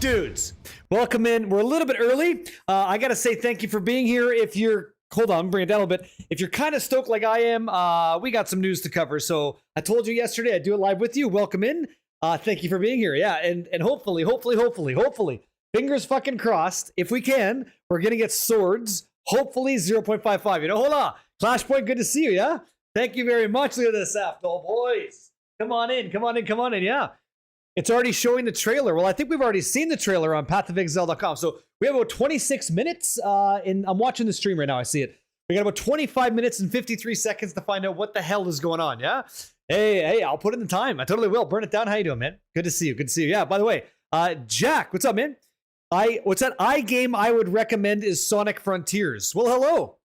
Dudes, welcome in. We're a little bit early. I got to say thank you for being here. If you're, hold on, bring it down a little bit. If you're kind of stoked like I am, we got some news to cover. So I told you yesterday I'd do it live with you. Welcome in. Thank you for being here. Yeah, and hopefully, fingers fucking crossed, if we can, we're going to get swords. Hopefully 0.55. You know, hold on. Flashpoint, good to see you, yeah? Thank you very much. Look at this, Afdol boys. Come on in. Yeah. It's already showing the trailer. Well, I think we've already seen the trailer on pathofexile.com. So we have about 26 minutes. I'm watching the stream right now. I see it. We got about 25 minutes and 53 seconds to find out what the hell is going on. Yeah. Hey, I'll put in the time. I totally will. Burn it down. How you doing, man? Good to see you. Yeah. By the way, Jack, what's up, man? What's that game I would recommend is Sonic Frontiers. Well, hello.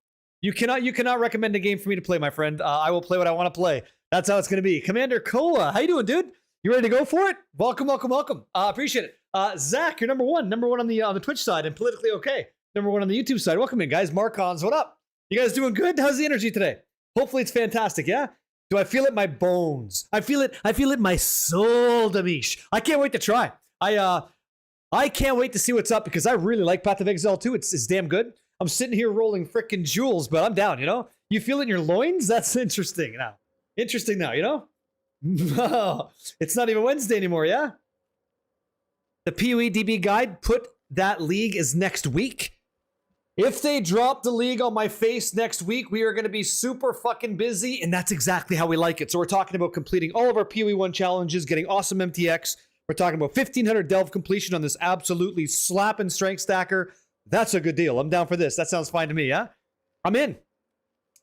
You cannot recommend a game for me to play, my friend. I will play what I want to play. That's how it's going to be. Commander Koa, how you doing, dude? You ready to go for it? Welcome. Appreciate it. Zach, you're number one on the Twitch side and politically okay. Number one on the YouTube side. Welcome in, guys. Marcons, what up? You guys doing good? How's the energy today? Hopefully it's fantastic, yeah? Do I feel it in my bones? I feel it in my soul, Damish. I can't wait to try. I can't wait to see what's up because I really like Path of Exile 2. It's damn good. I'm sitting here rolling frickin' jewels, but I'm down, you know? You feel it in your loins? That's interesting now. You know? No, it's not even Wednesday anymore, yeah? The PoE guide put that league is next week. If they drop the league on my face next week, we are going to be super fucking busy, and that's exactly how we like it. So we're talking about completing all of our PoE 1 challenges, getting awesome MTX. We're talking about 1,500 delve completion on this absolutely slapping strength stacker. That's a good deal. I'm down for this. That sounds fine to me, yeah? I'm in.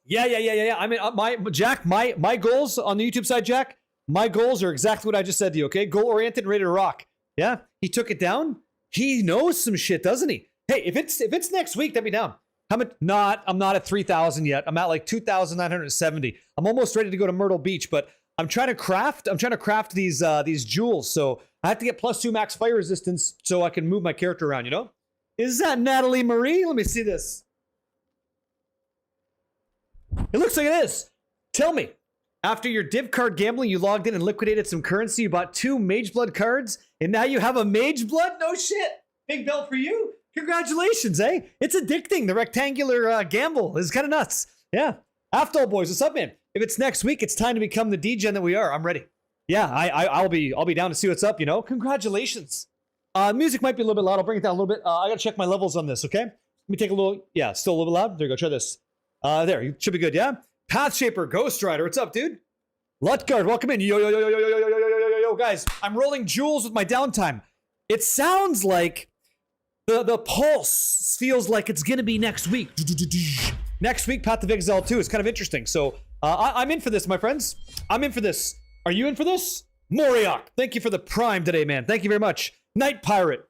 Yeah. I mean, Jack, my goals on the YouTube side, Jack, my goals are exactly what I just said to you, okay? Goal-oriented and ready to rock. Yeah? He took it down. He knows some shit, doesn't he? Hey, if it's next week, that'd be down. I'm not at 3,000 yet. I'm at like 2,970. I'm almost ready to go to Myrtle Beach, but I'm trying to craft these jewels. So I have to get +2 max fire resistance so I can move my character around, you know? Is that Natalie Marie? Let me see this. It looks like it is. Tell me. After your div card gambling, you logged in and liquidated some currency. You bought 2 Mage Blood cards, and now you have a Mage Blood? No shit. Big bell for you. Congratulations, eh? It's addicting. The rectangular gamble is kind of nuts. Yeah. Afdol boys, what's up, man? If it's next week, it's time to become the degen that we are. I'm ready. Yeah, I'll be down to see what's up, you know? Congratulations. Music might be a little bit loud. I'll bring it down a little bit. I got to check my levels on this, okay? Let me take a little, yeah, still a little bit loud. There you go. Try this. There, you should be good, yeah? Path Shaper, Ghost Rider, what's up, dude? Lutgard, welcome in. Yo, guys. I'm rolling jewels with my downtime. It sounds like the pulse feels like it's gonna be next week. Next week, Path of Exile 2 is kind of interesting. So I'm in for this, my friends. I'm in for this. Are you in for this? Moriok, thank you for the prime today, man. Thank you very much. Night Pirate,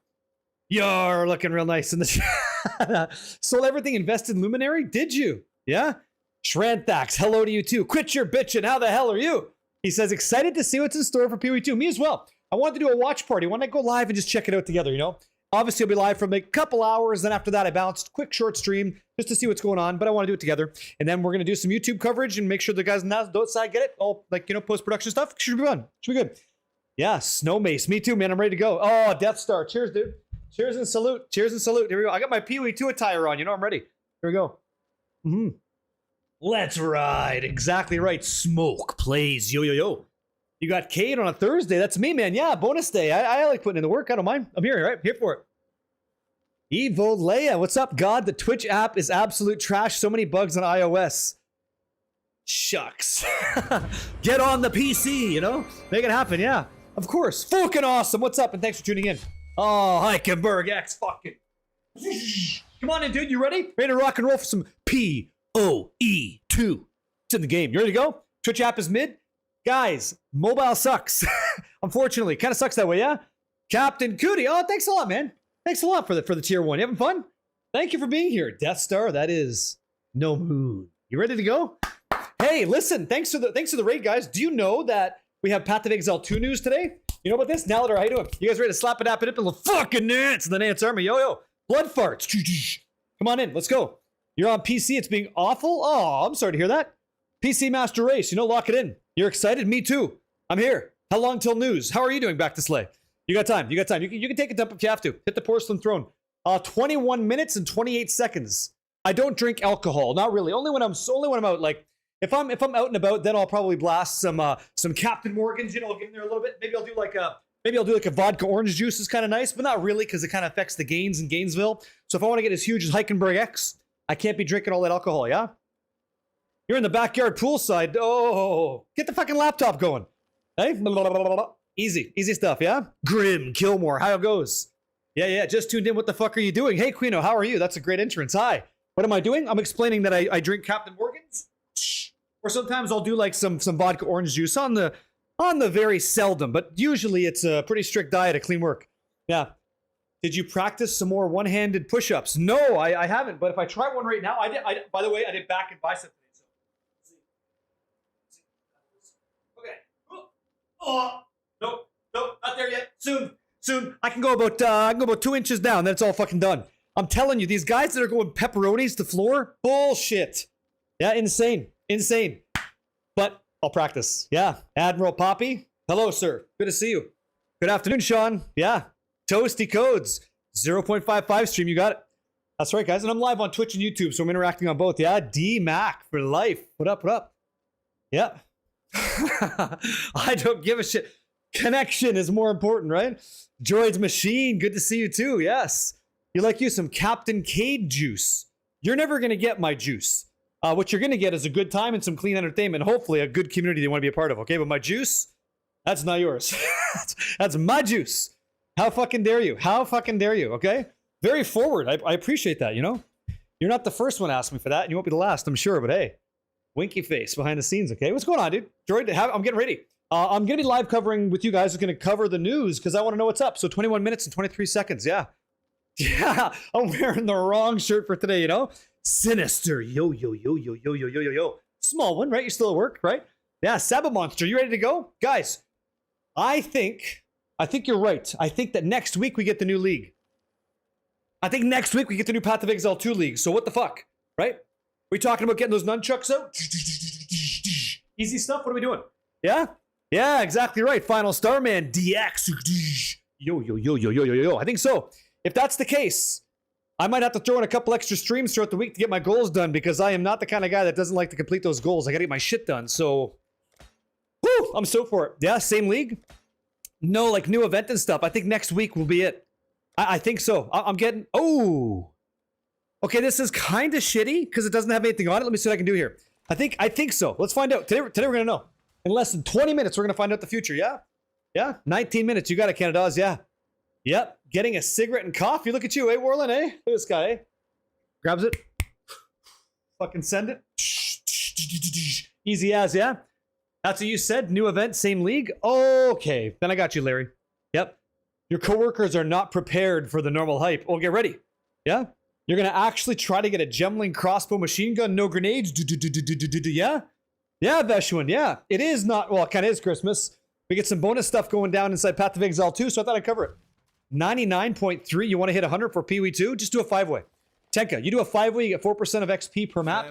you're looking real nice in the chat. Sold everything invested in Luminary? Did you? Yeah? Shranthax, hello to you too. Quit your bitching. How the hell are you? He says, excited to see what's in store for PoE2. Me as well. I wanted to do a watch party. I want to go live and just check it out together, you know? Obviously, I'll be live for a couple hours. Then after that, I bounced. Quick short stream just to see what's going on. But I want to do it together. And then we're going to do some YouTube coverage and make sure the guys on the outside get it. All, like, you know, post-production stuff. Should be fun. Should be good. Yeah, Snow Mace. Me too, man. I'm ready to go. Oh, Death Star. Cheers, dude. Cheers and salute. Here we go. I got my PoE2 attire on. You know, I'm ready. Here we go. Let's ride. Exactly right. Smoke plays. Yo. You got Cade on a Thursday. That's me, man. Yeah, bonus day. I like putting in the work. I don't mind. I'm here, right? Here for it. Evo Leia. What's up, God? The Twitch app is absolute trash. So many bugs on iOS. Shucks. Get on the PC, you know? Make it happen, yeah. Of course. Fucking awesome. What's up? And thanks for tuning in. Oh, Heikenberg X fucking. Come on in, dude. You ready? Ready to rock and roll for some PoE2. It's in the game. You ready to go? Twitch app is mid. Guys, mobile sucks. Unfortunately. Kind of sucks that way, yeah? Captain Cootie. Oh, thanks a lot, man. Thanks a lot for the tier 1. You having fun? Thank you for being here. Death Star, that is no mood. You ready to go? Hey, listen, thanks to the raid, guys. Do you know that we have Path of Exile 2 news today? You know about this? Naladar, how you doing? You guys ready to slap it up and a little fucking Nance in the Nance army? Yo. Blood farts. Come on in. Let's go. You're on PC. It's being awful. Oh, I'm sorry to hear that. PC Master Race. You know, lock it in. You're excited? Me too. I'm here. How long till news? How are you doing, Back to Slay? You got time. You got time. You can take a dump if you have to. Hit the porcelain throne. 21 minutes and 28 seconds. I don't drink alcohol. Not really. Only when I'm out. Like if I'm out and about, then I'll probably blast some Captain Morgan's. You know, I'll get in there a little bit. Maybe I'll do like a vodka orange juice is kind of nice, but not really because it kind of affects the gains in Gainesville. So if I want to get as huge as Heikenberg X, I can't be drinking all that alcohol. Yeah. You're in the backyard poolside. Oh, get the fucking laptop going. Hey. Easy stuff, yeah? Grim Kilmore, how it goes? Yeah, just tuned in. What the fuck are you doing? Hey, Queeno, how are you? That's a great entrance. Hi. What am I doing? I'm explaining that I drink Captain Morgan's. Or sometimes I'll do like some vodka orange juice on the very seldom, but usually it's a pretty strict diet at Clean Work. Yeah. Did you practice some more one-handed push-ups? No, I haven't, but if I try one right now, by the way, I did back and bicep today, so. Okay. Oh. Nope, not there yet. Soon. I can go about 2 inches down. Then it's all fucking done. I'm telling you, these guys that are going pepperonis to floor, bullshit. Yeah, insane. But I'll practice. Yeah, Admiral Poppy. Hello, sir. Good to see you. Good afternoon, Sean. Yeah, Toasty Codes 0.55 stream. You got it. That's right, guys. And I'm live on Twitch and YouTube, so I'm interacting on both. Yeah, D Mac for life. What up? Yeah. I don't give a shit. Connection is more important, right? Droid's Machine, good to see you too. Yes. You like you some Captain Cade juice. You're never going to get my juice. What you're going to get is a good time and some clean entertainment. Hopefully a good community you want to be a part of, okay? But my juice, that's not yours. That's my juice. How fucking dare you? Okay? Very forward. I appreciate that, you know? You're not the first one to ask me for that, and you won't be the last, I'm sure. But hey, winky face behind the scenes, okay? What's going on, dude? Droid, I'm getting ready. I'm going to be live covering with you guys. I'm going to cover the news because I want to know what's up. So 21 minutes and 23 seconds. Yeah. I'm wearing the wrong shirt for today, you know? Sinister. Yo. Small one, right? You're still at work, right? Yeah. Saba Monster. You ready to go? Guys, I think you're right. I think that next week we get the new league. I think next week we get the new Path of Exile 2 league. So what the fuck, right? We talking about getting those nunchucks out? Easy stuff. What are we doing? Yeah? Yeah, exactly right. Final Starman DX. Yo. I think so. If that's the case, I might have to throw in a couple extra streams throughout the week to get my goals done because I am not the kind of guy that doesn't like to complete those goals. I gotta get my shit done. So, whew, I'm stoked for it. Yeah, same league. No, like new event and stuff. I think next week will be it. I think so. I'm getting. Oh. Okay, this is kind of shitty because it doesn't have anything on it. Let me see what I can do here. I think so. Let's find out. Today we're gonna know. In less than 20 minutes, we're going to find out the future, yeah? Yeah, 19 minutes. You got it, Canada's, yeah. Yep, getting a cigarette and coffee. Look at you, eh, Warlin, eh? Look at this guy, eh? Grabs it. Fucking send it. Easy as, yeah? That's what you said? New event, same league? Okay, then I got you, Larry. Yep. Your coworkers are not prepared for the normal hype. Oh, get ready. Yeah? You're going to actually try to get a Gemling crossbow machine gun, no grenades? Yeah? Yeah, Veshwin, yeah. It is not, well, it kind of is Christmas. We get some bonus stuff going down inside Path of Exile 2, so I thought I'd cover it. 99.3, you want to hit 100 for PoE2? Just do a 5-way. Tenka, you do a 5-way, you get 4% of XP per map.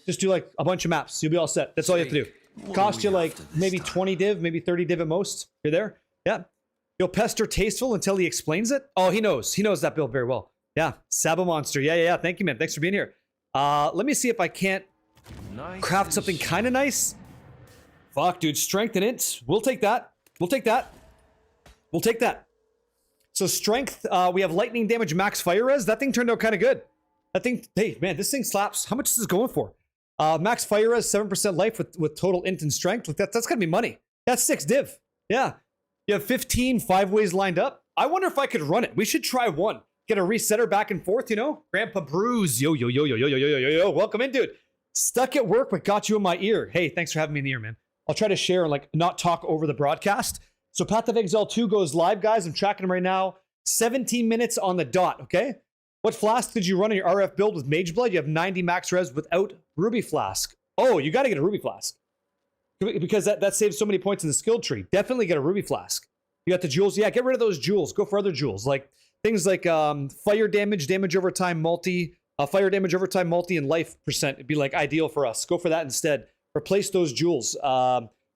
Just do like a bunch of maps. You'll be all set. That's all you have to do. Cost you like maybe 20 div, maybe 30 div at most. You're there? Yeah. You'll pester Tasteful until he explains it? Oh, he knows. He knows that build very well. Yeah. Saba Monster. Yeah. Thank you, man. Thanks for being here. Let me see if I can't craft something kind of nice. Fuck, dude. Strength and int. We'll take that. So strength, we have lightning damage, max fire res. That thing turned out kind of good. That thing, hey, man, this thing slaps. How much is this going for? Max fire res, 7% life with total int and strength. That's gonna be money. That's 6 div. Yeah. You have 15 5-ways lined up. I wonder if I could run it. We should try one. Get a resetter back and forth, you know? Grandpa Bruise. Yo. Welcome in, dude. Stuck at work, but got you in my ear. Hey, thanks for having me in the ear, man. I'll try to share and like not talk over the broadcast. So Path of Exile 2 goes live, guys. I'm tracking them right now. 17 minutes on the dot, okay? What flask did you run on your RF build with Mage Blood? You have 90 max res without Ruby Flask. Oh, you got to get a Ruby Flask. Because that saves so many points in the skill tree. Definitely get a Ruby Flask. You got the jewels. Yeah, get rid of those jewels. Go for other jewels. Like things like fire damage over time multi, fire damage over time multi, and life percent. It'd be like ideal for us. Go for that instead. Replace those jewels.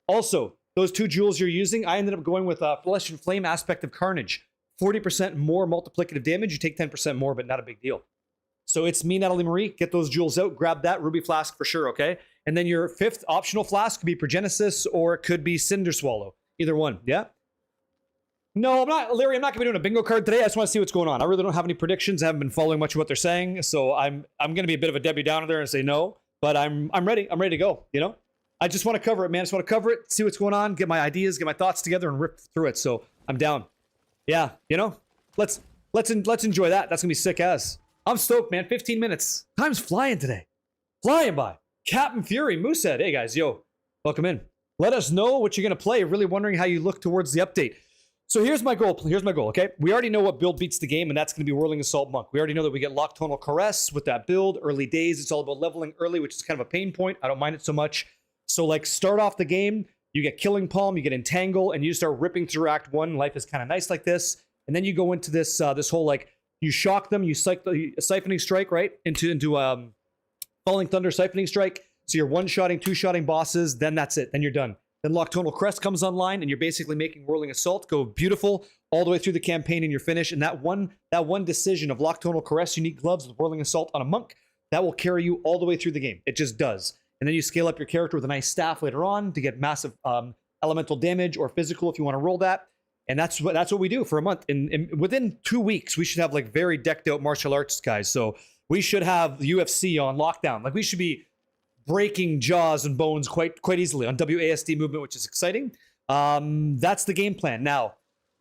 Also, those 2 jewels you're using, I ended up going with Flesh and Flame Aspect of Carnage. 40% more multiplicative damage. You take 10% more, but not a big deal. So it's me, Natalie Marie. Get those jewels out. Grab that Ruby Flask for sure, okay? And then your 5th optional flask could be Progenesis or it could be Cinder Swallow. Either one, yeah? No, I'm not, Larry, I'm not going to be doing a bingo card today. I just want to see what's going on. I really don't have any predictions. I haven't been following much of what they're saying. So I'm going to be a bit of a Debbie Downer there and say no. But I'm ready. I'm ready to go, you know? I just want to cover it, man. I just want to cover it, see what's going on, get my ideas, get my thoughts together, and rip through it. So I'm down. Yeah, you know? Let's enjoy that. That's going to be sick as. I'm stoked, man. 15 minutes. Time's flying today. Flying by. Captain Fury, Moosehead. Hey, guys. Yo, welcome in. Let us know what you're going to play. Really wondering how you look towards the update. So here's my goal. Here's my goal, okay? We already know what build beats the game, and that's going to be Whirling Assault Monk. We already know that we get Nocturnal Caress with that build. Early days, it's all about leveling early, which is kind of a pain point. I don't mind it so much. So, like, start off the game. You get Killing Palm, you get Entangle, and you start ripping through Act 1. Life is kind of nice like this. And then you go into this this whole, like, you shock them, you Siphoning Strike, right? Into Falling Thunder Siphoning Strike. So you're one-shotting, two-shotting bosses, then that's it. Then you're done. Then Nocturnal Crest comes online, and you're basically making Whirling Assault go beautiful all the way through the campaign and you're finished. And that one decision of Nocturnal Caress, Unique Gloves with Whirling Assault on a monk, that will carry you all the way through the game. It just does. And then you scale up your character with a nice staff later on to get massive elemental damage or physical if you want to roll that. And that's what we do for a month. And within 2 weeks, we should have like very decked out martial arts guys. So we should have the UFC on lockdown. Like we should be breaking jaws and bones quite easily on WASD movement, which is exciting. That's the game plan. Now,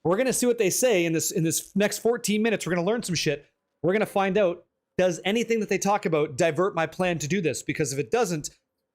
we're gonna see what they say in this next 14 minutes. We're gonna learn some shit. We're gonna find out, does anything that they talk about divert my plan to do this? Because if it doesn't,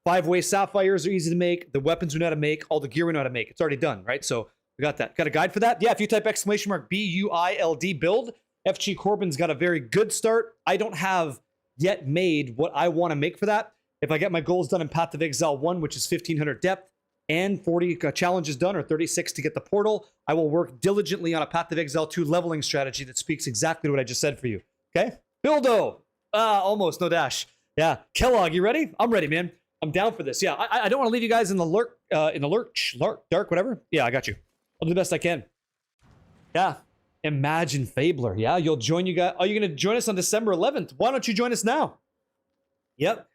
5-way sapphires are easy to make. The weapons we know how to make. All the gear we know how to make. It's already done, right? So we got that. Got a guide for that? Yeah, if you type !BUILD build, FG Corbin's got a very good start. I don't have yet made what I want to make for that. If I get my goals done in Path of Exile 1, which is 1500 depth, and 40 challenges done, or 36 to get the portal, I will work diligently on a Path of Exile 2 leveling strategy that speaks exactly what I just said for you. Okay? Bildo! Almost, no dash. Yeah. Kellogg, you ready? I'm ready, man. I'm down for this. Yeah, I don't want to leave you guys in the lurch, dark, whatever. Yeah, I got you. I'll do the best I can. Yeah. Imagine Fabler. Yeah, you'll join you guys. Are you going to join us on December 11th? Why don't you join us now? Yep.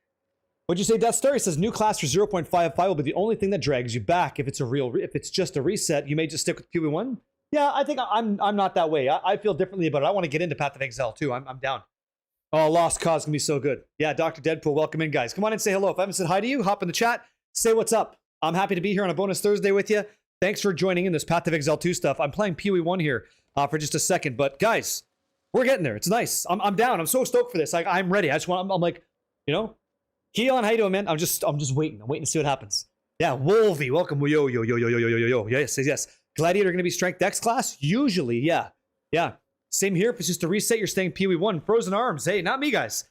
What'd you say, Death Star? He says new class for 0.55 will be the only thing that drags you back. If it's just a reset, you may just stick with PV1. Yeah, I think I'm not that way. I feel differently about it. I want to get into Path of Exile too. I'm down. Oh, Lost Cause can be so good. Yeah, Dr. Deadpool, welcome in, guys. Come on and say hello. If I haven't said hi to you, hop in the chat. Say what's up. I'm happy to be here on a bonus Thursday with you. Thanks for joining in this Path of Exile 2 stuff. I'm playing PoE1 here for just a second, but guys, we're getting there. It's nice. I'm down. I'm so stoked for this. I'm ready. I'm like, you know, Keon, how you doing, man? I'm just waiting. I'm waiting to see what happens. Yeah, Wolvie, welcome. Yo. Yes. Gladiator going to be Strength Dex class? Usually, yeah. Same here. If it's just a reset, you're staying PoE1. Frozen Arms. Hey, not me, guys.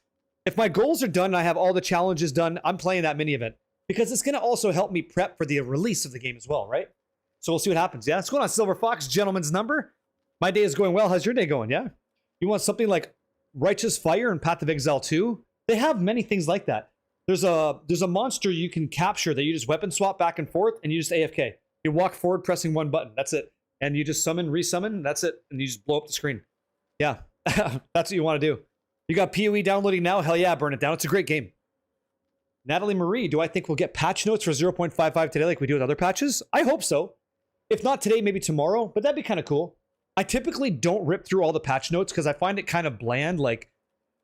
If my goals are done and I have all the challenges done, I'm playing that mini event. Because it's going to also help me prep for the release of the game as well, right? So we'll see what happens. Yeah, what's going on, Silver Fox? Gentleman's number. My day is going well. How's your day going? Yeah? You want something like Righteous Fire and Path of Exile 2? They have many things like that. There's a monster you can capture that you just weapon swap back and forth, and you just AFK. You walk forward pressing one button. That's it. And you just summon, resummon, that's it. And you just blow up the screen. Yeah, that's what you want to do. You got PoE downloading now? Hell yeah, burn it down. It's a great game. Natalie Marie, do I think we'll get patch notes for 0.55 today like we do with other patches? I hope so. If not today, maybe tomorrow, but that'd be kind of cool. I typically don't rip through all the patch notes because I find it kind of bland. Like,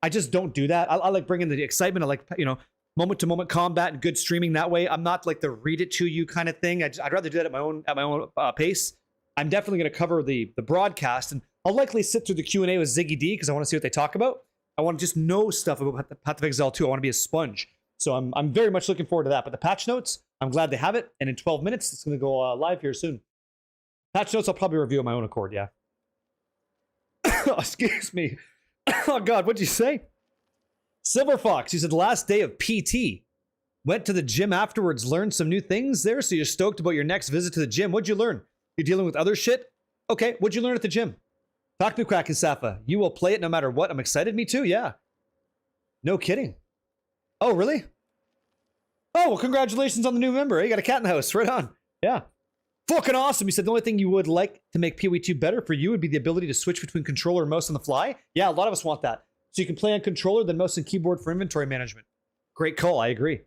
I just don't do that. I like bringing the excitement. I like, you know, moment-to-moment combat and good streaming that way. I'm not like the read it to you kind of thing. I'd rather do that at my own pace. I'm definitely going to cover the broadcast, and I'll likely sit through the Q&A with Ziggy D because I want to see what they talk about. I want to just know stuff about Path of Exile 2. I want to be a sponge. So I'm very much looking forward to that. But the patch notes, I'm glad they have it. And in 12 minutes, it's going to go live here soon. Patch notes, I'll probably review on my own accord, yeah. Excuse me. Oh, God, what'd you say? Silver Fox, he said, the last day of PT. Went to the gym afterwards, learned some new things there, so you're stoked about your next visit to the gym. What'd you learn? You're dealing with other shit? Okay, what'd you learn at the gym? Talk to me, Kraken Safa. You will play it no matter what. I'm excited. Me too, yeah. No kidding. Oh, really? Oh, well, congratulations on the new member. You got a cat in the house. Right on. Yeah. Fucking awesome. He said the only thing you would like to make PoE2 better for you would be the ability to switch between controller and mouse on the fly. Yeah, a lot of us want that. So you can play on controller, then mouse and keyboard for inventory management. Great call. I agree.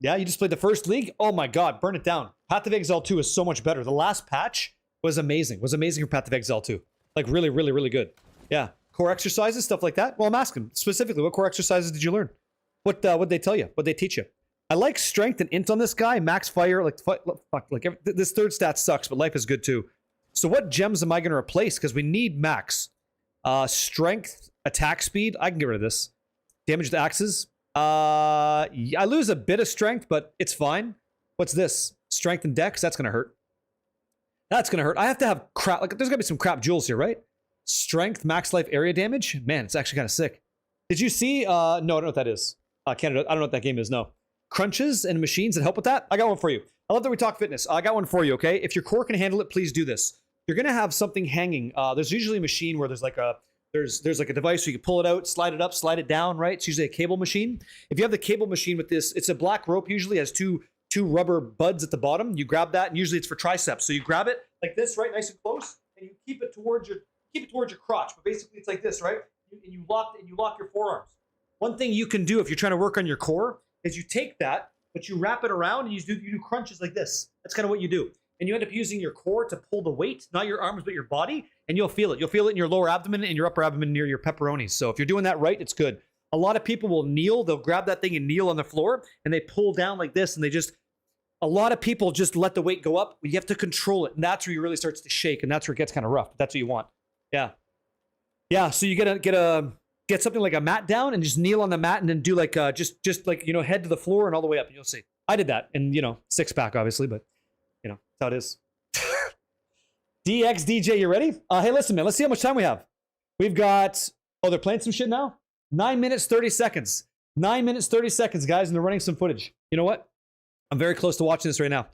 Yeah, you just played the first league? Oh my god, burn it down. Path of Exile 2 is so much better. The last patch was amazing. Was amazing for Path of Exile 2. Like really, really, really good. Yeah. Core exercises, stuff like that. Well, I'm asking specifically, what core exercises did you learn? What'd they tell you? What'd they teach you? I like strength and int on this guy. Max fire, like fuck, like this third stat sucks, but life is good too. So what gems am I going to replace? Because we need max. Strength, attack speed. I can get rid of this. Damage to axes. I lose a bit of strength, but it's fine. What's this? Strength and dex. That's going to hurt. That's going to hurt. I have to have crap. Like there's going to be some crap jewels here, right? Strength, max life area damage. Man, it's actually kind of sick. Did you see? No, I don't know what that is. Canada. I don't know what that game is. No. Crunches and machines that help with that. I got one for you. I love that we talk fitness. I got one for you, okay? If your core can handle it, please do this. You're going to have something hanging. There's usually a machine where there's like a device where you can pull it out, slide it up, slide it down, right? It's usually a cable machine. If you have the cable machine with this, it's a black rope, usually has two rubber buds at the bottom. You grab that, and usually it's for triceps. So you grab it like this, right, nice and close, and you keep it towards your crotch. But basically, it's like this, right? And you lock your forearms. One thing you can do if you're trying to work on your core is you take that, but you wrap it around and you do crunches like this. That's kind of what you do. And you end up using your core to pull the weight, not your arms, but your body, and you'll feel it. You'll feel it in your lower abdomen and your upper abdomen near your pepperonis. So if you're doing that right, it's good. A lot of people will kneel. They'll grab that thing and kneel on the floor, and they pull down like this, and a lot of people just let the weight go up. You have to control it, and that's where you really starts to shake, and that's where it gets kind of rough. That's what you want. Yeah. Yeah, so you get something like a mat down and just kneel on the mat and then do like just like, head to the floor and all the way up, and you'll see. I did that, and six pack obviously, but that's how it is. DXDJ, you ready? Hey, listen, man, let's see how much time we have. We've got, they're playing some shit now? 9 minutes, 30 seconds. 9 minutes, 30 seconds, guys, and they're running some footage. You know what? I'm very close to watching this right now.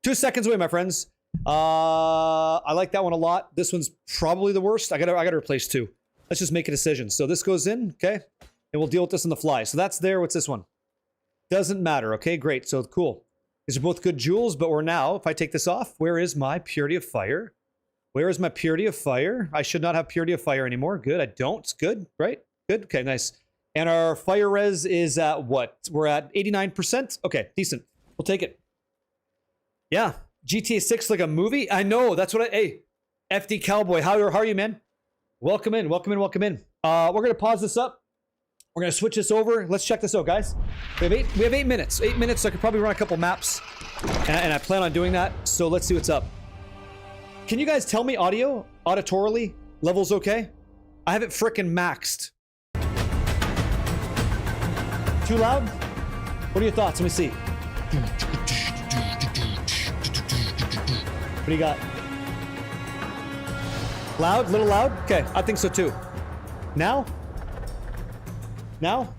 2 seconds away, my friends. I like that one a lot. This one's probably the worst. I gotta replace 2. Let's just make a decision. So this goes in, okay? And we'll deal with this on the fly. So that's there. What's this one? Doesn't matter. Okay, great. So cool. These are both good jewels, but we're now, if I take this off, where is my purity of fire? Where is my purity of fire? I should not have purity of fire anymore. Good. I don't. Good. Right? Good. Okay, nice. And our fire res is at what? We're at 89%? Okay, decent. We'll take it. Yeah. GTA 6 like a movie? I know. That's what hey, FD Cowboy, how are you, man? Welcome in. We're going to pause this up. We're going to switch this over. Let's check this out, guys. We have 8 minutes. 8 minutes, so I could probably run a couple maps. And I plan on doing that. So let's see what's up. Can you guys tell me auditorily, levels okay? I have it frickin' maxed. Too loud? What are your thoughts? Let me see. What do you got? Loud? Little loud? Okay, I think so too. Now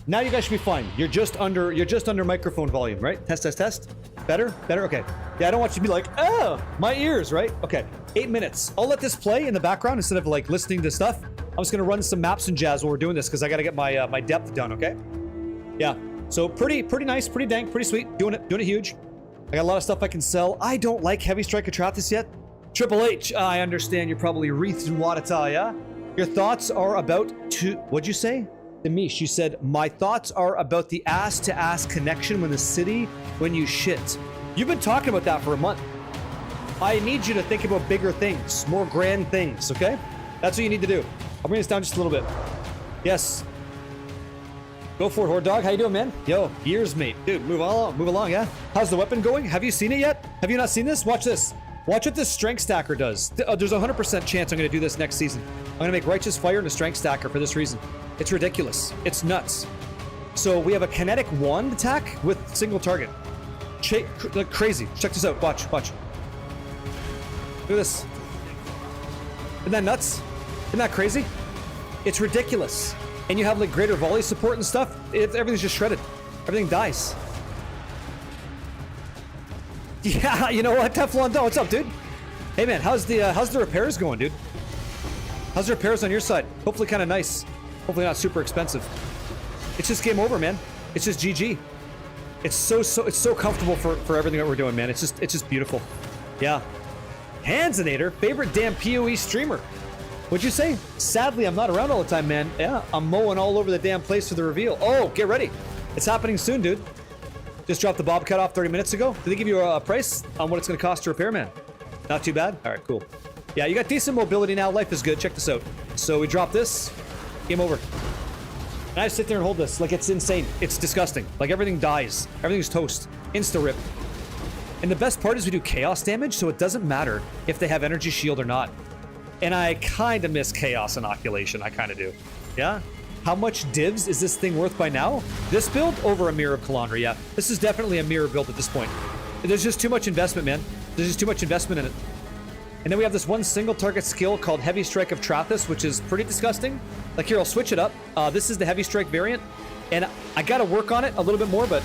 you guys should be fine. You're just under microphone volume, right? Test. Better? Okay. Yeah, I don't want you to be like, oh, my ears, right? Okay, 8 minutes. I'll let this play in the background instead of like listening to stuff. I'm just gonna run some maps and jazz while we're doing this because I gotta get my my depth done, okay? Yeah, so pretty nice, pretty dank, pretty sweet. Doing it huge. I got a lot of stuff I can sell. I don't like Heavy Strike Atrathis yet. Triple H, I understand you're probably wreathed in Wadata, yeah? Your thoughts are about what'd you say? Demish, you said, my thoughts are about the ass-to-ass connection when you shit. You've been talking about that for a month. I need you to think about bigger things, more grand things, okay? That's what you need to do. I'll bring this down just a little bit. Yes. Go for it, Horde Dog. How you doing, man? Yo, years, mate. Dude, move along, yeah? How's the weapon going? Have you seen it yet? Have you not seen this? Watch this. Watch what this strength stacker does. There's a 100% chance I'm going to do this next season. I'm going to make Righteous Fire and a strength stacker for this reason. It's ridiculous. It's nuts. So we have a kinetic wand attack with single target. Like crazy. Check this out. Watch. Look at this. Isn't that nuts? Isn't that crazy? It's ridiculous. And you have like greater volley support and stuff. Everything's just shredded. Everything dies. Yeah, you know what? Teflon Dough, what's up, dude? Hey, man, how's the repairs going, dude? How's the repairs on your side? Hopefully kind of nice. Hopefully not super expensive. It's just game over, man. It's just GG. It's so comfortable for everything that we're doing, man. It's just beautiful. Yeah. Hansenator, favorite damn PoE streamer. What'd you say? Sadly, I'm not around all the time, man. Yeah, I'm mowing all over the damn place for the reveal. Oh, get ready. It's happening soon, dude. Just dropped the Bobcat off 30 minutes ago. Did they give you a price on what it's going to cost to repair, man? Not too bad? All right, cool. Yeah, you got decent mobility now. Life is good. Check this out. So we drop this. Game over. And I just sit there and hold this. Like, it's insane. It's disgusting. Like, everything dies. Everything's toast. Insta-rip. And the best part is we do chaos damage, so it doesn't matter if they have energy shield or not. And I kind of miss chaos inoculation. I kind of do. Yeah? How much divs is this thing worth by now? This build over a Mirror of Kalandra, yeah. This is definitely a mirror build at this point. There's just too much investment, man. There's just too much investment in it. And then we have this one single target skill called Heavy Strike of Trathis, which is pretty disgusting. Like here, I'll switch it up. This is the Heavy Strike variant. And I gotta work on it a little bit more, but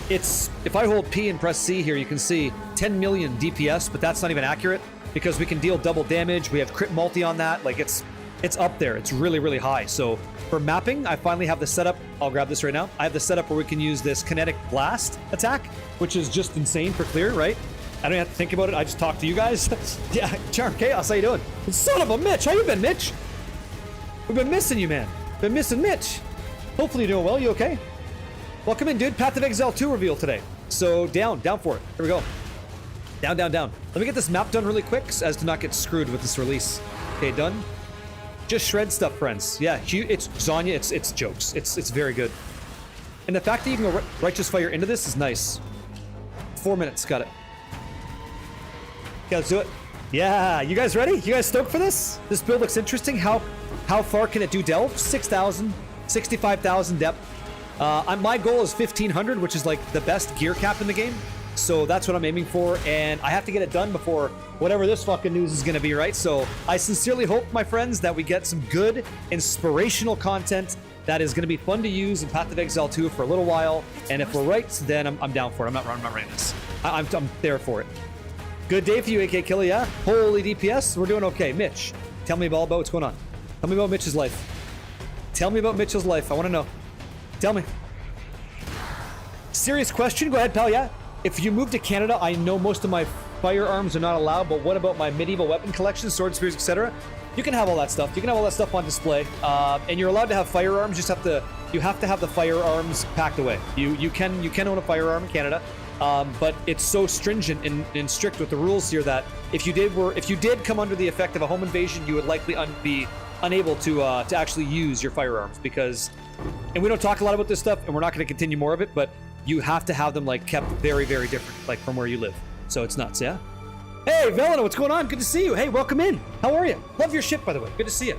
it's, if I hold P and press C here, you can see 10 million DPS, but that's not even accurate because we can deal double damage. We have crit multi on that. Like it's up there. It's really, really high. So for mapping, I finally have the setup. I'll grab this right now. I have the setup where we can use this kinetic blast attack, which is just insane for clear, right? I don't have to think about it. I just talk to you guys. Yeah, Charm Chaos, how you doing? Son of a Mitch, how you been, Mitch? We've been missing you, man. Been missing Mitch. Hopefully you're doing well. You okay? Welcome in, dude. Path of Exile 2 reveal today. So down for it. Here we go. Down. Let me get this map done really quick as to not get screwed with this release. Okay, done. Just shred stuff, friends. Yeah, it's Zanya. It's jokes. It's very good. And the fact that you can go Righteous Fire into this is nice. 4 minutes. Got it. Okay, let's do it. Yeah, you guys ready? You guys stoked for this? This build looks interesting. How far can it do delve? 6,000, 65,000 depth. My goal is 1,500, which is like the best gear cap in the game. So that's what I'm aiming for, and I have to get it done before whatever this fucking news is going to be, right? So I sincerely hope, my friends, that we get some good, inspirational content that is going to be fun to use in Path of Exile 2 for a little while. And if we're right, then I'm down for it. I'm not writing this. I'm there for it. Good day for you, AK Killer, yeah? Holy DPS, we're doing okay. Mitch, tell me all about what's going on. Tell me about Mitch's life. Tell me about Mitchell's life. I want to know. Tell me. Serious question? Go ahead, pal, yeah? If you move to Canada, I know most of my firearms are not allowed, but what about my medieval weapon collection, sword, spears, etc.? You can have all that stuff. You can have all that stuff on display. And you're allowed to have firearms, you have to have the firearms packed away. You can own a firearm in Canada. But it's so stringent and strict with the rules here that if you did come under the effect of a home invasion, you would likely be unable to actually use your firearms because, and we don't talk a lot about this stuff, and we're not going to continue more of it, but you have to have them like kept very, very different, like from where you live. So it's nuts, yeah. Hey, Velena, what's going on? Good to see you. Hey, welcome in. How are you? Love your ship, by the way. Good to see you.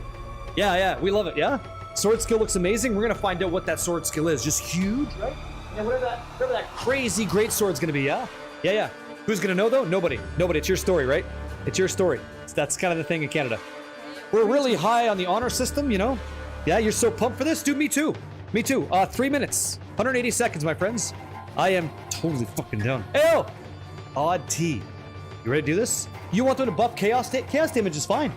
Yeah, we love it. Yeah. Sword skill looks amazing. We're gonna find out what that sword skill is. Just huge, right? Yeah, whatever that crazy great sword's gonna be, yeah? Yeah. Who's gonna know though? Nobody. It's your story, right? It's your story. That's kind of the thing in Canada. We're really high on the honor system, you know? Yeah, you're so pumped for this? Dude, me too. 3 minutes. 180 seconds, my friends. I am totally fucking down. Ew! Odd T. You ready to do this? You want them to buff chaos? Chaos damage is fine.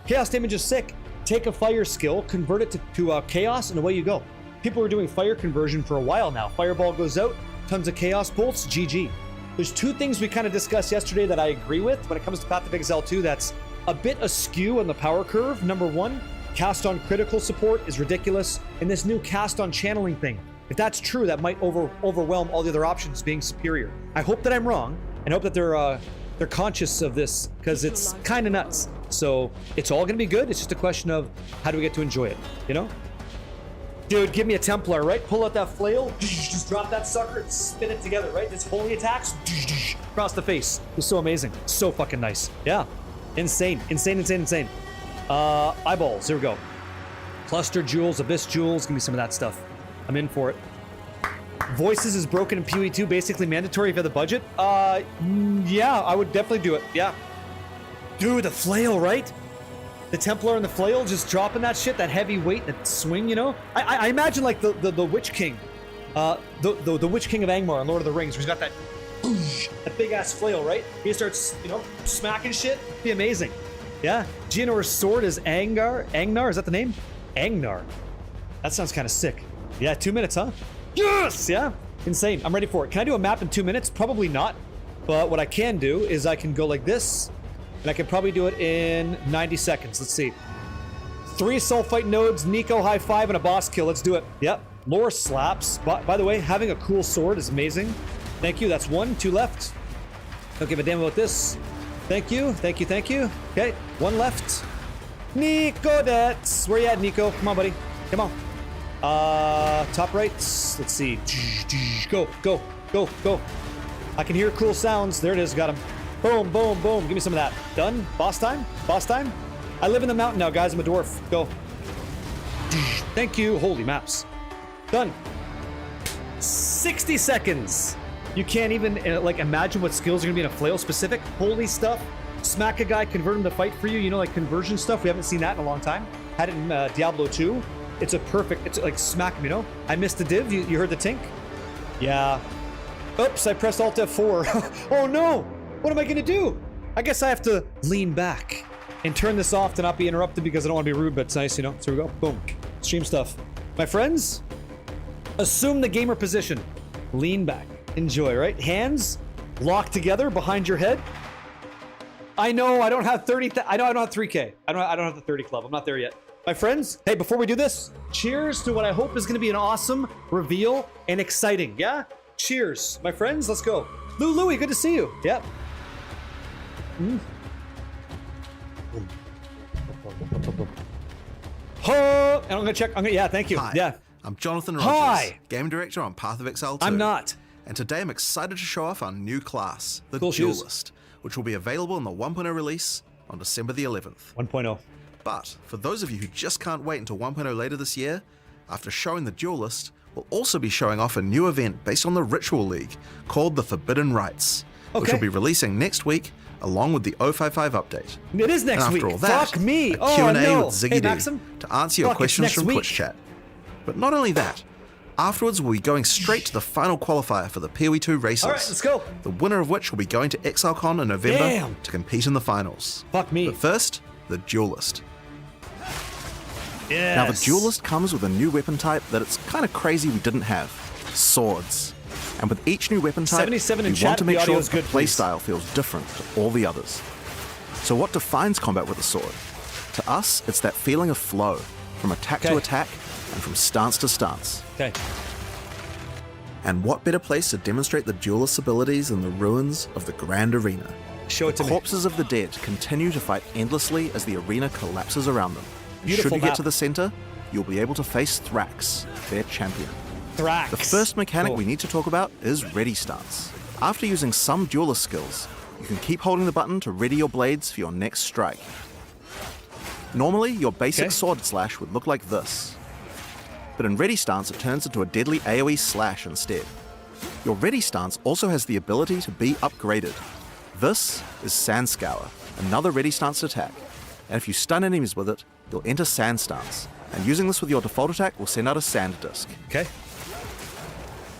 Chaos damage is sick. Take a fire skill, convert it to chaos, and away you go. People are doing fire conversion for a while now. Fireball goes out, tons of chaos bolts, GG. There's two things we kind of discussed yesterday that I agree with when it comes to Path of Exile 2 that's a bit askew on the power curve. Number one, cast on critical support is ridiculous, and this new cast on channeling thing. If that's true, that might overwhelm all the other options being superior. I hope that I'm wrong, and hope that they're conscious of this, because it's kind of nuts. So it's all gonna be good. It's just a question of how do we get to enjoy it, you know? Dude, give me a Templar, right? Pull out that flail, just drop that sucker, and spin it together, right? This holy attacks across the face. It's so amazing, so fucking nice. Yeah, insane. Eyeballs, here we go. Cluster jewels, abyss jewels, give me some of that stuff. I'm in for it. Voices is broken in PoE 2, basically mandatory if you have the budget. Yeah, I would definitely do it, yeah. Dude, the flail, right? The Templar and the flail, just dropping that shit, that heavy weight, that swing, you know? I imagine like the Witch King, the Witch King of Angmar in Lord of the Rings, where he's got that big ass flail, right? He starts, you know, smacking shit. It'd be amazing. Yeah. Geonor's sword is Angnar, is that the name? Angnar. That sounds kind of sick. Yeah, 2 minutes, huh? Yes! Yeah. Insane. I'm ready for it. Can I do a map in 2 minutes? Probably not. But what I can do is I can go like this, and I can probably do it in 90 seconds. Let's see. 3 sulfite nodes, Nico high 5, and a boss kill. Let's do it. Yep. Lore slaps. By the way, having a cool sword is amazing. Thank you. That's 1, 2 left. Don't give a damn about this. Thank you. Thank you. Thank you. Okay. 1 left. Nico Dets. Where you at, Nico? Come on, buddy. Come on. Top right. Let's see. Go, go, go, go. I can hear cool sounds. There it is. Got him. Boom, boom, boom. Give me some of that. Done. Boss time. Boss time. I live in the mountain now, guys. I'm a dwarf. Go. Thank you. Holy maps. Done. 60 seconds. You can't even like imagine what skills are gonna be in a flail specific. Holy stuff. Smack a guy, convert him to fight for you. You know, like conversion stuff. We haven't seen that in a long time. Had it in Diablo 2. It's a perfect. It's like smack him. You know. I missed the div. You heard the tink? Yeah. Oops. I pressed Alt F4. Oh no. What am I gonna do? I guess I have to lean back and turn this off to not be interrupted because I don't want to be rude, but it's nice, you know. So here we go. Boom. Stream stuff. My friends, assume the gamer position. Lean back. Enjoy, right? Hands locked together behind your head. I know I don't have 30. I know I don't have 3K. I don't have the 30 club. I'm not there yet. My friends, hey, before we do this, cheers to what I hope is going to be an awesome reveal and exciting. Yeah? Cheers. My friends, let's go. Louie, good to see you. Yep. And I'm gonna check. Yeah, thank you. Hi, yeah, I'm Jonathan Rogers, Hi. Game Director on Path of Exile 2. I'm not. And today I'm excited to show off our new class, the Cool shoes. Duelist, which will be available in the 1.0 release on December the 11th. 1.0. But for those of you who just can't wait until 1.0 later this year, after showing the Duelist, we'll also be showing off a new event based on the Ritual League called the Forbidden Rites, which will be releasing next week along with the 055 update. It is next and week. After all that, Fuck me. a Q&A no. with Ziggy Hey, D Maxim? to answer your questions from week. Twitch chat. But not only that, afterwards we'll be going straight to the final qualifier for the PoE2 races. All right, let's go. The winner of which will be going to ExileCon in November Damn. to compete in the finals. Fuck me. But first, the Duelist. Yes. Now the Duelist comes with a new weapon type that it's kind of crazy we didn't have. Swords. And with each new weapon type, 77 in we chat, want to the make audio sure is that the good, please. playstyle feels different to all the others. So what defines combat with a sword? To us, it's that feeling of flow, from attack to attack, and from stance to stance. Okay. And what better place to demonstrate the Duelist's abilities than the ruins of the Grand Arena? Show it to The me. corpses of the dead continue to fight endlessly as the arena collapses around them. Beautiful Should you map. get to the center, you'll be able to face Thrax, their champion. Thrax. The first mechanic Cool. we need to talk about is Ready Stance. After using some Duelist skills, you can keep holding the button to ready your blades for your next strike. Normally, your basic sword slash would look like this. But in Ready Stance, it turns into a deadly AoE slash instead. Your Ready Stance also has the ability to be upgraded. This is Sand Scour, another Ready Stance attack. And if you stun enemies with it, you'll enter Sand Stance. And using this with your default attack will send out a Sand Disc. Okay.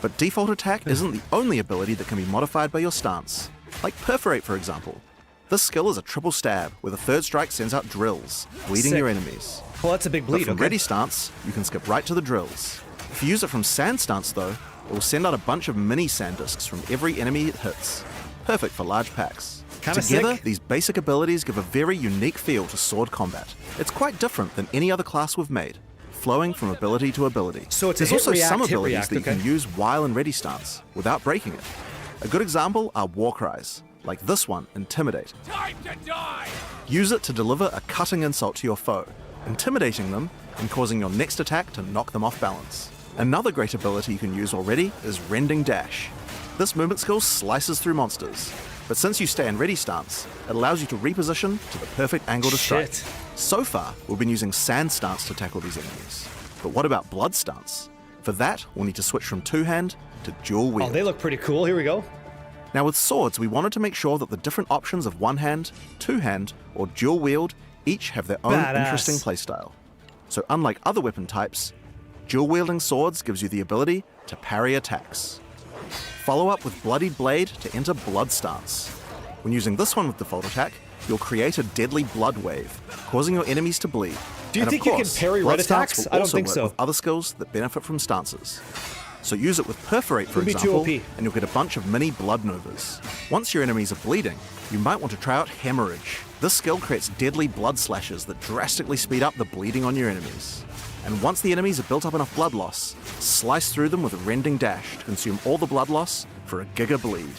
But default attack isn't the only ability that can be modified by your stance. Like Perforate, for example. This skill is a triple stab, where the third strike sends out drills, bleeding your enemies. Well, that's a big But bleed. from Okay. Ready Stance, you can skip right to the drills. If you use it from Sand Stance, though, it will send out a bunch of mini sand discs from every enemy it hits. Perfect for large packs. Kinda Together, sick. these basic abilities give a very unique feel to sword combat. It's quite different than any other class we've made, flowing from ability to ability. So it's a There's hit, also react, some hit, abilities react, that you can okay. use while in Ready Stance, without breaking it. A good example are War Cries, like this one, Intimidate. Time to die! Use it to deliver a cutting insult to your foe, intimidating them and causing your next attack to knock them off balance. Another great ability you can use already is Rending Dash. This movement skill slices through monsters, but since you stay in Ready Stance, it allows you to reposition to the perfect angle to strike. Shit. So far, we've been using Sand Stance to tackle these enemies. But what about Blood Stance? For that, we'll need to switch from two-hand to dual wield. Oh, they look pretty cool. Here we go. Now with swords, we wanted to make sure that the different options of one-hand, two-hand, or dual wield each have their own Badass. interesting playstyle. So unlike other weapon types, dual-wielding swords gives you the ability to parry attacks. Follow up with Bloodied Blade to enter Blood Stance. When using this one with default attack, you'll create a deadly blood wave, causing your enemies to bleed. Do you And of think you can course, parry Blood red Stance attacks? will I don't also think work so. with other skills that benefit from stances. So use it with Perforate, for Would be example, too OP. and you'll get a bunch of mini blood novas. Once your enemies are bleeding, you might want to try out Hemorrhage. This skill creates deadly blood slashes that drastically speed up the bleeding on your enemies. And once the enemies have built up enough blood loss, slice through them with a Rending Dash to consume all the blood loss for a Giga Bleed.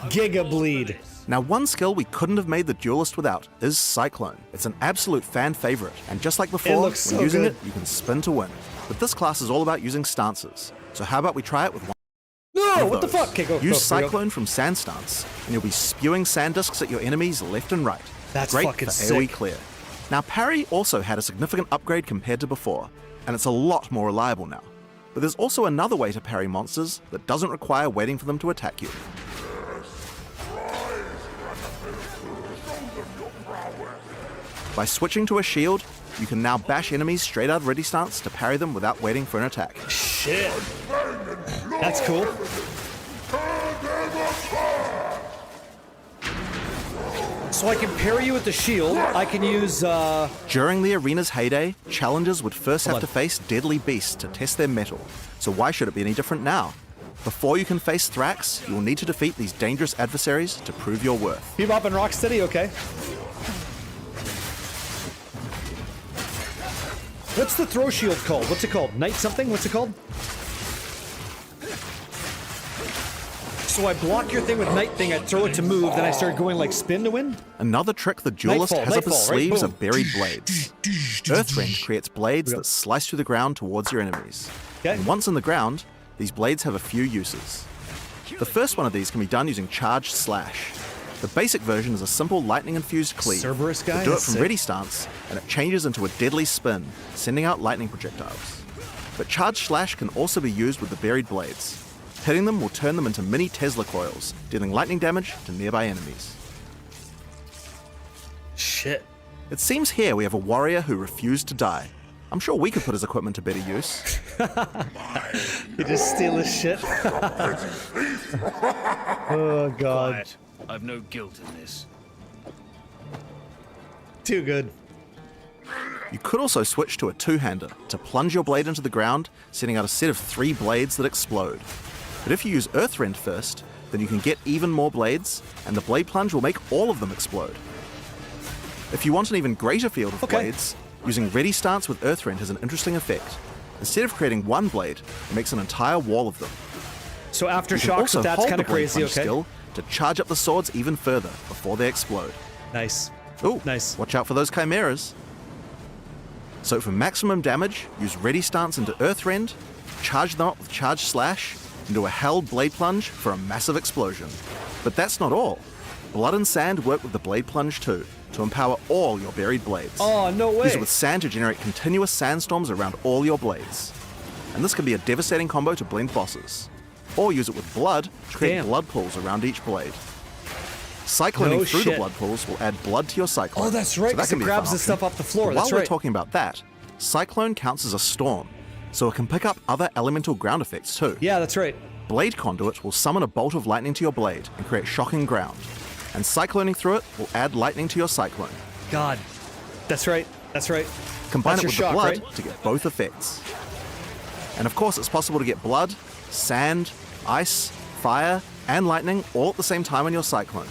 Giga Bleed. Now, one skill we couldn't have made the Duelist without is Cyclone. It's an absolute fan favorite, and just like before, looks when so using good. it, you can spin to win. But this class is all about using stances, so how about we try it with one No, of what the those? fuck? Okay, go. Use go, go. Cyclone from Sand Stance, and you'll be spewing sand discs at your enemies left and right. That's Great fucking for AoE sick. clear. Now, Parry also had a significant upgrade compared to before, and it's a lot more reliable now. But there's also another way to parry monsters that doesn't require waiting for them to attack you. By switching to a shield, you can now bash enemies straight out of ready stance to parry them without waiting for an attack. Shit. That's cool. So I can parry you with the shield. I can use, During the arena's heyday, challengers would first have Hold to on. face deadly beasts to test their mettle. So why should it be any different now? Before you can face Thrax, you will need to defeat these dangerous adversaries to prove your worth. Bebop and Rocksteady, okay. What's the throw shield called? What's it called? Knight something? What's it called? So I block your thing with Knight thing, I throw it to move, then I start going like spin to win? Another trick the Duelist Nightfall, has up his Nightfall, right? sleeves are Boom. buried blades. Earthrend creates blades that slice through the ground towards your enemies. Okay. And once in the ground, these blades have a few uses. The first one of these can be done using Charged Slash. The basic version is a simple lightning-infused cleave. Cerberus guy? You do it That's from sick. ready stance, and it changes into a deadly spin, sending out lightning projectiles. But Charged Slash can also be used with the buried blades. Hitting them will turn them into mini Tesla coils, dealing lightning damage to nearby enemies. Shit. It seems here we have a warrior who refused to die. I'm sure we could put his equipment to better use. You just steal his shit. Oh god. Quiet. I've no guilt in this. Too good. You could also switch to a two-hander to plunge your blade into the ground, sending out a set of 3 blades that explode. But if you use Earthrend first, then you can get even more blades, and the blade plunge will make all of them explode. If you want an even greater field of Okay. blades, using Ready Stance with Earthrend has an interesting effect. Instead of creating one blade, it makes an entire wall of them. So You can aftershocks, also that's hold kind the of blade crazy, plunge okay? skill to charge up the swords even further before they explode. Nice. Ooh, Nice. watch out for those chimeras. So for maximum damage, use Ready Stance into Earthrend, charge them up with Charge Slash, and do a held Blade Plunge for a massive explosion. But that's not all. Blood and Sand work with the Blade Plunge too, to empower all your buried blades. Oh, no way. Use it with Sand to generate continuous sandstorms around all your blades. And this can be a devastating combo to blend bosses. Or use it with Blood to create Damn. blood pools around each blade. Cycloning No through shit. the blood pools will add blood to your cyclone. Oh, that's right, So that 'cause can it be a fun grabs the option. stuff off the floor, But that's while right. we're talking about that, Cyclone counts as a storm, so it can pick up other elemental ground effects too. Yeah, that's right. Blade Conduit will summon a bolt of lightning to your blade and create shocking ground. And cycloning through it will add lightning to your cyclone. God. That's right. That's right. Combine That's it with your the shock, blood right? to get both effects. And of course, it's possible to get blood, sand, ice, fire, and lightning all at the same time on your cyclone.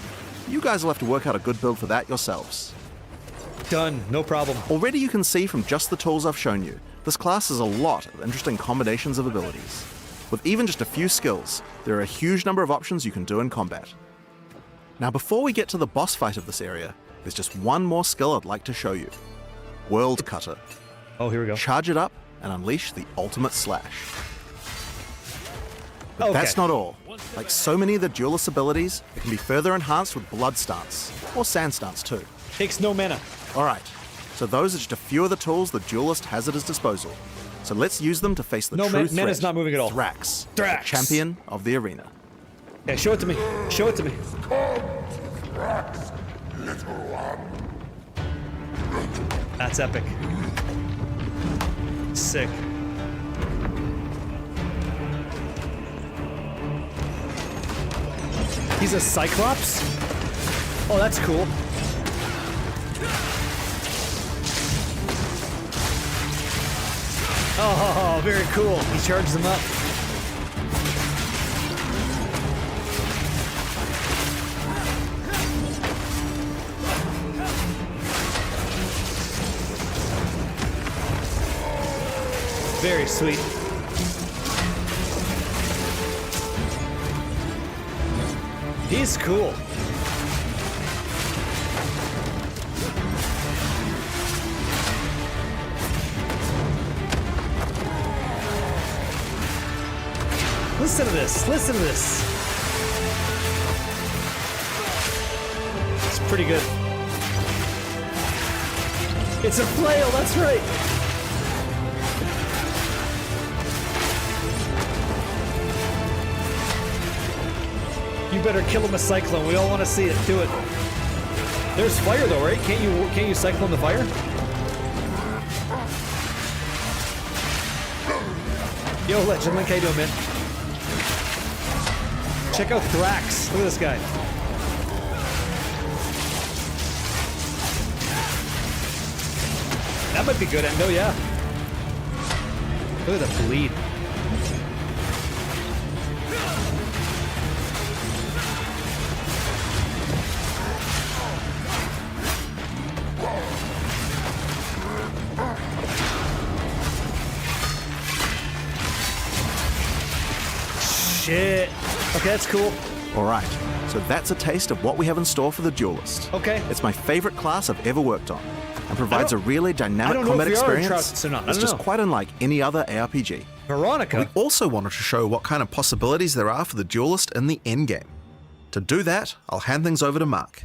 You guys will have to work out a good build for that yourselves. Done. No problem. Already you can see from just the tools I've shown you, this class has a lot of interesting combinations of abilities. With even just a few skills, there are a huge number of options you can do in combat. Now before we get to the boss fight of this area, there's just one more skill I'd like to show you. World Cutter. Oh, here we go. Charge it up and unleash the ultimate slash. But Okay. that's not all. Like so many of the Duelist abilities, it can be further enhanced with Blood Stance, or Sand Stance too. Takes no mana. Alright, so those are just a few of the tools the Duelist has at his disposal. So let's use them to face the No, true mana's threat, not moving at all. Thrax, Thrax. the champion of the arena. Yeah, show it to me. Show it to me. That's epic. Sick. He's a Cyclops? Oh, that's cool. Oh, very cool. He charges them up. Very sweet. He's cool. Listen to this. Listen to this. It's pretty good. It's a flail, that's right. You better kill him with Cyclone. We all want to see it. Do it. There's fire though, right? Can't you Cyclone the fire? Yo, Legend Link, how you doing, man? Check out Thrax. Look at this guy. That might be good, Endo, yeah. Look at the bleed. Shit. Okay, that's cool. Alright, so that's a taste of what we have in store for the Duelist. Okay. It's my favorite class I've ever worked on, and provides a really dynamic don't know combat if we are in experience. Trousers or not. I It's don't just know. quite unlike any other ARPG. Veronica. We also wanted to show what kind of possibilities there are for the Duelist in the endgame. To do that, I'll hand things over to Mark.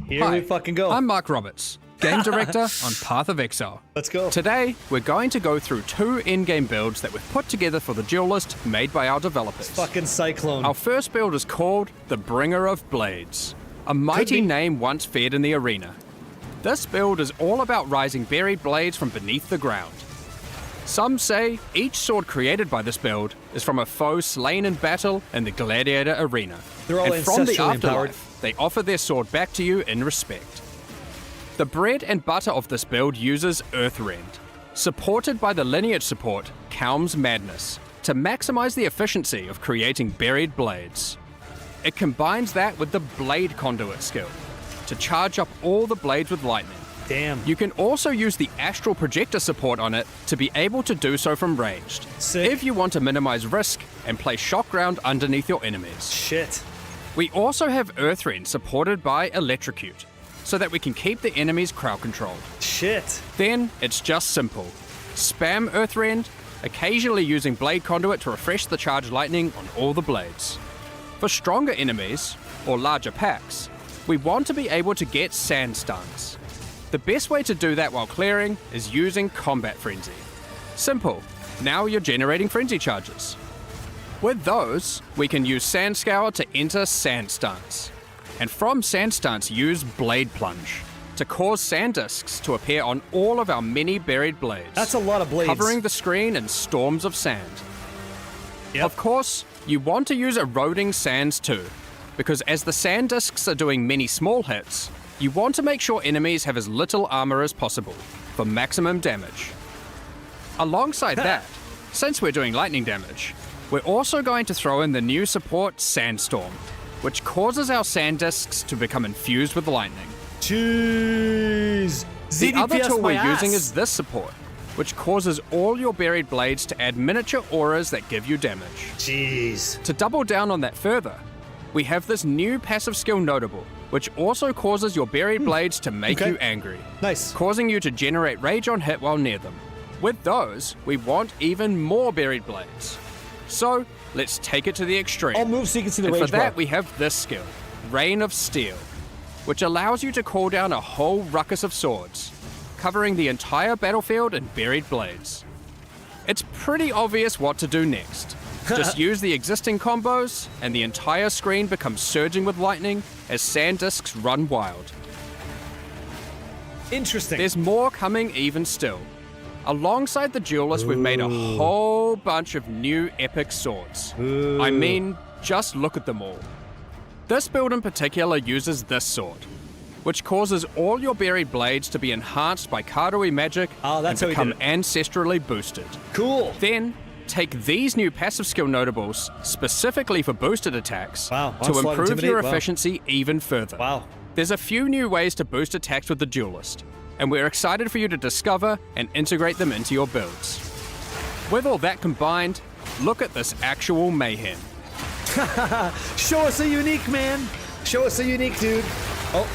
Here we fucking go. I'm Mark Roberts, Game Director on Path of Exile. Let's go. Today, we're going to go through 2 in-game builds that we've put together for the Duelist made by our developers. Fucking Cyclone. Our first build is called the Bringer of Blades, a mighty name once feared in the arena. This build is all about rising buried blades from beneath the ground. Some say each sword created by this build is from a foe slain in battle in the gladiator arena. They're all and from the ancestrally empowered. afterlife, they offer their sword back to you in respect. The bread and butter of this build uses Earthrend, supported by the lineage support Calm's Madness, to maximize the efficiency of creating buried blades. It combines that with the Blade Conduit skill, to charge up all the blades with lightning. Damn. You can also use the Astral Projector support on it to be able to do so from ranged, Sick. if you want to minimize risk and play shock ground underneath your enemies. Shit. We also have Earthrend supported by Electrocute, so that we can keep the enemies crowd controlled. Shit. Then it's just simple. Spam Earthrend, occasionally using Blade Conduit to refresh the charged lightning on all the blades. For stronger enemies, or larger packs, we want to be able to get sand stuns. The best way to do that while clearing is using Combat Frenzy. Simple, now you're generating frenzy charges. With those, we can use Sand Scour to enter sand stuns. And from sand stuns, use Blade Plunge to cause sand discs to appear on all of our many buried blades. That's a lot of blades. Covering the screen in storms of sand. Yep. Of course, you want to use eroding sands too, because as the sand discs are doing many small hits, you want to make sure enemies have as little armor as possible for maximum damage. Alongside that, since we're doing lightning damage, we're also going to throw in the new support Sandstorm, which causes our sand discs to become infused with lightning. Jeez. The other ZDPS tool my we're using ass. is this support, which causes all your buried blades to add miniature auras that give you damage. Jeez. To double down on that further, we have this new passive skill Notable, which also causes your buried blades to make Okay. you angry, Nice. causing you to generate rage on hit while near them. With those, we want even more buried blades. So, let's take it to the extreme. I'll move so you can see the And rage for that, bar. we have this skill, Rain of Steel, which allows you to call down a whole ruckus of swords, covering the entire battlefield in buried blades. It's pretty obvious what to do next. Just use the existing combos, and the entire screen becomes surging with lightning as sand discs run wild. Interesting. There's more coming even still. Alongside the Duelist, we've made a whole bunch of new epic swords. I mean, just look at them all. This build in particular uses this sword, which causes all your buried blades to be enhanced by Karui magic Oh, that's and how he become did ancestrally boosted. Cool. Then, take these new passive skill notables specifically for boosted attacks Wow, to Onslaught, improve Intimidate, your wow. efficiency even further. Wow. There's a few new ways to boost attacks with the Duelist, and we're excited for you to discover and integrate them into your builds. With all that combined, look at this actual mayhem. Show us a unique, man. Show us a unique, dude. Oh.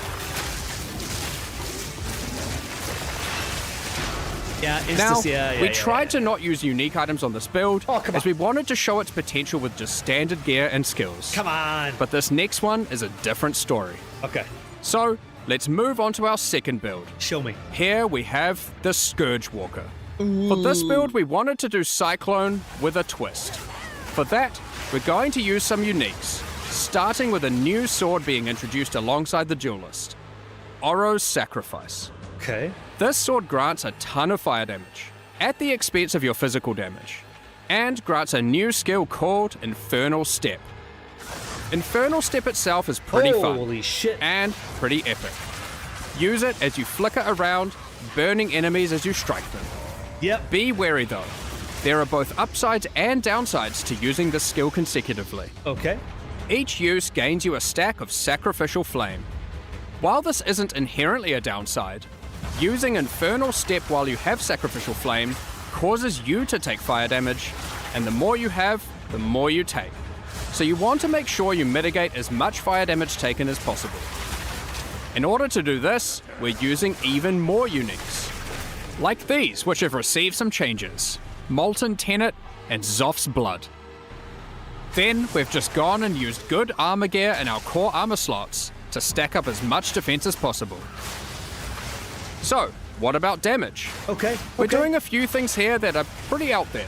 Yeah, Now, yeah, we tried to not use unique items on this build, Oh, come as on. we wanted to show its potential with just standard gear and skills. Come on. But this next one is a different story. Okay, So, let's move on to our second build. show me. Here we have the Scourge Walker. For this build, we wanted to do Cyclone with a twist. For that, we're going to use some uniques, starting with a new sword being introduced alongside the Duelist, Oro's Sacrifice. Okay. This sword grants a ton of fire damage, at the expense of your physical damage, and grants a new skill called Infernal Step. Infernal Step itself is pretty Holy fun shit. and pretty epic. Use it as you flicker around, burning enemies as you strike them. Yep. Be wary though, there are both upsides and downsides to using this skill consecutively. Okay. Each use gains you a stack of Sacrificial Flame. While this isn't inherently a downside, using Infernal Step while you have Sacrificial Flame causes you to take fire damage, and the more you have, the more you take. So you want to make sure you mitigate as much fire damage taken as possible. In order to do this, we're using even more uniques. Like these, which have received some changes. Molten Tenet and Zoph's Blood. Then we've just gone and used good armor gear in our core armor slots to stack up as much defense as possible. So, what about damage? Okay. We're okay. doing a few things here that are pretty out there.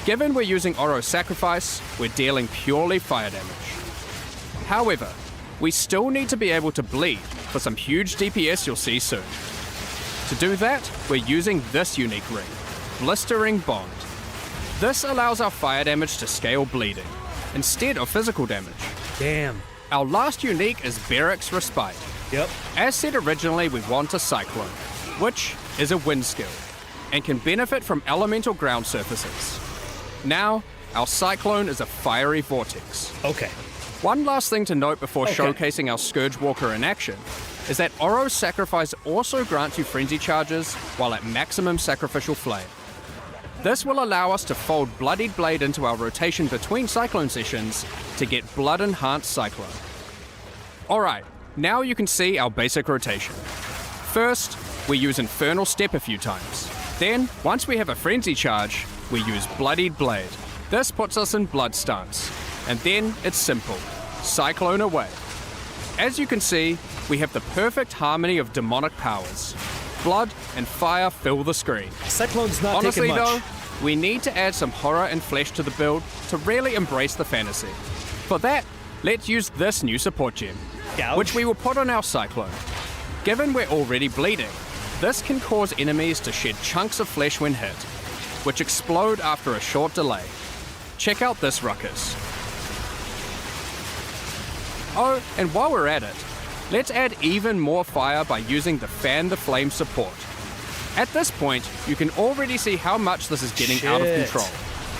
Given we're using Oro's Sacrifice, we're dealing purely fire damage. However, we still need to be able to bleed for some huge DPS you'll see soon. To do that, we're using this unique ring, Blistering Bond. This allows our fire damage to scale bleeding, instead of physical damage. Damn. Our last unique is Beric's Respite. Yep. As said originally, we want a Cyclone, which is a wind skill, and can benefit from elemental ground surfaces. Now, our Cyclone is a fiery vortex. Okay. One last thing to note before Okay. showcasing our Scourge Walker in action is that Oro's Sacrifice also grants you frenzy charges while at maximum Sacrificial Flame. This will allow us to fold Bloodied Blade into our rotation between Cyclone sessions to get Blood Enhanced Cyclone. Alright, now you can see our basic rotation. First, we use Infernal Step a few times. Then, once we have a frenzy charge, we use Bloodied Blade. This puts us in Blood stance. And then it's simple, Cyclone away. As you can see, we have the perfect harmony of demonic powers. Blood and fire fill the screen. Cyclone's not Honestly taking much. though, we need to add some horror and flesh to the build to really embrace the fantasy. For that, let's use this new support gem, Gouge. which we will put on our Cyclone. Given we're already bleeding, this can cause enemies to shed chunks of flesh when hit, which explode after a short delay. Check out this ruckus. Oh, and while we're at it, let's add even more fire by using the Fan the Flame support. At this point, you can already see how much this is getting out of Shit. control.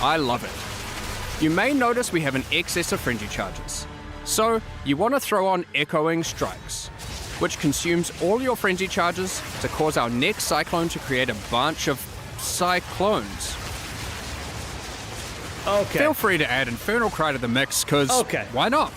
I love it. You may notice we have an excess of frenzy charges. So, you want to throw on Echoing Strikes, which consumes all your frenzy charges to cause our next Cyclone to create a bunch of Cyclones. Okay. Feel free to add Infernal Cry to the mix, cause Okay. why not?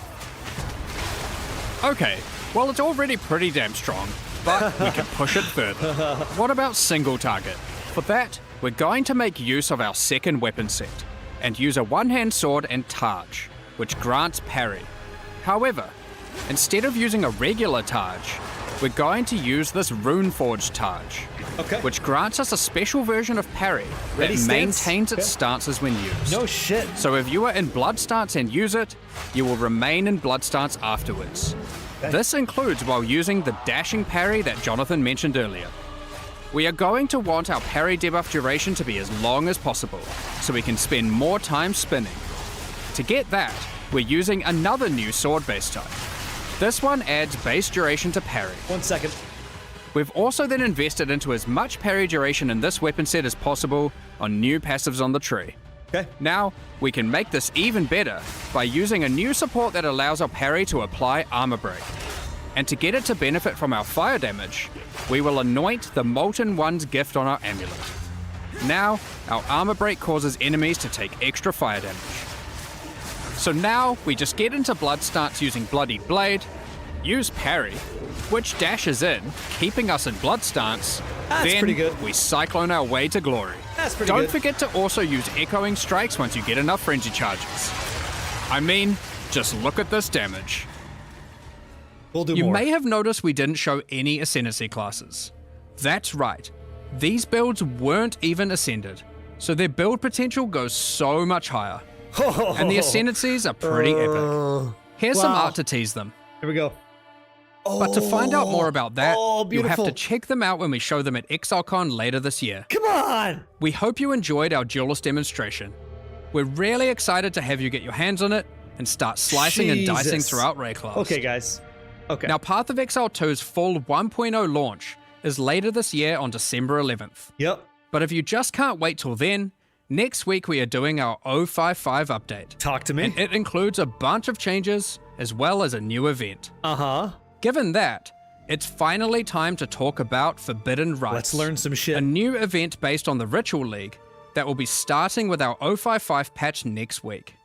Okay, well it's already pretty damn strong, but we can push it further. What about single target? For that, we're going to make use of our second weapon set, and use a one-hand sword and Targe, which grants parry. However, instead of using a regular Targe, we're going to use this Runeforged Targe, Okay. which grants us a special version of parry Ready that stance? maintains its Okay. stances when used. No shit. So if you are in Blood stance and use it, you will remain in Blood stance afterwards. This includes while using the dashing parry that Jonathan mentioned earlier. We are going to want our parry debuff duration to be as long as possible, so we can spend more time spinning. To get that, we're using another new sword base type. This one adds base duration to parry. 1 second. We've also then invested into as much parry duration in this weapon set as possible on new passives on the tree. Okay. Now, we can make this even better by using a new support that allows our parry to apply Armor Break. And to get it to benefit from our fire damage, we will anoint the Molten One's gift on our amulet. Now, our armor break causes enemies to take extra fire damage. So now, we just get into blood stance using Bloodied Blade, use parry, which dashes in, keeping us in blood stance. That's then pretty good. we cyclone our way to glory. That's pretty Don't good. forget to also use echoing strikes once you get enough frenzy charges. I mean, just look at this damage. We'll do You more. may have noticed we didn't show any Ascendancy classes. That's right. These builds weren't even Ascended, so their build potential goes so much higher. And the Ascendancies are pretty epic. Here's some wow. art to tease them. Here we go. But to find out more about that, you'll have beautiful. to check them out when we show them at ExileCon later this year. Come on! We hope you enjoyed our Duelist demonstration. We're really excited to have you get your hands on it and start slicing and dicing Jesus. throughout Rayclass. Okay, guys. Okay. Now, Path of Exile 2's full 1.0 launch is later this year on December 11th. Yep. But if you just can't wait till then, next week we are doing our 055 update. Talk to me. And it includes a bunch of changes as well as a new event. Uh-huh. Given that, it's finally time to talk about Forbidden Rites. Let's learn some shit. A new event based on the Ritual League that will be starting with our 055 patch next week.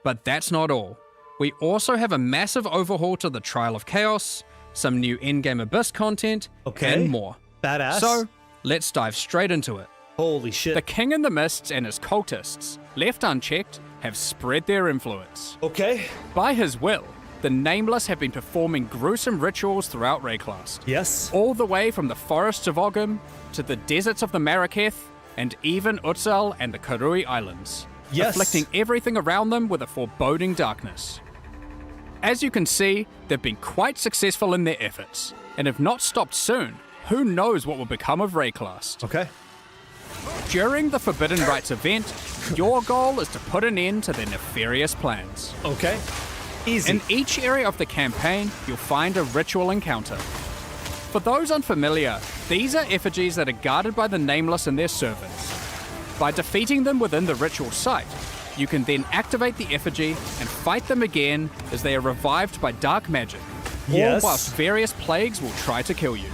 But that's not all. We also have a massive overhaul to the Trial of Chaos, some new in-game Abyss content, Okay. and more. Badass. So, let's dive straight into it. Holy shit. The King in the Mists and his cultists, left unchecked, have spread their influence. Okay. By his will, the Nameless have been performing gruesome rituals throughout Rayclass. Yes. All the way from the forests of Ogham to the deserts of the Marraketh and even Exile and the Karui Islands, Yes. afflicting everything around them with a foreboding darkness. As you can see, they've been quite successful in their efforts, and if not stopped soon, who knows what will become of Rayclass. Okay. During the Forbidden Rites event, your goal is to put an end to their nefarious plans. Okay. Easy. In each area of the campaign, you'll find a ritual encounter. For those unfamiliar, these are effigies that are guarded by the Nameless and their servants. By defeating them within the ritual site, you can then activate the effigy and fight them again as they are revived by dark magic, Yes. or whilst various plagues will try to kill you.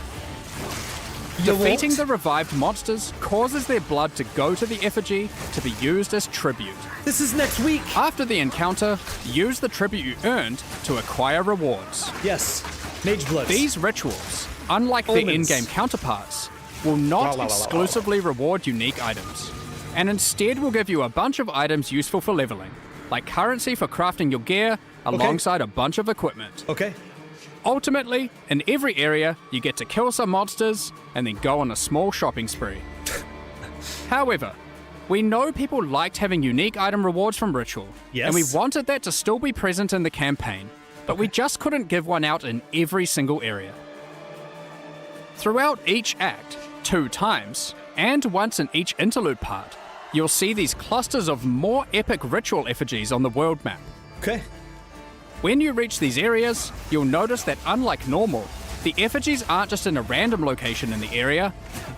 You Defeating won't? the revived monsters causes their blood to go to the effigy to be used as tribute. This is next week. After the encounter, use the tribute you earned to acquire rewards. Yes. Mage Bloods. These rituals, unlike their Omens. in-game counterparts, will not exclusively reward unique items, and instead will give you a bunch of items useful for leveling, like currency for crafting your gear alongside a bunch of equipment. Okay. Ultimately, in every area, you get to kill some monsters and then go on a small shopping spree. However, we know people liked having unique item rewards from Ritual, Yes. and we wanted that to still be present in the campaign, but we just couldn't give one out in every single area. Throughout each act, 2 times, and once in each interlude part, you'll see these clusters of more epic ritual effigies on the world map. Okay. When you reach these areas, you'll notice that unlike normal, the effigies aren't just in a random location in the area,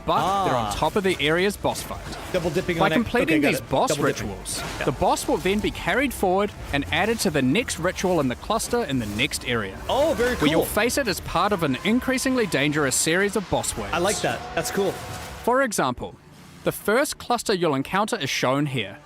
but they're on top of the area's boss fight. Double dipping By on it. completing Okay, got these it. boss Double dipping. rituals, Yeah. the boss will then be carried forward and added to the next ritual in the cluster in the next area, Oh, very where you'll cool. face it as part of an increasingly dangerous series of boss waves. I like that. That's cool. For example, the first cluster you'll encounter is shown here,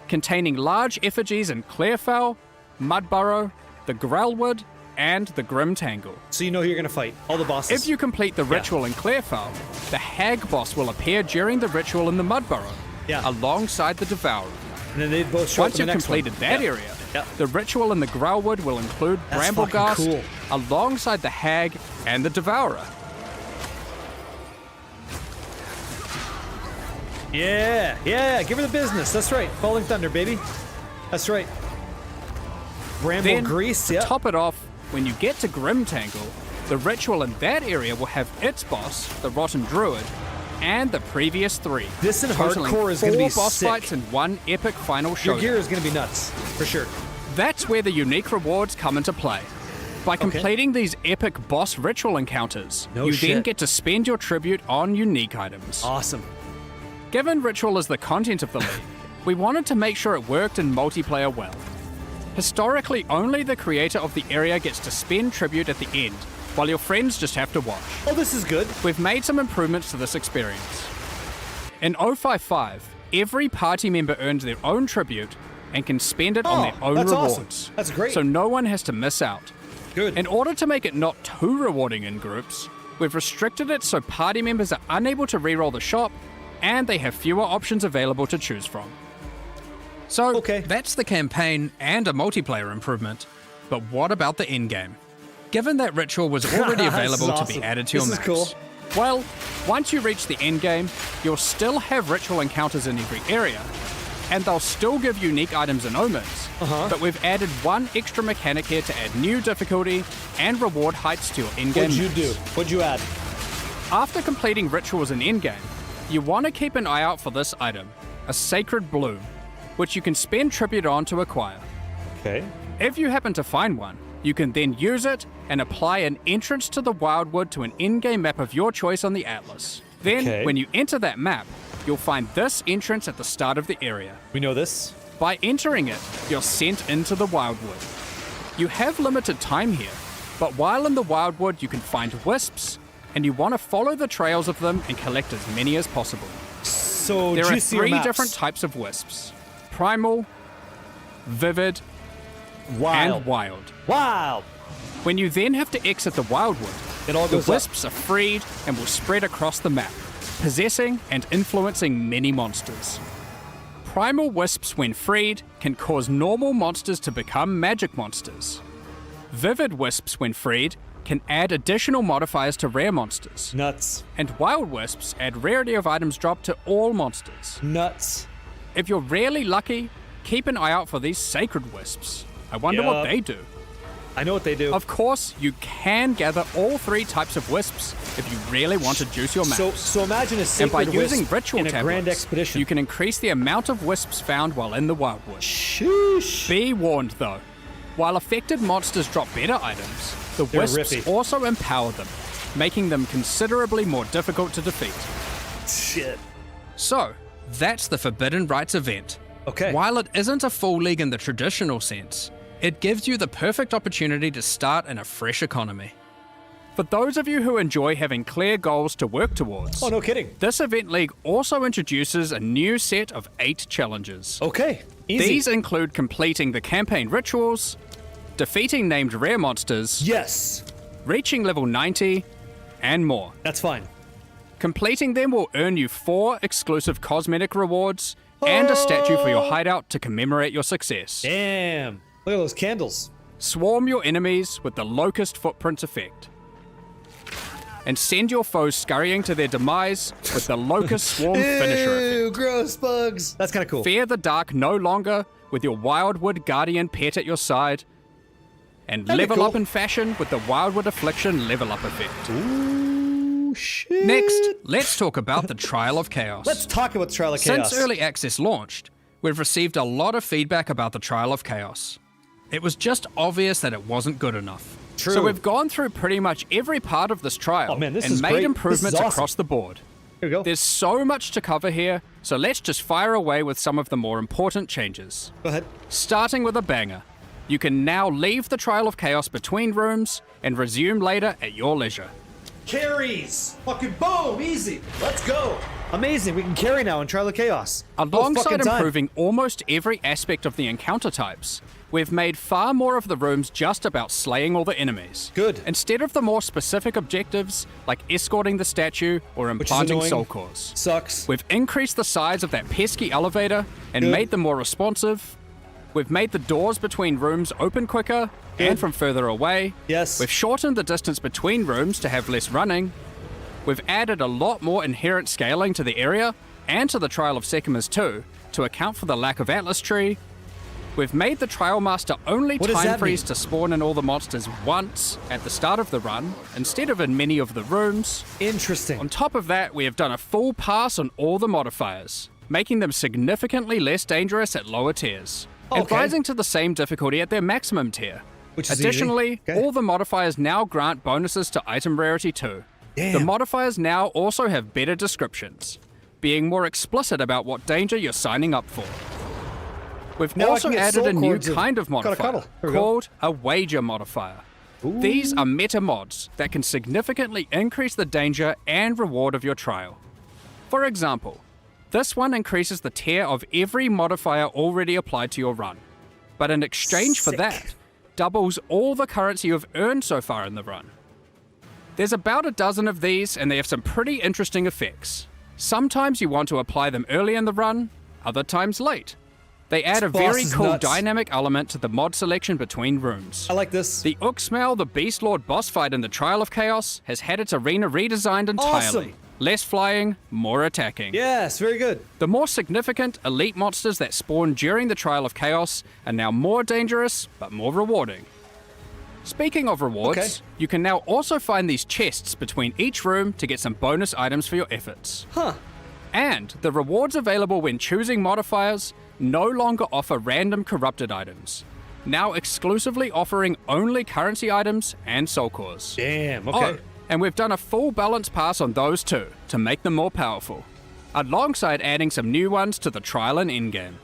containing large effigies in Clearfell, Mudburrow, the Grelwood, and the Grim Tangle. So you know who you're gonna fight. All the bosses. If you complete the ritual in Clearfell, the Hag boss will appear during the ritual in the Mudburrow, Yeah. alongside the Devourer. And then they both show Once up in you've the next completed one. that Yeah. area, Yeah. the ritual in the Grelwood will include That's Bramblegast, fucking cool. alongside the Hag and the Devourer. Yeah. Yeah. Give her the business. That's right. Falling Thunder, baby. That's right. Bramble Then, Grease. to Yeah. top it off, when you get to Grim Tangle, the ritual in that area will have its boss, the Rotten Druid, and the previous 3. This in totaling hardcore is gonna be 4 boss sick. fights in one epic final Your showdown. gear is gonna be nuts for sure. That's where the unique rewards come into play. By completing these epic boss ritual encounters, No you shit. then get to spend your tribute on unique items. Awesome. Given ritual is the content of the league, we wanted to make sure it worked in multiplayer well. Historically, only the creator of the area gets to spend tribute at the end, while your friends just have to watch. Oh, this is good. We've made some improvements to this experience. In 055, every party member earns their own tribute and can spend it on their own that's rewards. awesome. That's great. So no one has to miss out. Good. In order to make it not too rewarding in groups, we've restricted it so party members are unable to reroll the shop and they have fewer options available to choose from. So Okay. that's the campaign and a multiplayer improvement. But what about the endgame? Given that ritual was already This is available to awesome. be added to your This is maps. cool. Well, once you reach the endgame, you'll still have ritual encounters in every area, and they'll still give unique items and omens. But we've added one extra mechanic here to add new difficulty and reward heights to your endgame. What'd you maps. do? What'd you add? After completing rituals in endgame, you want to keep an eye out for this item, a sacred bloom, which you can spend tribute on to acquire. Okay. If you happen to find one, you can then use it and apply an entrance to the Wildwood to an in-game map of your choice on the Atlas. Then, Okay. when you enter that map, you'll find this entrance at the start of the area. We know this. By entering it, you're sent into the Wildwood. You have limited time here, but while in the Wildwood, you can find wisps, and you want to follow the trails of them and collect as many as possible. So There are juicier 3 maps. different types of wisps: primal, vivid, Wild. and wild. Wild. When you then have to exit the Wildwood, It all the goes up. wisps are freed and will spread across the map, possessing and influencing many monsters. Primal wisps, when freed, can cause normal monsters to become magic monsters. Vivid wisps, when freed, can add additional modifiers to rare monsters. Nuts. And wild wisps add rarity of items dropped to all monsters. Nuts. If you're rarely lucky, keep an eye out for these sacred wisps. I wonder what Yup. they do. I know what they do. Of course, you can gather all 3 types of wisps if you really want to juice your maps. So imagine a and by sacred using wisp ritual in a grand tablets, expedition. you can increase the amount of wisps found while in the Wildwood. Sheesh. Be warned though, while affected monsters drop better items, the They're wisps rippy. also empower them, making them considerably more difficult to defeat. Shit. So, that's the Forbidden Rites event. Okay. While it isn't a full league in the traditional sense, it gives you the perfect opportunity to start in a fresh economy. For those of you who enjoy having clear goals to work towards, Oh, no kidding. this event league also introduces a new set of 8 challenges. Okay. Easy. These include completing the campaign rituals, defeating named rare monsters, Yes. reaching level 90, and more. That's fine. Completing them will earn you 4 exclusive cosmetic rewards and a statue for your hideout to commemorate your success. Damn. Look at those candles. Swarm your enemies with the Locust Footprint effect. And send your foes scurrying to their demise with the Locust Swarm finisher effect. Ew, gross bugs. That's kind of cool. Fear the dark no longer with your Wildwood Guardian pet at your side. And That'd be level cool. up in fashion with the Wildwood Affliction level up effect. Ooh, shit. Next, let's talk about the Trial of Chaos. Let's talk about the Trial of Chaos. Since Early Access launched, we've received a lot of feedback about the Trial of Chaos. It was just obvious that it wasn't good enough. True. So we've gone through pretty much every part of this trial Oh, man, this and is made great. This is improvements awesome. across the board. Here we go. There's so much to cover here, so let's just fire away with some of the more important changes. Go ahead. Starting with a banger. You can now leave the Trial of Chaos between rooms and resume later at your leisure. Carries. Fucking boom. Easy. Let's go. Amazing. We can carry now in Trial of Chaos. No Alongside fucking time. improving almost every aspect of the encounter types, we've made far more of the rooms just about slaying all the enemies. Good. Instead of the more specific objectives, like escorting the statue or Which is implanting annoying. soul cores. Sucks. We've increased the size of that pesky elevator and Good. made them more responsive. We've made the doors between rooms open quicker Good. and from further away. Yes. We've shortened the distance between rooms to have less running. We've added a lot more inherent scaling to the area and to the Trial of Sekimas too, to account for the lack of Atlas Tree. We've made the Trial Master only What does time that freeze mean? to spawn in all the monsters once at the start of the run, instead of in many of the rooms. Interesting. On top of that, we have done a full pass on all the modifiers, making them significantly less dangerous at lower tiers, and Okay. rising to the same difficulty at their maximum tier. Which is easy. Additionally, Okay. all the modifiers now grant bonuses to item rarity too. The Damn. modifiers now also have better descriptions, being more explicit about what danger you're signing up for. We've Now I also can get added soul a new cords and kind of gotta modifier cuddle. Here we go. called a wager modifier. These are meta mods that can significantly increase the danger and reward of your trial. For example, This one increases the tier of every modifier already applied to your run, but in exchange for Sick. that, doubles all the currency you've earned so far in the run. There's about a dozen of these, and they have some pretty interesting effects. Sometimes you want to apply them early in the run, other times late. They add a boss very is cool nuts. dynamic element to the mod selection between rooms. I like this. The Uxmal, the Beast Lord boss fight in the Trial of Chaos, has had its arena redesigned entirely. Awesome. Less flying, more attacking. Yes, very good. The more significant elite monsters that spawn during the Trial of Chaos are now more dangerous, but more rewarding. Speaking of rewards, Okay. you can now also find these chests between each room to get some bonus items for your efforts. Huh. And the rewards available when choosing modifiers no longer offer random corrupted items, now exclusively offering only currency items and soul cores. Damn, okay. Oh, and we've done a full balance pass on those too, to make them more powerful, alongside adding some new ones to the trial and endgame.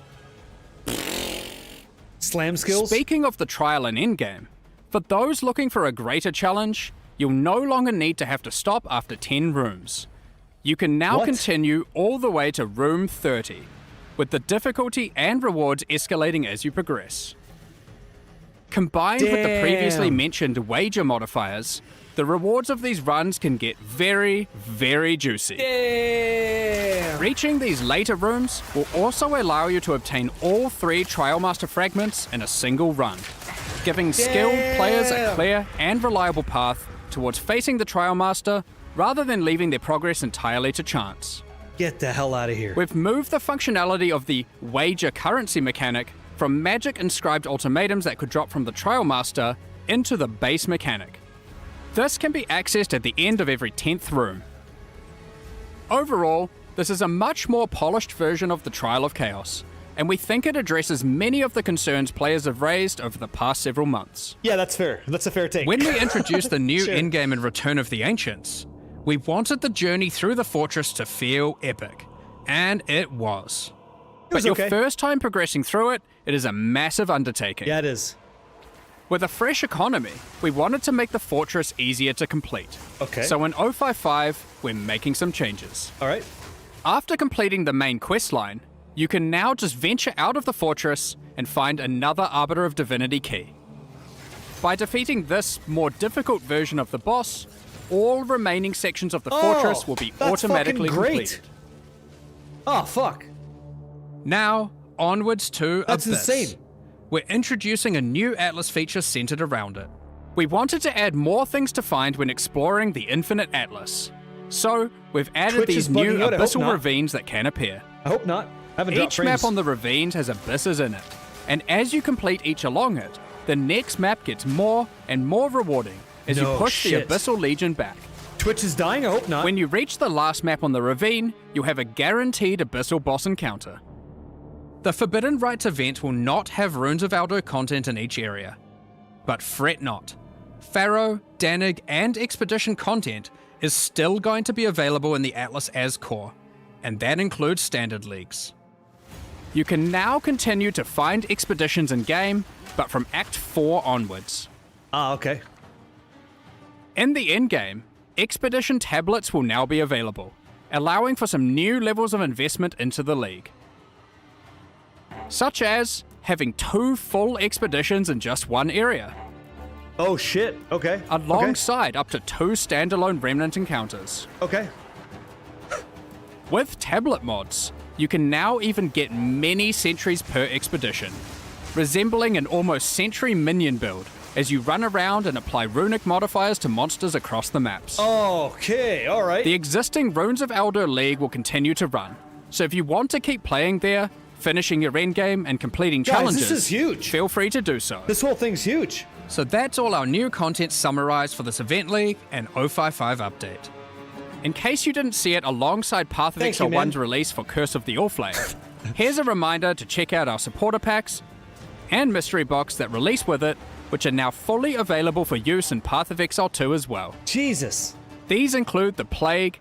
Slam skills? Speaking of the trial and endgame, for those looking for a greater challenge, you'll no longer need to have to stop after 10 rooms. You can now What? continue all the way to room 30, with the difficulty and rewards escalating as you progress. Combined with the previously Damn. mentioned wager modifiers, the rewards of these runs can get very, very juicy. Damn. Reaching these later rooms will also allow you to obtain all 3 Trial Master fragments in a single run, giving skilled players a Damn. clear and reliable path towards facing the Trial Master rather than leaving their progress entirely to chance. Get the hell out of here. We've moved the functionality of the wager currency mechanic from magic inscribed ultimatums that could drop from the Trial Master into the base mechanic. This can be accessed at the end of every 10th room. Overall, this is a much more polished version of the Trial of Chaos, and we think it addresses many of the concerns players have raised over the past several months. Yeah, that's fair. That's a fair take. When we introduced the new Sure. endgame in Return of the Ancients, we wanted the journey through the fortress to feel epic, and it was. was But okay. your first time progressing through it, it is a massive undertaking. Yeah, it is. With a fresh economy, we wanted to make the fortress easier to complete. Okay. So in 055, we're making some changes. All right. After completing the main quest line, you can now just venture out of the fortress and find another Arbiter of Divinity key. By defeating this more difficult version of the boss, all remaining sections of the fortress will be that's automatically fucking great. completed. Oh, fuck. Now, onwards to That's Abyss. insane. We're introducing a new Atlas feature centered around it. We wanted to add more things to find when exploring the Infinite Atlas. So, we've added Twitch these is new bugging out, I hope abyssal not. ravines that can appear. I hope not. I haven't dropped Each map frames. on the ravines has abysses in it, and as you complete each along it, the next map gets more and more rewarding as No you push shit. the Abyssal Legion back. Twitch is dying? I hope not. When you reach the last map on the ravine, you'll have a guaranteed Abyssal boss encounter. The Forbidden Rites event will not have Runes of Aldo content in each area. But fret not. Pharaoh, Danig, and Expedition content is still going to be available in the Atlas as core, and that includes standard leagues. You can now continue to find expeditions in-game, but from Act 4 onwards. Ah, okay. In the endgame, expedition tablets will now be available, allowing for some new levels of investment into the league. Such as having 2 full expeditions in just one area, Oh, shit. Okay. alongside up to 2 standalone remnant encounters. Okay. With tablet mods, you can now even get many sentries per expedition, resembling an almost sentry minion build as you run around and apply runic modifiers to monsters across the maps. Okay, all right. The existing Runes of Aldo League will continue to run, so if you want to keep playing there, finishing your endgame and completing Guys, challenges, this is huge. feel free to do so. This whole thing's huge. So that's all our new content summarized for this Event League and 055 update. In case you didn't see it alongside Path of Thank Exile you, man. 1's release for Curse of the Allflame, here's a reminder to check out our supporter packs and mystery box that release with it, which are now fully available for use in Path of Exile 2 as well. Jesus. These include the Plague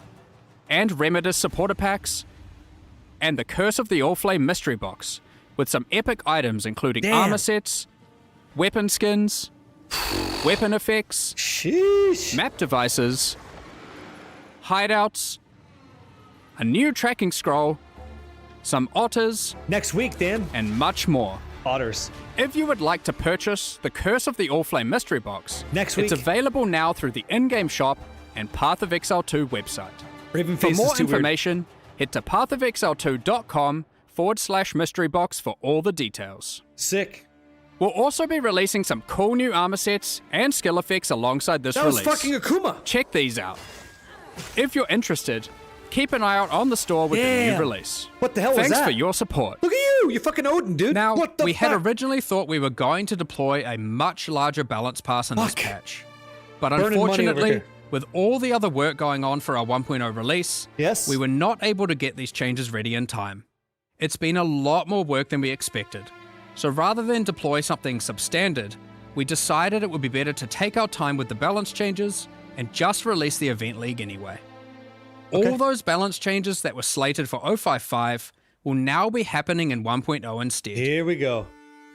and Remedis supporter packs, and the Curse of the Allflame mystery box, with some epic items including Damn. armor sets, weapon skins, weapon effects, Sheesh. map devices, hideouts, a new tracking scroll, some otters, Next week, Dan. and much more. Otters. If you would like to purchase the Curse of the Allflame mystery box, Next it's week. available now through the in-game shop and Path of Exile 2 website. Raven For face more is too weird. information, head to pathofexile2.com/mystery box for all the details. Sick. We'll also be releasing some cool new armor sets and skill effects alongside this That was release. fucking Akuma. Check these out. If you're interested, keep an eye out on the store with the Damn. new release. What the hell was Thanks that? for your support. Look at you. You're fucking Odin, dude. Now, what the we fuck? had originally thought we were going to deploy a much larger balance pass in this Fuck. patch. But Burning money over unfortunately, here. with all the other work going on for our 1.0 release, Yes. we were not able to get these changes ready in time. It's been a lot more work than we expected. So rather than deploy something substandard, we decided it would be better to take our time with the balance changes and just release the Event League anyway. Okay. All those balance changes that were slated for 055 will now be happening in 1.0 instead. Here we go.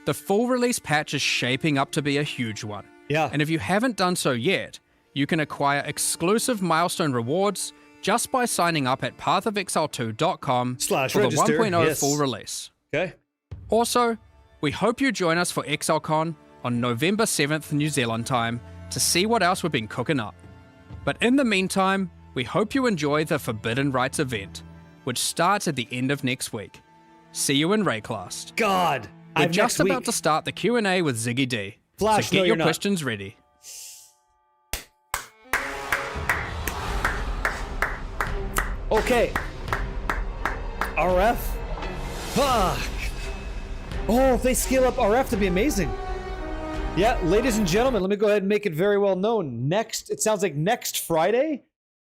The full release patch is shaping up to be a huge one. Yeah. And if you haven't done so yet, you can acquire exclusive milestone rewards just by signing up at pathofexile2.com /register, for the 1.0 yes. full release. Okay. Also, we hope you join us for ExileCon on November 7th New Zealand time to see what else we've been cooking up. But in the meantime, we hope you enjoy the Forbidden Rites event, which starts at the end of next week. See you in Rayclast. God. We're I'm just next about week. to start the Q&A with Ziggy D. Flash, so get no, your you're not. questions ready. Okay. RF. Fuck. Oh, if they scale up RF, that'd be amazing. Yeah, ladies and gentlemen, let me go ahead and make it very well known. It sounds like next Friday,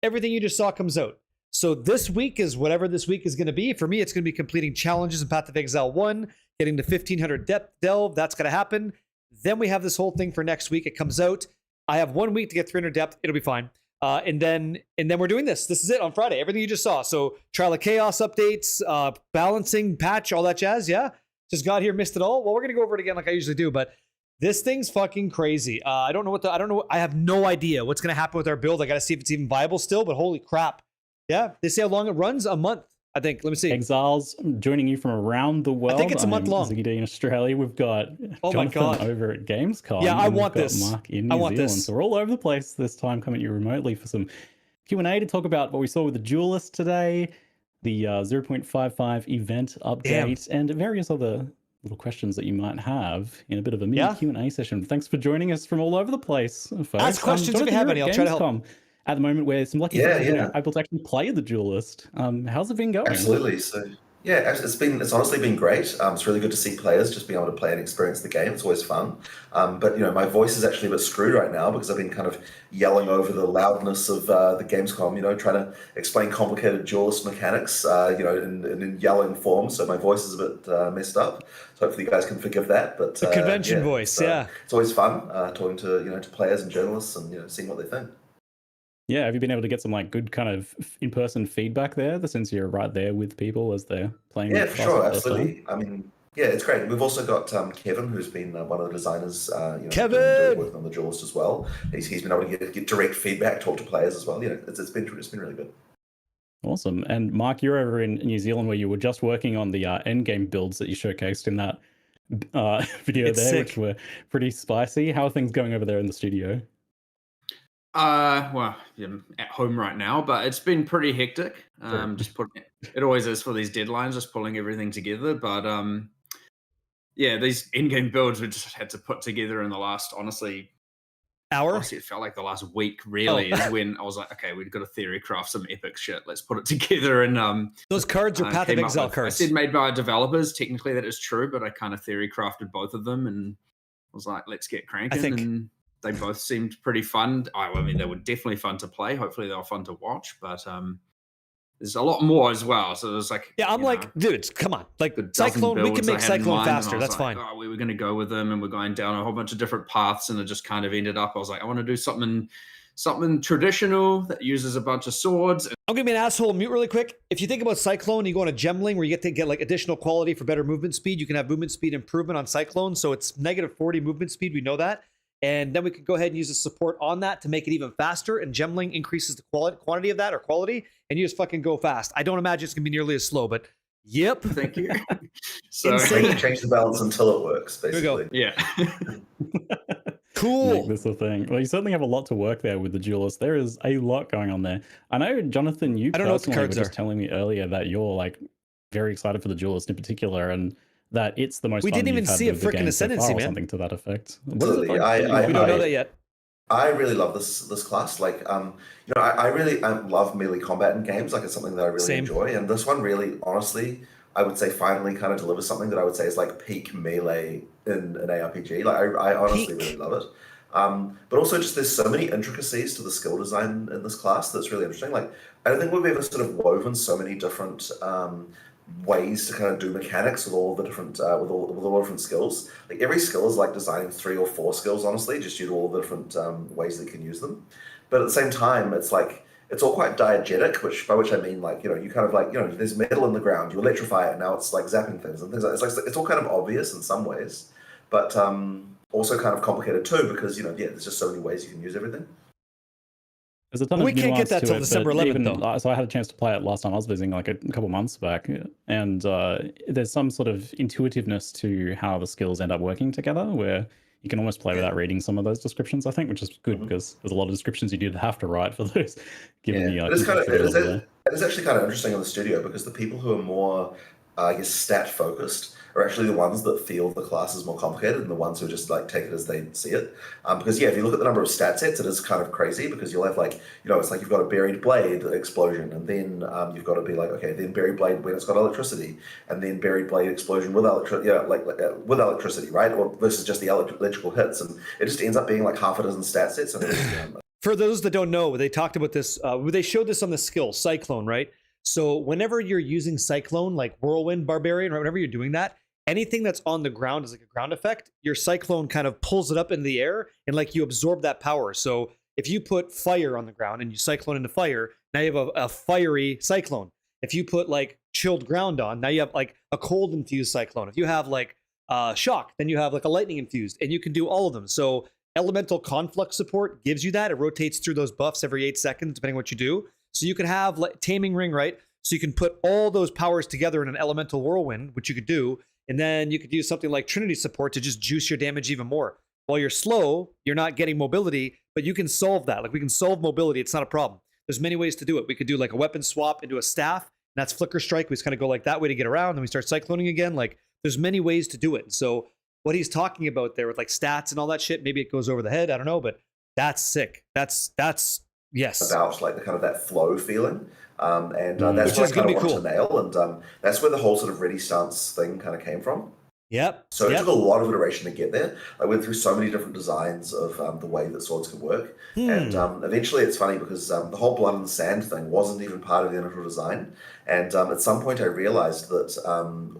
everything you just saw comes out. So this week is whatever this week is going to be. For me, it's going to be completing challenges in Path of Exile 1, getting to 1500 depth delve. That's going to happen. Then we have this whole thing for next week. It comes out. I have 1 week to get 300 depth. It'll be fine. And then we're doing this. This is it on Friday. Everything you just saw. So Trial of Chaos updates, balancing, patch, all that jazz. Yeah. Just got here, missed it all. Well, we're going to go over it again like I usually do, but this thing's fucking crazy. I don't know. I have no idea what's going to happen with our build. I got to see if it's even viable still, but holy crap. Yeah. They say how long it runs? A month, I think. Let me see. Exiles joining you from around the world. I think it's a month I'm long. Ziggy D in Australia. We've got Oh my Jonathan God. over at Gamescom. Yeah, I and we've want got this. Mark in I New want Zealand. this. So we're all over the place this time, coming at you remotely for some Q&A to talk about what we saw with the Duelist today, the 0.55 event update, and various other little questions that you might have in a bit of a mini Yeah. Q&A session. Thanks for joining us from all over the place, folks. Ask questions if you Jonathan, have you're any. at I'll try to help. Gamescom at the moment, where some lucky Yeah, folks have yeah. been able to actually play the Duelist. How's it been going? Absolutely. So yeah, it's honestly been great. It's really good to see players just being able to play and experience the game. It's always fun. But my voice is actually a bit screwed right now because I've been kind of yelling over the loudness of the Gamescom. Trying to explain complicated duelist mechanics. In yelling form. So my voice is a bit messed up. So hopefully you guys can forgive that. But The convention voice, yeah. It's always fun talking to players and journalists and seeing what they think. Yeah, have you been able to get some good kind of in-person feedback there, since you're right there with people as they're playing? Yeah, the for class sure, at that time? absolutely. I mean, yeah, it's great. We've also got Kevin, who's been one of the designers. Kevin! working on the Duelist as well. He's been able to get direct feedback, talk to players as well. It's been really good. Awesome. And Mark, you're over in New Zealand where you were just working on the endgame builds that you showcased in that video It's there, sick. which were pretty spicy. How are things going over there in the studio? Well, I'm at home right now, but it's been pretty hectic. Sure. Just putting it always is for these deadlines, just pulling everything together. But yeah, these in-game builds we just had to put together in the last, honestly, it felt like the last week. Really, is when I was like, okay, we've got to theory craft some epic shit. Let's put it together. And Those cards are Path of came up Exile with- cards. I said made by developers. Technically, that is true, but I kind of theory crafted both of them and was like, let's get cranking. think- And they both seemed pretty fun. I mean, they were definitely fun to play. Hopefully, they were fun to watch. But there's a lot more as well. So it was like, Yeah, I'm like, dudes, come on. Like, the dozen Cyclone, we can builds I make had in Cyclone mind, and faster. I was That's like, fine. oh, we were going to go with them, and we're going down a whole bunch of different paths, and it just kind of ended up. I was like, I want to do something traditional that uses a bunch of swords. I'm gonna be an asshole. Mute really quick. If you think about Cyclone, you go on a gemling where you get like additional quality for better movement speed. You can have movement speed improvement on Cyclone, so it's negative 40 movement speed. We know that, and then we can go ahead and use the support on that to make it even faster. And gemling increases the quantity of that or quality, and you just fucking go fast. I don't imagine it's gonna be nearly as slow, but Yep. Thank you. So Insane. Change the balance until it works, we go. basically. yeah. Cool. Make this a thing. Well, you certainly have a lot to work there with the Duelist. There is a lot going on there. I know, Jonathan, you I don't know what the personally were cards just are. telling me earlier that you're like very excited for the Duelist in particular, and that it's the most. We fun didn't even you've had see a with the frickin' game so Ascendancy, far, or man. something to that effect. What is it Absolutely. like? We don't know that yet. I really love this class. Like, I really love melee combat in games. Like, it's something that I really Same. enjoy. And this one really, honestly, I would say finally kind of delivers something that I would say is like peak melee in an ARPG. Like, I honestly really love it. But also just there's so many intricacies to the skill design in this class that's really interesting. Like, I don't think we've ever sort of woven so many different ways to kind of do mechanics with all the different with all the different skills. Like every skill is like designing 3 or 4 skills, honestly, just due to all the different ways that you can use them. But at the same time, it's like it's all quite diegetic, by which I mean like, you kind of like, there's metal in the ground, you electrify it, now it's like zapping things and things like it's like it's all kind of obvious in some ways, but also kind of complicated too, because there's just so many ways you can use everything. There's a ton We of can't get nuance that to till it, December but 11th, though. So I had a chance to play it last time I was visiting, like a couple months back, and there's some sort of intuitiveness to how the skills end up working together, where you can almost play without reading some of those descriptions, I think, which is good because there's a lot of descriptions you do have to write for those. Given the It is actually kind of interesting on the studio because the people who are more, I guess, stat focused are actually the ones that feel the class is more complicated and the ones who just like take it as they see it. Because if you look at the number of stat sets, it is kind of crazy because you'll have like, it's like you've got a buried blade explosion, and then you've got to be like, okay, then buried blade when it's got electricity, and then buried blade explosion with with electricity, right? Or versus just the electrical hits, and it just ends up being like half a dozen stat sets. For those that don't know, they talked about this. They showed this on the skill Cyclone, right? So whenever you're using Cyclone, like Whirlwind, Barbarian, right? Whenever you're doing that, anything that's on the ground is like a ground effect. Your Cyclone kind of pulls it up in the air and like you absorb that power. So if you put fire on the ground and you Cyclone into fire, now you have a fiery Cyclone. If you put like chilled ground on, now you have like a cold infused Cyclone. If you have like shock, then you have like a lightning infused, and you can do all of them. So elemental conflict support gives you that. It rotates through those buffs every 8 seconds, depending on what you do. So you can have like taming ring, right? So you can put all those powers together in an elemental whirlwind, which you could do. And then you could use something like Trinity support to just juice your damage even more. While you're slow, you're not getting mobility, but you can solve that. Like we can solve mobility. It's not a problem. There's many ways to do it. We could do like a weapon swap into a staff, and that's flicker strike. We just kind of go like that way to get around. Then we start cycloning again. Like there's many ways to do it. So what he's talking about there with like stats and all that shit, maybe it goes over the head. I don't know, but that's sick. That's yes. About like the kind of that flow feeling. That's Which what is I kind gonna of be wanted cool. to nail. And that's where the whole sort of ready stance thing kind of came from. Yep. So it took a lot of iteration to get there. I went through so many different designs of the way that swords could work. And eventually it's funny because the whole blood and sand thing wasn't even part of the initial design. And at some point I realized that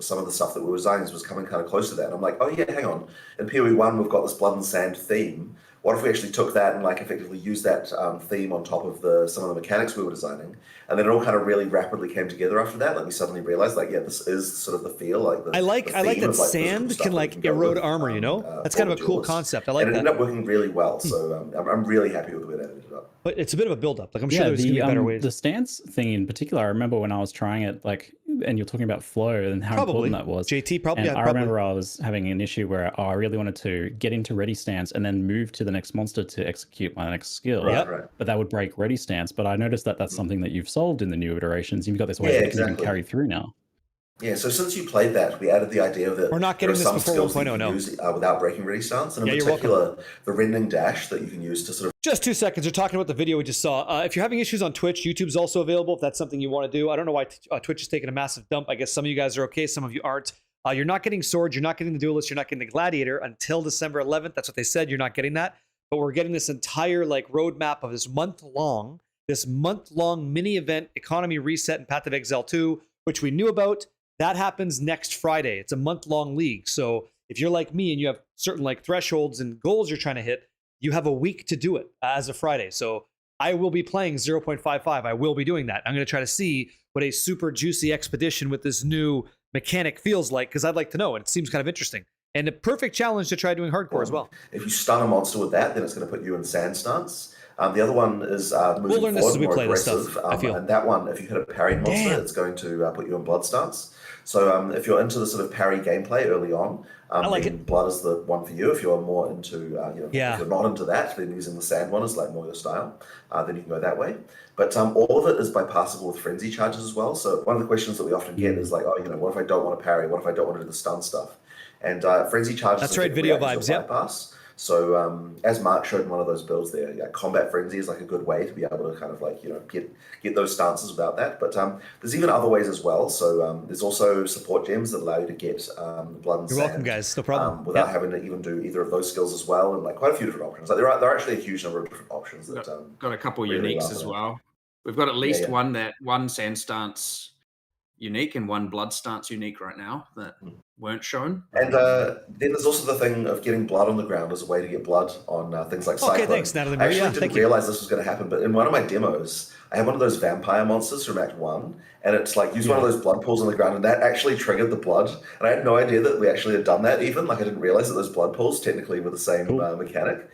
some of the stuff that we were designing was coming kind of close to that. And I'm like, oh yeah, hang on. In PoE 1, we've got this blood and sand theme. What if we actually took that and like effectively used that theme on top of some of the mechanics we were designing? And then it all kind of really rapidly came together after that. Like we suddenly realized, like, yeah, this is sort of the feel. Like I like that sand can like erode armor. That's kind of a cool concept. I like that. And it ended up working really well. So I'm really happy with the way that ended up. But it's a bit of a build-up. Like I'm sure there's gonna be better ways. The stance thing in particular, I remember when I was trying it, like, and you're talking about flow and how important that was. JT probably. And I remember I was having an issue where I really wanted to get into ready stance and then move to the next monster to execute my next skill. Right. But that would break ready stance. But I noticed that that's something that you've solved in the new iterations. You've got this way that you can even carry through now. Yeah, so since you played that, we added the idea that we're not getting this before 1.0, no. Use, without breaking ready stance, and in particular, the rending dash that you can use to sort of... Just 2 seconds. You're talking about the video we just saw. If you're having issues on Twitch, YouTube's also available if that's something you want to do. I don't know why Twitch is taking a massive dump. I guess some of you guys are okay. Some of you aren't. You're not getting Swords. You're not getting the Duelist. You're not getting the Gladiator until December 11th. That's what they said. You're not getting that. But we're getting this entire like roadmap of this month-long mini event, Economy Reset and Path of Exile 2, which we knew about. That happens next Friday. It's a month-long league. So if you're like me and you have certain like thresholds and goals you're trying to hit, you have a week to do it as of Friday. So I will be playing 0.55. I will be doing that. I'm going to try to see what a super juicy expedition with this new mechanic feels like, because I'd like to know, and it seems kind of interesting. And a perfect challenge to try doing hardcore as well. If you stun a monster with that, then it's going to put you in sand stance. The other one is moving forward, more aggressive. I feel. And that one, if you hit a parry monster, it's going to put you in blood stance. So if you're into the sort of parry gameplay early on, I like then it. Blood is the one for you. If you're more into, Yeah. if you're not into that, then using the sand one is like more your style. Then you can go that way. But all of it is bypassable with frenzy charges as well. So one of the questions that we often get is like, oh, what if I don't want to parry? What if I don't want to do the stun stuff? And frenzy charges. That's right, video vibes. Yep. Bypass. So as Mark showed in one of those builds there, combat frenzy is like a good way to be able to kind of like get those stances without that. But there's even other ways as well. So there's also support gems that allow you to get blood and You're sand. welcome, guys. No problem. Without having to even do either of those skills as well, and like quite a few different options. Like there are actually a huge number of different options that got a couple really uniques as well. We've got at least one sand stance unique and one blood stance unique right now that weren't shown. And then there's also the thing of getting blood on the ground as a way to get blood on things like Cyclone. Okay, thanks, Natalie. I actually didn't realize this was going to happen, but in one of my demos, I had one of those vampire monsters from Act 1, and it's like used one of those blood pools on the ground, and that actually triggered the blood. And I had no idea that we actually had done that even. Like I didn't realize that those blood pools technically were the same mechanic.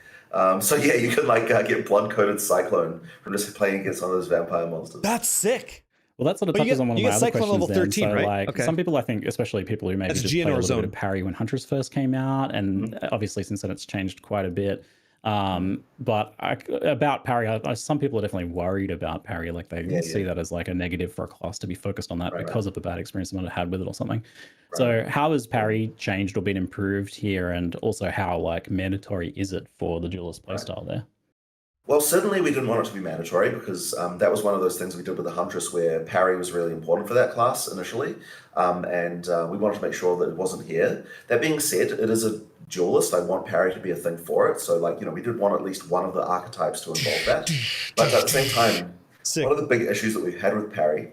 So yeah, you can like get blood-coated Cyclone from just playing against one of those vampire monsters. That's sick. Well, that sort of touches on one of my other questions level 13, then. So, right? like, some people, I think, especially people who maybe just played a little bit of parry when Hunters first came out, and obviously since then it's changed quite a bit. But about parry, some people are definitely worried about parry. Like they see that as like a negative for a class to be focused on that because of the bad experience they might have had with it or something. So how has parry changed or been improved here? And also how like mandatory is it for the duelist playstyle there? Well, certainly we didn't want it to be mandatory because that was one of those things we did with the Huntress where parry was really important for that class initially. And we wanted to make sure that it wasn't here. That being said, it is a duelist. I want parry to be a thing for it. So like, we did want at least one of the archetypes to involve that. But at the same time, one of the big issues that we've had with parry,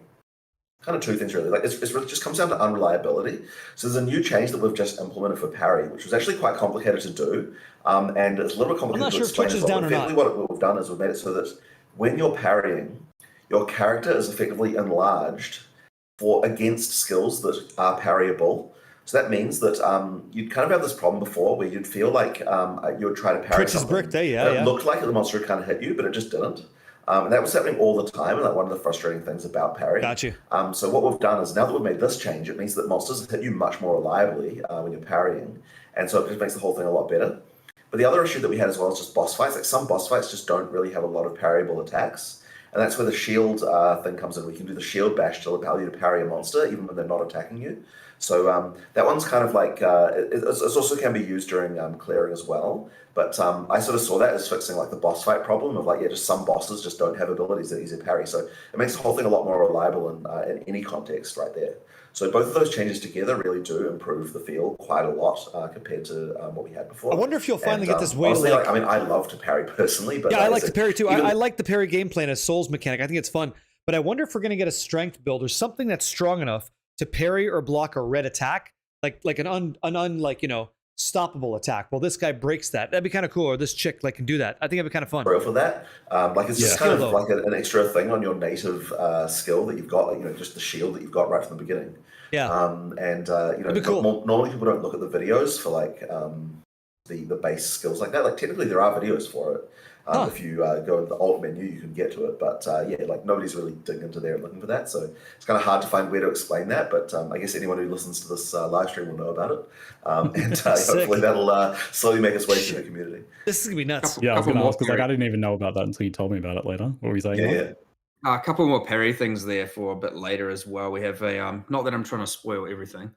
kind of two things really. Like it just comes down to unreliability. So there's a new change that we've just implemented for parry, which was actually quite complicated to do, and it's a little bit complicated to explain as well. Effectively, what we've done is we've made it so that when you're parrying, your character is effectively enlarged against skills that are parryable. So that means that you'd kind of have this problem before where you'd feel like you would try to parry something. It looked like the monster would kind of hit you, but it just didn't. And that was happening all the time, and like one of the frustrating things about parry. Got you. So what we've done is now that we've made this change, it means that monsters hit you much more reliably when you're parrying, and so it just makes the whole thing a lot better. But the other issue that we had as well is just boss fights. Like some boss fights just don't really have a lot of parryable attacks, and that's where the shield thing comes in. We can do the shield bash to allow you to parry a monster even when they're not attacking you. So that one's kind of like, it also can be used during clearing as well. But I sort of saw that as fixing like the boss fight problem of like, just some bosses just don't have abilities that easy parry. So it makes the whole thing a lot more reliable in any context right there. So both of those changes together really do improve the feel quite a lot compared to what we had before. I wonder if you'll finally get this way honestly, to like... I mean, I love to parry personally. But yeah, I like to parry too. I like the parry gameplay and a Souls mechanic. I think it's fun. But I wonder if we're going to get a strength build or something that's strong enough to parry or block a red attack, like an stoppable attack. Well, this guy breaks that. That'd be kind of cool. Or this chick can do that. I think it'd be kind of fun. For that, like it's just kind of like an extra thing on your native skill that you've got. Like, just the shield that you've got right from the beginning. Yeah. It'd be cool. Normally people don't look at the videos for like the base skills like that. Like technically there are videos for it. If you go into the alt menu, you can get to it. But nobody's really digging into there and looking for that. So it's kind of hard to find where to explain that. But I guess anyone who listens to this live stream will know about it. And hopefully that'll slowly make its way through the community. This is going to be nuts. I was going to ask because I didn't even know about that until you told me about it later. What were you saying? Yeah. A couple more parry things there for a bit later as well. We have a, not that I'm trying to spoil everything.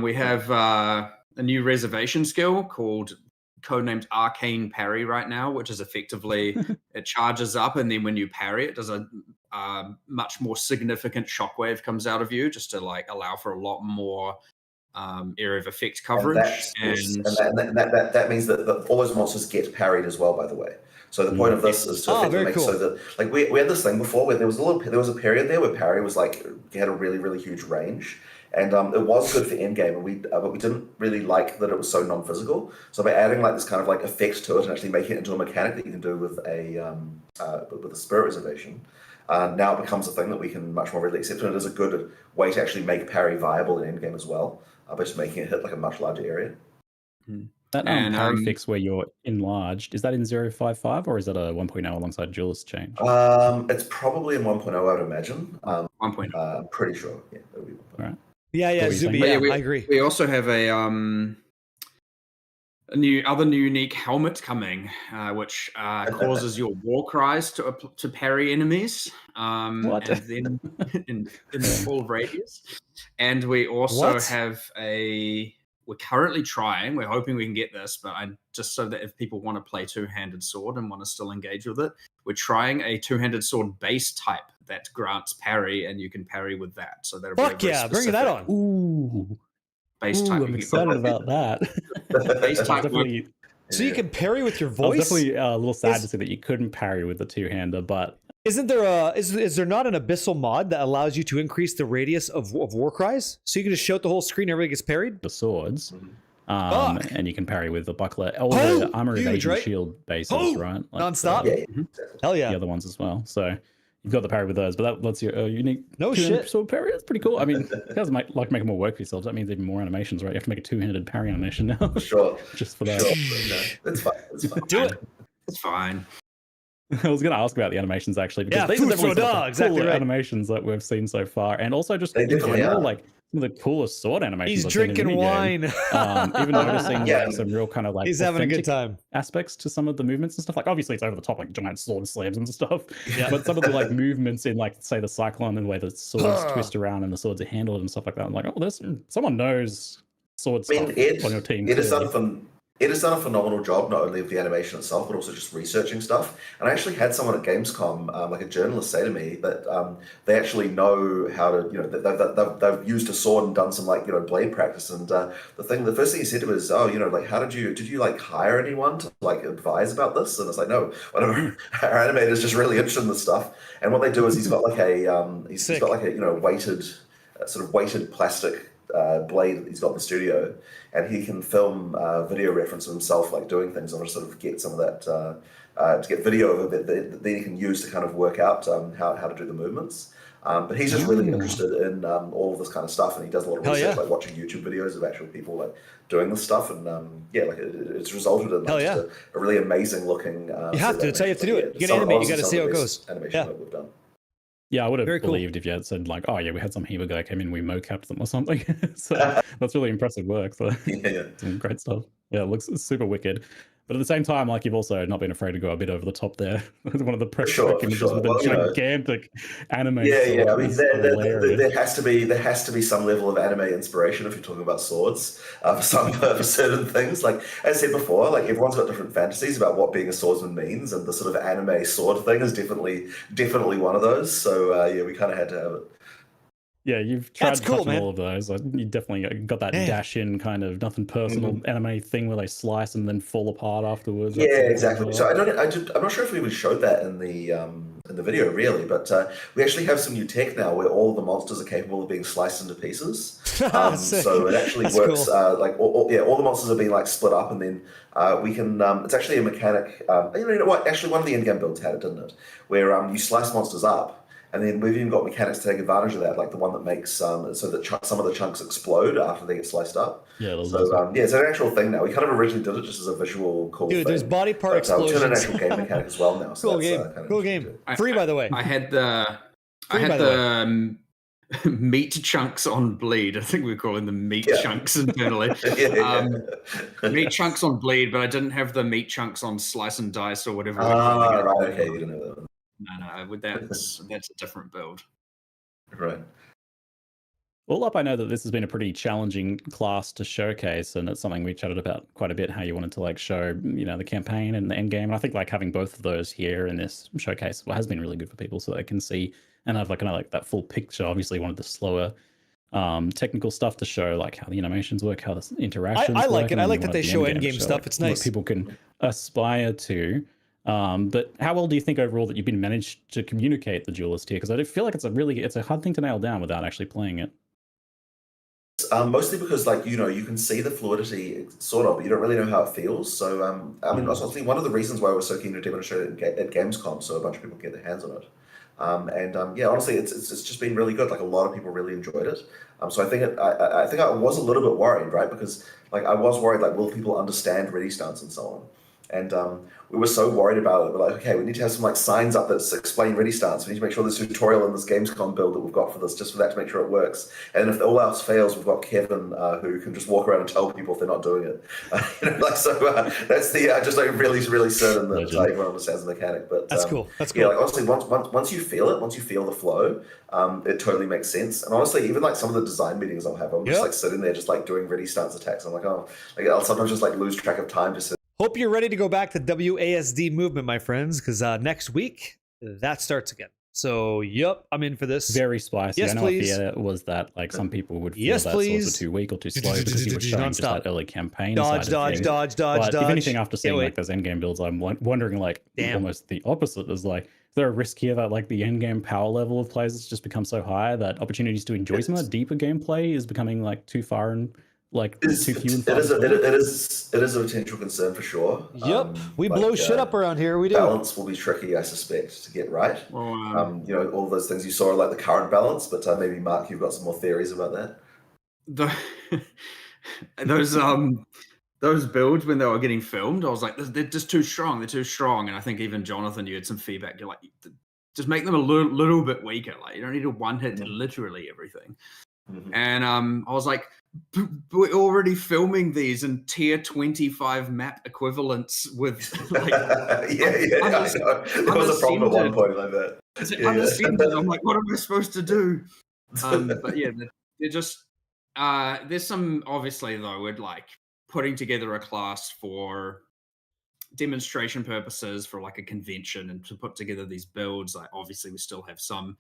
We have a new reservation skill codenamed Arcane Parry right now, which is effectively, it charges up and then when you parry, it does a much more significant shockwave comes out of you just to allow for a lot more area of effect coverage. And that means that all those monsters get parried as well, by the way. So the point of this is to make so that we had this thing before where there was a period there where parry was had a really, really huge range. And it was good for endgame, but we didn't really like that it was so non-physical. So by adding this kind of effect to it and actually making it into a mechanic that you can do with a spirit reservation, now it becomes a thing that we can much more readily accept. And it is a good way to actually make parry viable in endgame as well, by just making it hit a much larger area. That parry fix where you're enlarged, is that in 0.55 or is that a 1.0 alongside Duelist change? It's probably in 1.0, I would imagine. 1.0. I'm pretty sure. Yeah, that would be 1.0. All right. Yeah, What were you saying? Zuby. But Yeah, we, I agree. We also have a new unique helmet coming, which causes your war cries to parry enemies, What? and then in the full radius. And we also What? have we're currently trying. We're hoping we can get this, but just so that if people want to play two-handed sword and want to still engage with it, we're trying a two-handed sword base type that grants parry, and you can parry with that. So that'll Fuck be a very yeah, bring that specific on. Ooh, base type. I'm excited about that. Base I was type definitely, So you can parry with your I was voice? definitely a little sad Is- to see that you couldn't parry with the two-hander, but Isn't there is there not an abyssal mod that allows you to increase the radius of war cries? So you can just shout the whole screen, everybody gets parried? the swords, Fuck. and you can parry with the buckler or Oh, the armor huge, evasion right? shield bases, Oh, right? nonstop? Yeah, Hell yeah. The other ones as well. So you've got the parry with those, but that lets you unique No two-handed shit. sword parry. That's pretty cool. I mean, you guys might like make more work for yourselves. That means even more animations, right? You have to make a two-handed parry animation now. sure. Just for that. Sure. No, that's fine. That's fine. Do it. It's fine. I was going to ask about the animations actually, because Yeah, these are definitely Fuso some of Da, the exactly cooler right. animations that we've seen so far, and also just They in definitely general, are. like some of the coolest sword animations. He's I've seen in drinking any wine. game. Even noticing Yeah. like, some real kind of like He's having a good authentic time. aspects to some of the movements and stuff. Like obviously it's over the top, like giant sword slams and stuff. Yeah. But some of the like movements in like say the cyclone and the way the swords twist around and the swords are handled and stuff like that. I'm like, oh, there's someone knows sword I mean, stuff on your team. Ed has clearly. It has done a phenomenal job, not only of the animation itself, but also just researching stuff. And I actually had someone at Gamescom, like a journalist, say to me that they actually know how to, they've used a sword and done some blade practice. And the first thing he said to me was, oh, like, did you like hire anyone to like advise about this? And it's like, no, whatever. Our animator's just really interested in this stuff. And what they do is he's got like he's got like a weighted, sort of weighted plastic blade that he's got in the studio, and he can film video reference of himself like doing things and sort of get some of that to get video of it that then he can use to kind of work out how to do the movements. But he's just really interested in all of this kind of stuff, and he does a lot of research, like watching YouTube videos of actual people like doing this stuff, and it's resulted in like, just a really amazing looking. You have to. That's how you have to do it. You get animate. You got to see how it goes. Animation that we've done. Yeah, I would have Very cool. believed if you had said like, oh yeah, we had some Heba guy came in, we mocapped them or something. So that's really impressive work. So some great stuff. Yeah, it looks super wicked. But at the same time, like you've also not been afraid to go a bit over the top there. One of the press images with a gigantic anime. Yeah. I mean, there there has to be some level of anime inspiration if you're talking about swords for certain things. Like as I said before, like everyone's got different fantasies about what being a swordsman means, and the sort of anime sword thing is definitely one of those. So we kind of had to have it. Yeah, you've tried That's cool, touching man. all of those. You definitely got that dash in kind of nothing personal anime thing where they slice and then fall apart afterwards. Yeah, exactly. So I'm not sure if we even showed that in the video really, but we actually have some new tech now where all the monsters are capable of being sliced into pieces. So it actually works. Cool. Like all the monsters are being like split up, and then we can. It's actually a mechanic. You know what? Actually, one of the in-game builds had it, didn't it? Where you slice monsters up. And then we've even got mechanics to take advantage of that, like the one that makes so that some of the chunks explode after they get sliced up. Yeah, so it's an actual thing now. We kind of originally did it just as a visual cool thing. Dude, there's body part explosions. It's an actual game mechanic as well now. So cool game. Cool game. Free, by the way. I had the meat chunks on bleed. I think we're calling them meat chunks internally. Meat chunks on bleed, but I didn't have the meat chunks on slice and dice or whatever. Right. Okay, you didn't have that one. No, that's a different build. Right. All up, I know that this has been a pretty challenging class to showcase, and it's something we chatted about quite a bit, how you wanted to like show, the campaign and the end game. And I think like having both of those here in this showcase has been really good for people so they can see and have like that full picture. Obviously, wanted the slower technical stuff to show like how the animations work, how the interactions I like work, it. I like that they show end game stuff. Like, it's nice. what people can aspire to. But how well do you think overall that you've been managed to communicate the duelist here? Because I feel like it's a hard thing to nail down without actually playing it. Mostly because you can see the fluidity sort of, but you don't really know how it feels. So I mean, that's one of the reasons why I was so keen to demonstrate it at Gamescom, so a bunch of people get their hands on it. Honestly, it's just been really good. Like a lot of people really enjoyed it. So I think I was a little bit worried, right? Because like I was worried, like will people understand ready stance and so on. And we were so worried about it. We're like, okay, we need to have some like signs up that explain ready stance. We need to make sure there's a tutorial in this Gamescom build that we've got for this, just for that to make sure it works. And if all else fails, we've got Kevin who can just walk around and tell people if they're not doing it. That's the just like really certain that everyone understands the mechanic. But that's cool. That's cool. Yeah, like honestly, once you feel it, once you feel the flow, it totally makes sense. And honestly, even like some of the design meetings I'll have, I'm just like sitting there, just like doing ready stance attacks. I'm like, oh, like I'll sometimes just like lose track of time. Just hope you're ready to go back to WASD movement, my friends, because next week that starts again. So, yep, I'm in for this. Very spicy. Yes, I know please. Fear was that like some people would feel yes, that please. was too weak or too slow because you were showing just that early campaign side of things. Dodge. But if anything, after seeing like those endgame builds, I'm wondering like almost the opposite. Is like, is there a risk here that like the endgame power level of players has just become so high that opportunities to enjoy some of that deeper gameplay is becoming like too far and like too few and far? It is a potential concern for sure. Yep, we blow shit up around here. We do. Balance will be tricky, I suspect, to get right. Well, you know, all those things you saw like the current balance, but maybe Mark, you've got some more theories about that. Those builds when they were getting filmed, I was like, they're just too strong. They're too strong. And I think even Jonathan, you had some feedback. You're like, just make them a little bit weaker. Like you don't need to one hit literally everything. Mm-hmm. And I was like, we're already filming these in tier 25 map equivalents with like I know. There was a problem at one point like that. Unassended. I'm like, what am I supposed to do? But yeah, they're just there's some obviously though with like putting together a class for demonstration purposes for like a convention and to put together these builds. Like obviously we still have some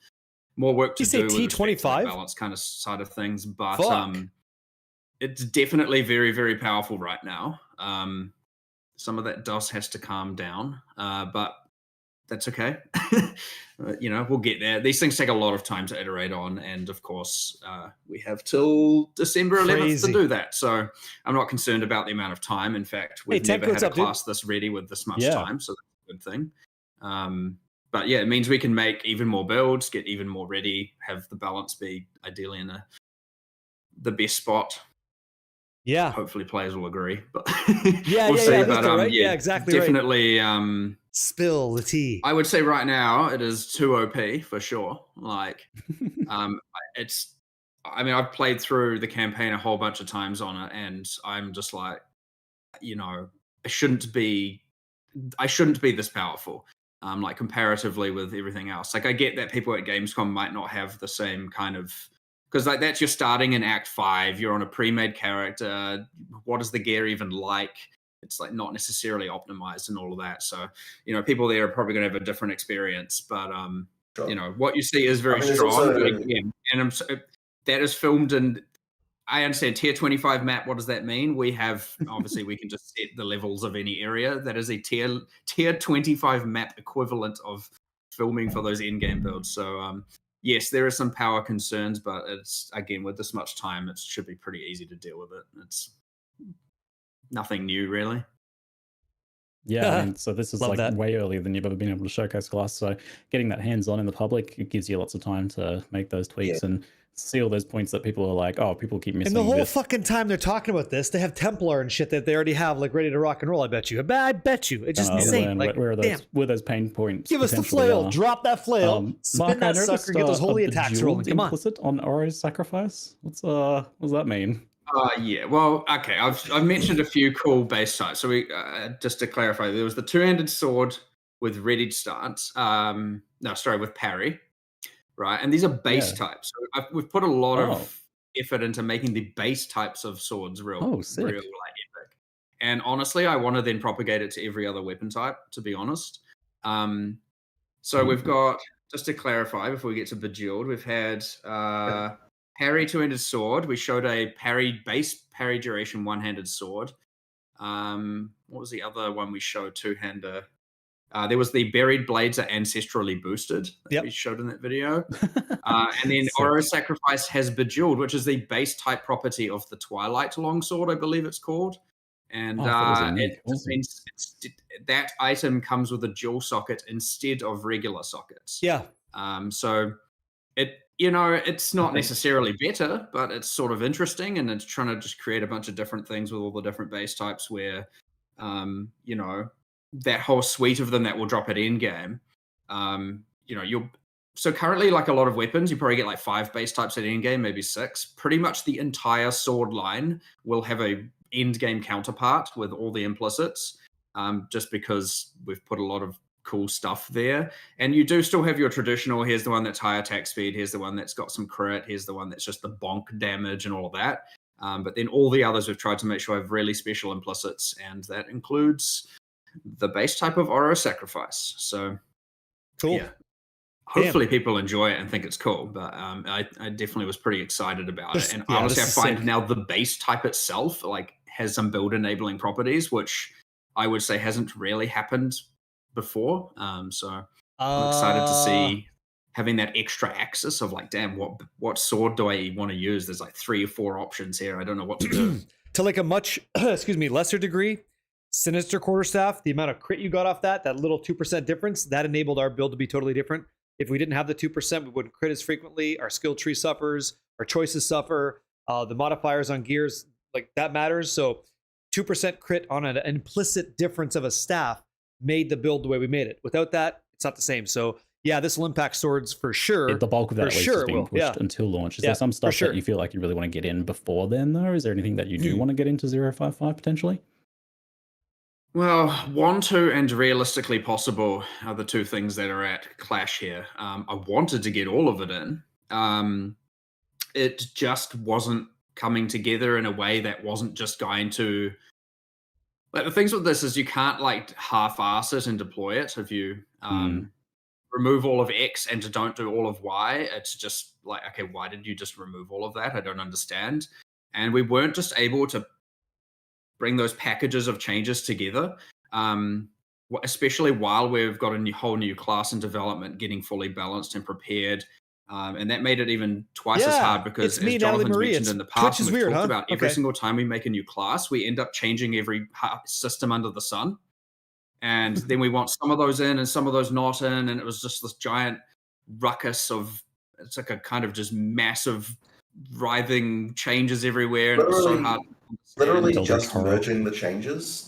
more work to do with T25 balance kind of side of things, but it's definitely very, very powerful right now. Some of that dust has to calm down, but that's okay. You know, we'll get there. These things take a lot of time to iterate on, and of course, we have till December 11th to do that. So I'm not concerned about the amount of time. In fact, we've never had a class this ready with this much time, so that's a good thing. But yeah, it means we can make even more builds, get even more ready, have the balance be ideally in the best spot. Yeah. Hopefully players will agree, but we'll see. But yeah, exactly. Definitely. Spill the tea. I would say right now it is too OP for sure. Like, it's. I mean, I've played through the campaign a whole bunch of times on it, and I'm just like, you know, I shouldn't be this powerful. Like comparatively with everything else. Like I get that people at Gamescom might not have the same kind of, because like that's you're starting in Act 5, you're on a pre-made character. What is the gear even like? It's like not necessarily optimized and all of that. So, you know, people there are probably going to have a different experience. But you know, what you see is very strong. Also, but again, and that is filmed in. I understand tier 25 map. What does that mean? We have, obviously, we can just set the levels of any area. That is a tier 25 map equivalent of filming for those in-game builds. So, yes, there are some power concerns, but it's, again, with this much time, it should be pretty easy to deal with it. It's nothing new, really. Yeah, I mean, so this is like way earlier than you've ever been able to showcase class. So getting that hands-on in the public, it gives you lots of time to make those tweaks and see all those points that people are like, oh, people keep missing. And the whole fucking time they're talking about this, they have Templar and shit that they already have like ready to rock and roll. I bet you. I bet you. It's just insane. Like, where are those pain points? Give us the flail. Drop that flail. Spin Mark, that sucker. Get those holy attacks rolling. Come on. Implicit on Oro's sacrifice. What does that mean? Yeah, well, okay. I've mentioned a few cool base types. So we just to clarify, there was the two-handed sword with readied stance. With parry, right? And these are base types. So we've put a lot of effort into making the base types of swords real like epic. And honestly, I want to then propagate it to every other weapon type. To be honest, so we've got, just to clarify before we get to Bejeweled, we've had. Parry two-handed sword. We showed a base parry duration one-handed sword. What was the other one we showed? Two-hander. There was the buried blades are ancestrally boosted that we showed in that video. And then Oro Sacrifice has Bejeweled, which is the base type property of the Twilight Longsword, I believe it's called. And it just means that item comes with a dual socket instead of regular sockets. Yeah. So it's not necessarily better, but it's sort of interesting, and it's trying to just create a bunch of different things with all the different base types where, that whole suite of them that will drop at end game. So currently, like a lot of weapons, you probably get like 5 base types at end game, maybe 6. Pretty much the entire sword line will have a end game counterpart with all the implicits, just because we've put a lot of cool stuff there. And you do still have your traditional, here's the one that's high attack speed, here's the one that's got some crit, here's the one that's just the bonk damage and all of that. But then all the others we've tried to make sure have really special implicits, and that includes the base type of Oro Sacrifice. So cool. Yeah. Hopefully people enjoy it and think it's cool, but I definitely was pretty excited about it. And honestly, I find now the base type itself like has some build enabling properties, which I would say hasn't really happened before. So I'm excited to see having that extra axis of like, damn, what sword do I want to use? There's like 3 or 4 options here. I don't know what to do. To like a much, lesser degree, Sinister Quarterstaff, the amount of crit you got off that little 2% difference, that enabled our build to be totally different. If we didn't have the 2%, we wouldn't crit as frequently. Our skill tree suffers. Our choices suffer. The modifiers on gears, like that matters. So 2% crit on an implicit difference of a staff made the build the way we made it. Without that, it's not the same. So yeah, this will impact swords for sure. The bulk of that at least is being pushed until launch. Is there some stuff that you feel like you really want to get in before then, though? Is there anything that you do want to get into 055 potentially? Well, want to and realistically possible are the 2 things that are at clash here. I wanted to get all of it in. It just wasn't coming together in a way that wasn't just going to... Like, the things with this is you can't like half-ass it and deploy it. If you remove all of X and don't do all of Y, it's just like, okay, why did you just remove all of that? I don't understand. And we weren't just able to bring those packages of changes together, especially while we've got a whole new class in development getting fully balanced and prepared. And that made it even twice as hard because, as Jonathan's mentioned in the past, we've talked about every single time we make a new class, we end up changing every system under the sun. And then we want some of those in and some of those not in. And it was just this giant ruckus of, it's like a kind of just massive writhing changes everywhere. And it was so hard. Literally just merging the changes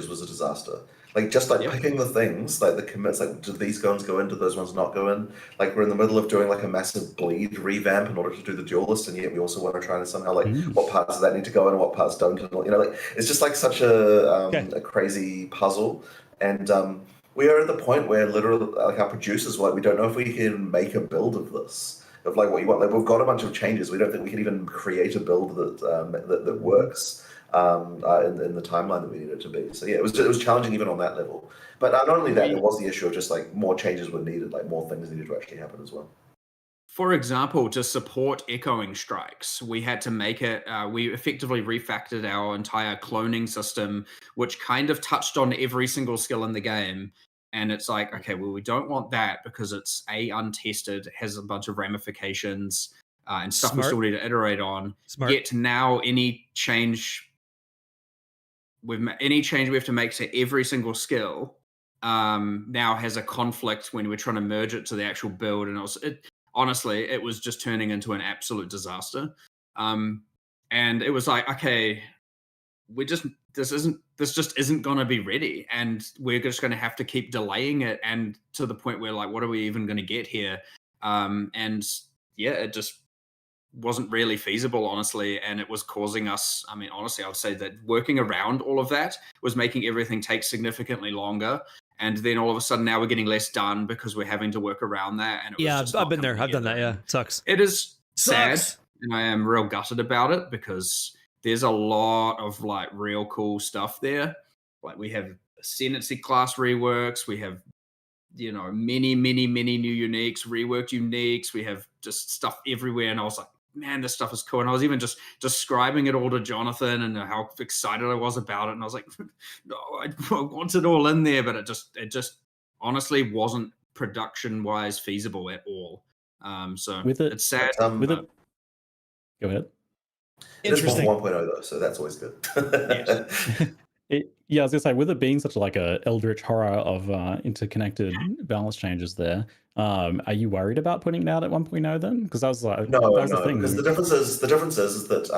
was a disaster. Like just like picking the things, like the commits, like do these guns go in, do those ones not go in? Like we're in the middle of doing like a massive bleed revamp in order to do the duelist, and yet we also want to try and somehow like what parts of that need to go in and what parts don't. And, like it's just like such a crazy puzzle. And we are at the point where literally like our producers were like, we don't know if we can make a build of this. Of like what you want, like we've got a bunch of changes. We don't think we can even create a build that works in the timeline that we need it to be. So yeah, it was challenging even on that level. But not only that, there was the issue of just like more changes were needed, like more things needed to actually happen as well. For example, to support echoing strikes, we had to make it. We effectively refactored our entire cloning system, which kind of touched on every single skill in the game. And it's like, okay, well, we don't want that because it's untested, has a bunch of ramifications and stuff we still need to iterate on. Yet now any change we have to make to every single skill now has a conflict when we're trying to merge it to the actual build. And honestly, it was just turning into an absolute disaster. And it was like, okay, this just isn't going to be ready, and we're just going to have to keep delaying it, and to the point where like, what are we even going to get here? And yeah, it just wasn't really feasible, honestly, and it was causing us, I mean, honestly, I would say that working around all of that was making everything take significantly longer. And then all of a sudden now we're getting less done because we're having to work around that. And I've been there. I've done that. Yeah, it sucks. It is sad, and I am real gutted about it because there's a lot of like real cool stuff there. Like we have Ascendancy class reworks. We have, many new uniques, reworked uniques. We have just stuff everywhere. And I was like, man, this stuff is cool. And I was even just describing it all to Jonathan and how excited I was about it. And I was like, no, I want it all in there, but it just honestly wasn't production-wise feasible at all. So it's sad. Go ahead. Interesting. It's 1.0 though, so that's always good. I was gonna say, with it being such like a eldritch horror of interconnected balance changes there, are you worried about putting it out at 1.0 then? Because that was like the thing. Because the difference is that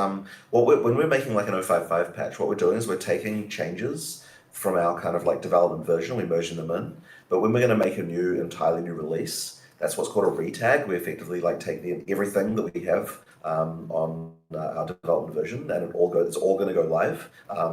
when we're making like an 055 patch, what we're doing is we're taking changes from our kind of like development version. We're merging them in. But when we're going to make a entirely new release, that's what's called a retag. We effectively like take everything that we have on our development version, and it's all going to go live.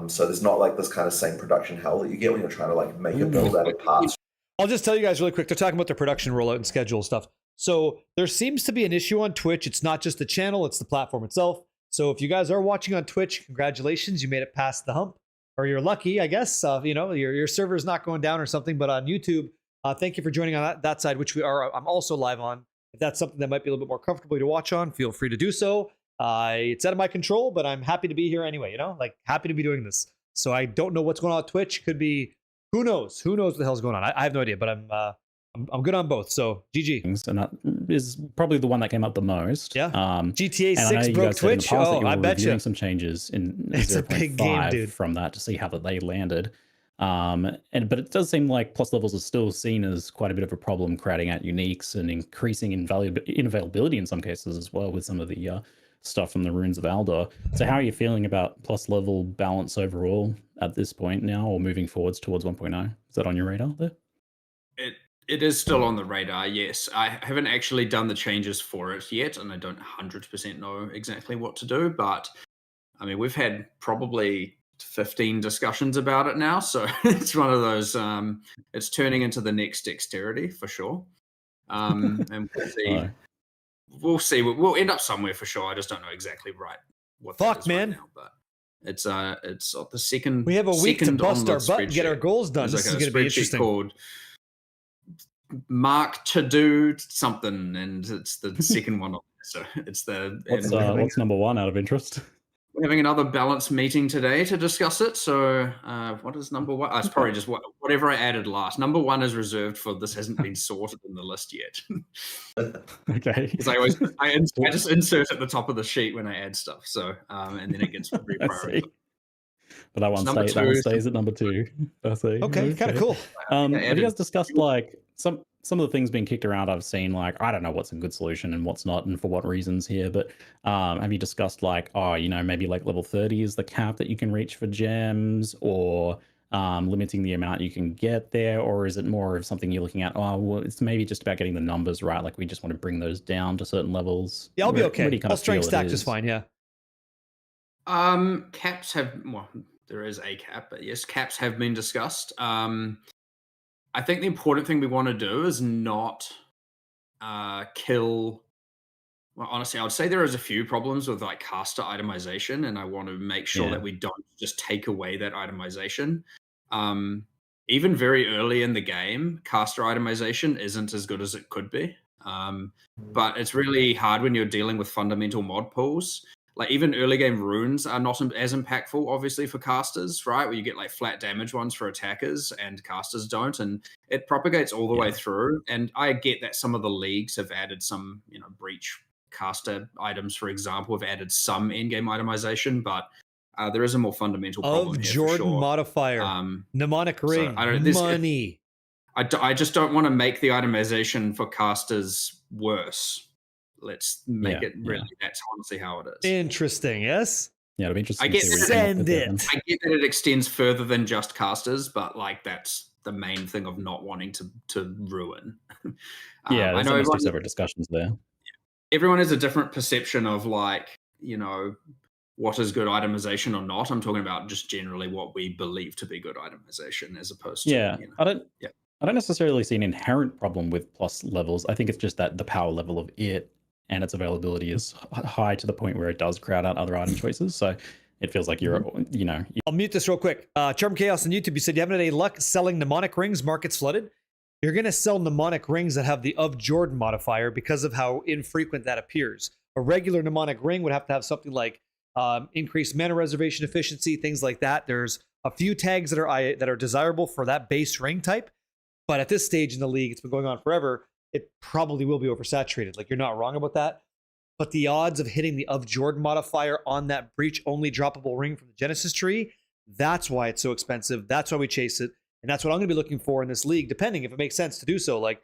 So there's not like this kind of same production hell that you get when you're trying to like make a build out of parts. I'll just tell you guys really quick. They're talking about their production rollout and schedule stuff. So there seems to be an issue on Twitch. It's not just the channel, it's the platform itself. So if you guys are watching on Twitch, congratulations, you made it past the hump. Or you're lucky, I guess. Your server is not going down or something. But on YouTube, thank you for joining on that side, which I'm also live on. If that's something that might be a little bit more comfortable to watch on, feel free to do so. It's out of my control, but I'm happy to be here anyway, happy to be doing this. So I don't know what's going on Twitch. Could be, who knows? Who knows what the hell's going on? I have no idea, but I'm good on both. So GG. And that is probably the one that came up the most. Yeah. GTA and 6 broke Twitch. Oh, I bet you. Some changes in It's a big game, dude. From that to see how that they landed. But it does seem like plus levels are still seen as quite a bit of a problem, crowding out uniques and increasing inavailability in some cases as well with some of the stuff from the Runes of Aldor. So how are you feeling about plus level balance overall at this point now, or moving forwards towards 1.0? Is that on your radar there? It is still on the radar, yes. I haven't actually done the changes for it yet, and I don't 100% know exactly what to do, but I mean, we've had probably 15 discussions about it now, so it's one of those, it's turning into the next dexterity for sure. And we'll see. We'll end up somewhere for sure. I just don't know exactly what that is man. right now, but it's the second. We have a week to bust our butt and get our goals done. This is going to be interesting. Called Mark to do something, and it's the second one. So it's what's number one out of interest? We're having another balance meeting today to discuss it. So what is number one? It's probably just whatever I added last. Number one is reserved for this hasn't been sorted in the list yet. Okay. Because I just insert at the top of the sheet when I add stuff. So and then it gets reprioritized. But that one stays at number 2. I see. Okay, kind of cool. Have you guys discussed like some of the things being kicked around? I've seen like, I don't know what's a good solution and what's not and for what reasons here, but have you discussed like, maybe like level 30 is the cap that you can reach for gems, or limiting the amount you can get there? Or is it more of something you're looking at, it's maybe just about getting the numbers right, like we just want to bring those down to certain levels? Yeah, I'll be okay. I'll strength stack just fine, yeah. Caps there is a cap, but yes, caps have been discussed. I think the important thing we want to do is not kill. Well, honestly, I would say there is a few problems with like caster itemization, and I want to make sure that we don't just take away that itemization. Even very early in the game, caster itemization isn't as good as it could be. But it's really hard when you're dealing with fundamental mod pools. Like even early game runes are not as impactful, obviously, for casters, right? Where you get like flat damage ones for attackers and casters don't, and it propagates all the way through. And I get that some of the leagues have added some, breach caster items, for example, have added some in-game itemization, but there is a more fundamental problem of here, Jordan for sure. Modifier, mnemonic ring, money. I just don't want to make the itemization for casters worse. Let's make it really. That's honestly how it is. Interesting. Yes. Yeah, it'll be interesting. I get it. I get that it extends further than just casters, but like that's the main thing of not wanting to ruin. I know there's several discussions there. Everyone has a different perception of like what is good itemization or not. I'm talking about just generally what we believe to be good itemization, as opposed to I don't necessarily see an inherent problem with plus levels. I think it's just that the power level of it and its availability is high to the point where it does crowd out other item choices. So it feels like I'll mute this real quick. Charm Chaos on YouTube, you said you haven't had any luck selling mnemonic rings, markets flooded. You're going to sell mnemonic rings that have the of Jordan modifier because of how infrequent that appears. A regular mnemonic ring would have to have something like increased mana reservation efficiency, things like that. There's a few tags that are desirable for that base ring type. But at this stage in the league, it's been going on forever, it probably will be oversaturated. Like, you're not wrong about that. But the odds of hitting the of Jordan modifier on that breach-only droppable ring from the Genesis tree, that's why it's so expensive. That's why we chase it. And that's what I'm going to be looking for in this league, depending if it makes sense to do so. Like,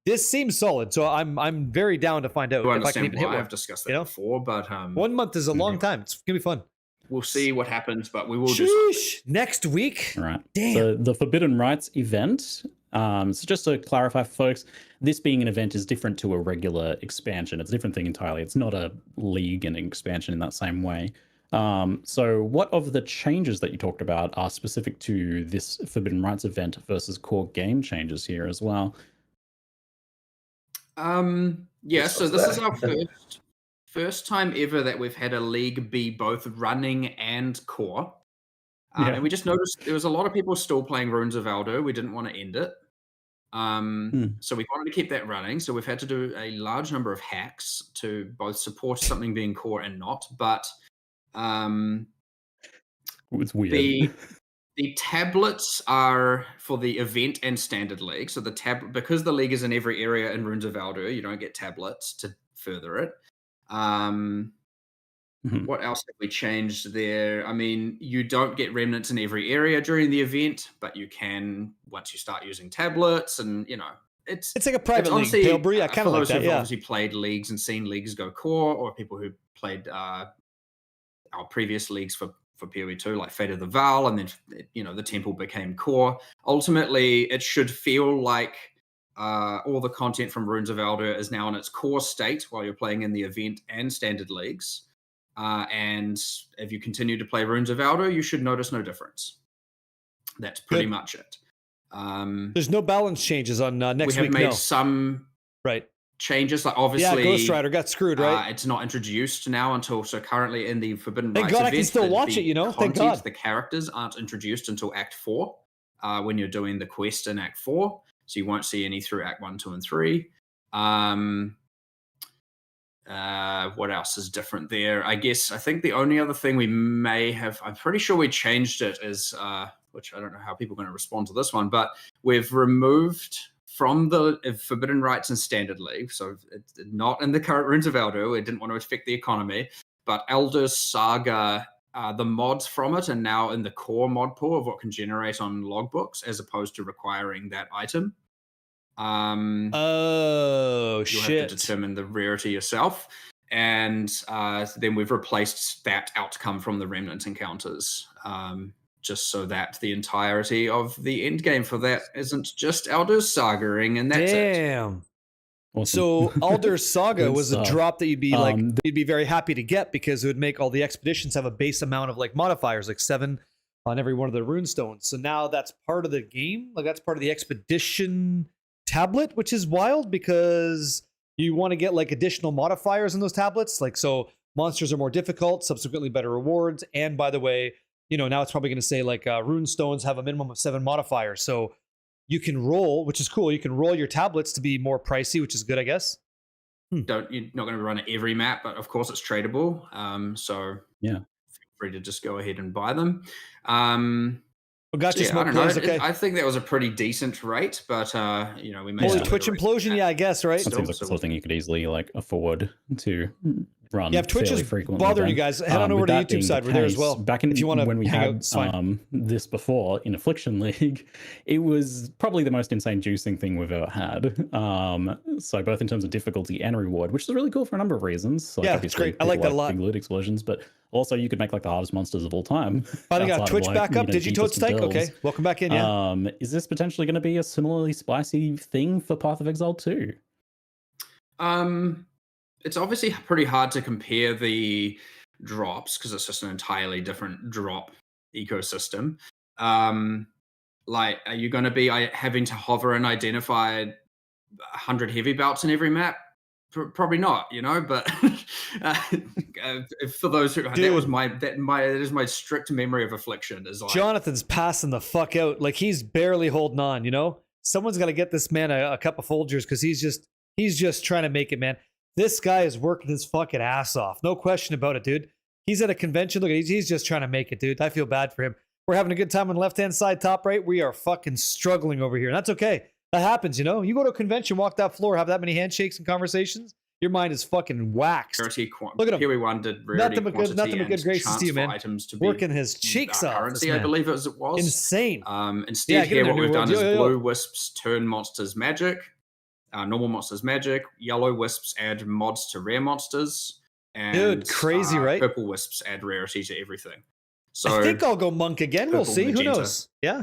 this seems solid. So I'm very down to find out if I can even hit one. I've discussed that before, but 1 month is a long time. It's going to be fun. we'll see what happens, but we will do something. Next week. All right. Damn. So the Forbidden Rights event. So just to clarify for folks, this being an event is different to a regular expansion. It's a different thing entirely. It's not a league and expansion in that same way. So what of the changes that you talked about are specific to this Forbidden Rights event versus core game changes here as well? Yeah, so this is our first time ever that we've had a league be both running and core. And we just noticed there was a lot of people still playing Runes of Elder. We didn't want to end it. So we wanted to keep that running. So we've had to do a large number of hacks to both support something being core and not. But it's weird. The tablets are for the event and standard league. So because the league is in every area in Runes of Elder, you don't get tablets to further it. What else have we changed there? I mean, you don't get remnants in every area during the event, but you can once you start using tablets, and it's like a private league. Palebrew, I kind of like that. Yeah, obviously played leagues and seen leagues go core, or people who played our previous leagues for PoE2, like Fate of the Val, and then the Temple became core. Ultimately, it should feel like all the content from Runes of Elder is now in its core state while you're playing in the event and standard leagues. And if you continue to play Runes of Elder, you should notice no difference. That's pretty much it. There's no balance changes on next week. We have made some changes, like obviously, Ghost Rider got screwed, right? It's not introduced now until currently in the Forbidden Thank Rights God event, I can still watch it. Thank God. The characters aren't introduced until Act 4 when you're doing the quest in Act 4, so you won't see any through Act 1, 2, and 3. What else is different there? I think the only other thing we may have, I'm pretty sure we changed it, is which I don't know how people are going to respond to this one, but we've removed from the Forbidden Rights and Standard League, so it's not in the current Runes of Elder, we didn't want to affect the economy, but Elder Saga, the mods from it are now in the core mod pool of what can generate on logbooks, as opposed to requiring that item. You'll have to determine the rarity yourself, and then we've replaced that outcome from the remnant encounters, just so that the entirety of the end game for that isn't just Elder Sagaing, and that's it. Damn. Awesome. So Elder Saga was a drop that you'd be you'd be very happy to get, because it would make all the expeditions have a base amount of modifiers, 7 on every one of the runestones. So now that's part of the game, that's part of the expedition tablet, which is wild, because you want to get additional modifiers in those tablets, so monsters are more difficult, subsequently better rewards, and by the way, now it's probably going to say rune stones have a minimum of 7 modifiers, so you can roll, which is cool, you can roll your tablets to be more pricey, which is good, I guess. You're not going to run every map, but of course it's tradable, so yeah, feel free to just go ahead and buy them. Got you, I don't know. I think that was a pretty decent rate, but we may Holy Twitch implosion, I guess, right? That seems like the sort of thing you could easily afford to run. Yeah, if Twitch is bothering you guys, head on over to YouTube side. We're there as well. Back in, if you want to, when we had this before in Affliction League, it was probably the most insane juicing thing we've ever had. So both in terms of difficulty and reward, which is really cool for a number of reasons. It's great. I like that a lot. Big loot explosions, but also you could make the hardest monsters of all time. Finally got Twitch back up. Digitoad Stake. Okay, welcome back in. Yeah. Is this potentially going to be a similarly spicy thing for Path of Exile 2? It's obviously pretty hard to compare the drops, because it's just an entirely different drop ecosystem. Are you going to be having to hover and identify 100 heavy belts in every map? Probably not, but for those who that is my strict memory of Affliction, is Jonathan's passing the fuck out, he's barely holding on. Someone's got to get this man a cup of Folgers, because he's just trying to make it, man. This guy is working his fucking ass off, no question about it, dude. He's at a convention. Look, he's just trying to make it, dude. I feel bad for him. We're having a good time on the left hand side, top right. We are fucking struggling over here, and that's okay. That happens, You go to a convention, walk that floor, have that many handshakes and conversations, your mind is fucking waxed. Look at him. PoE1 did rarity, nothing but good graces to you, man. Items to working his cheeks off. Currency, I believe it was. Insane. Instead, here what we've done is blue wisps turn monsters magic, normal monsters magic. Yellow wisps add mods to rare monsters. And Dude, crazy, right? Purple Wisps add rarity to everything. So I think I'll go monk again. We'll purple, see. Who magenta. knows? Yeah.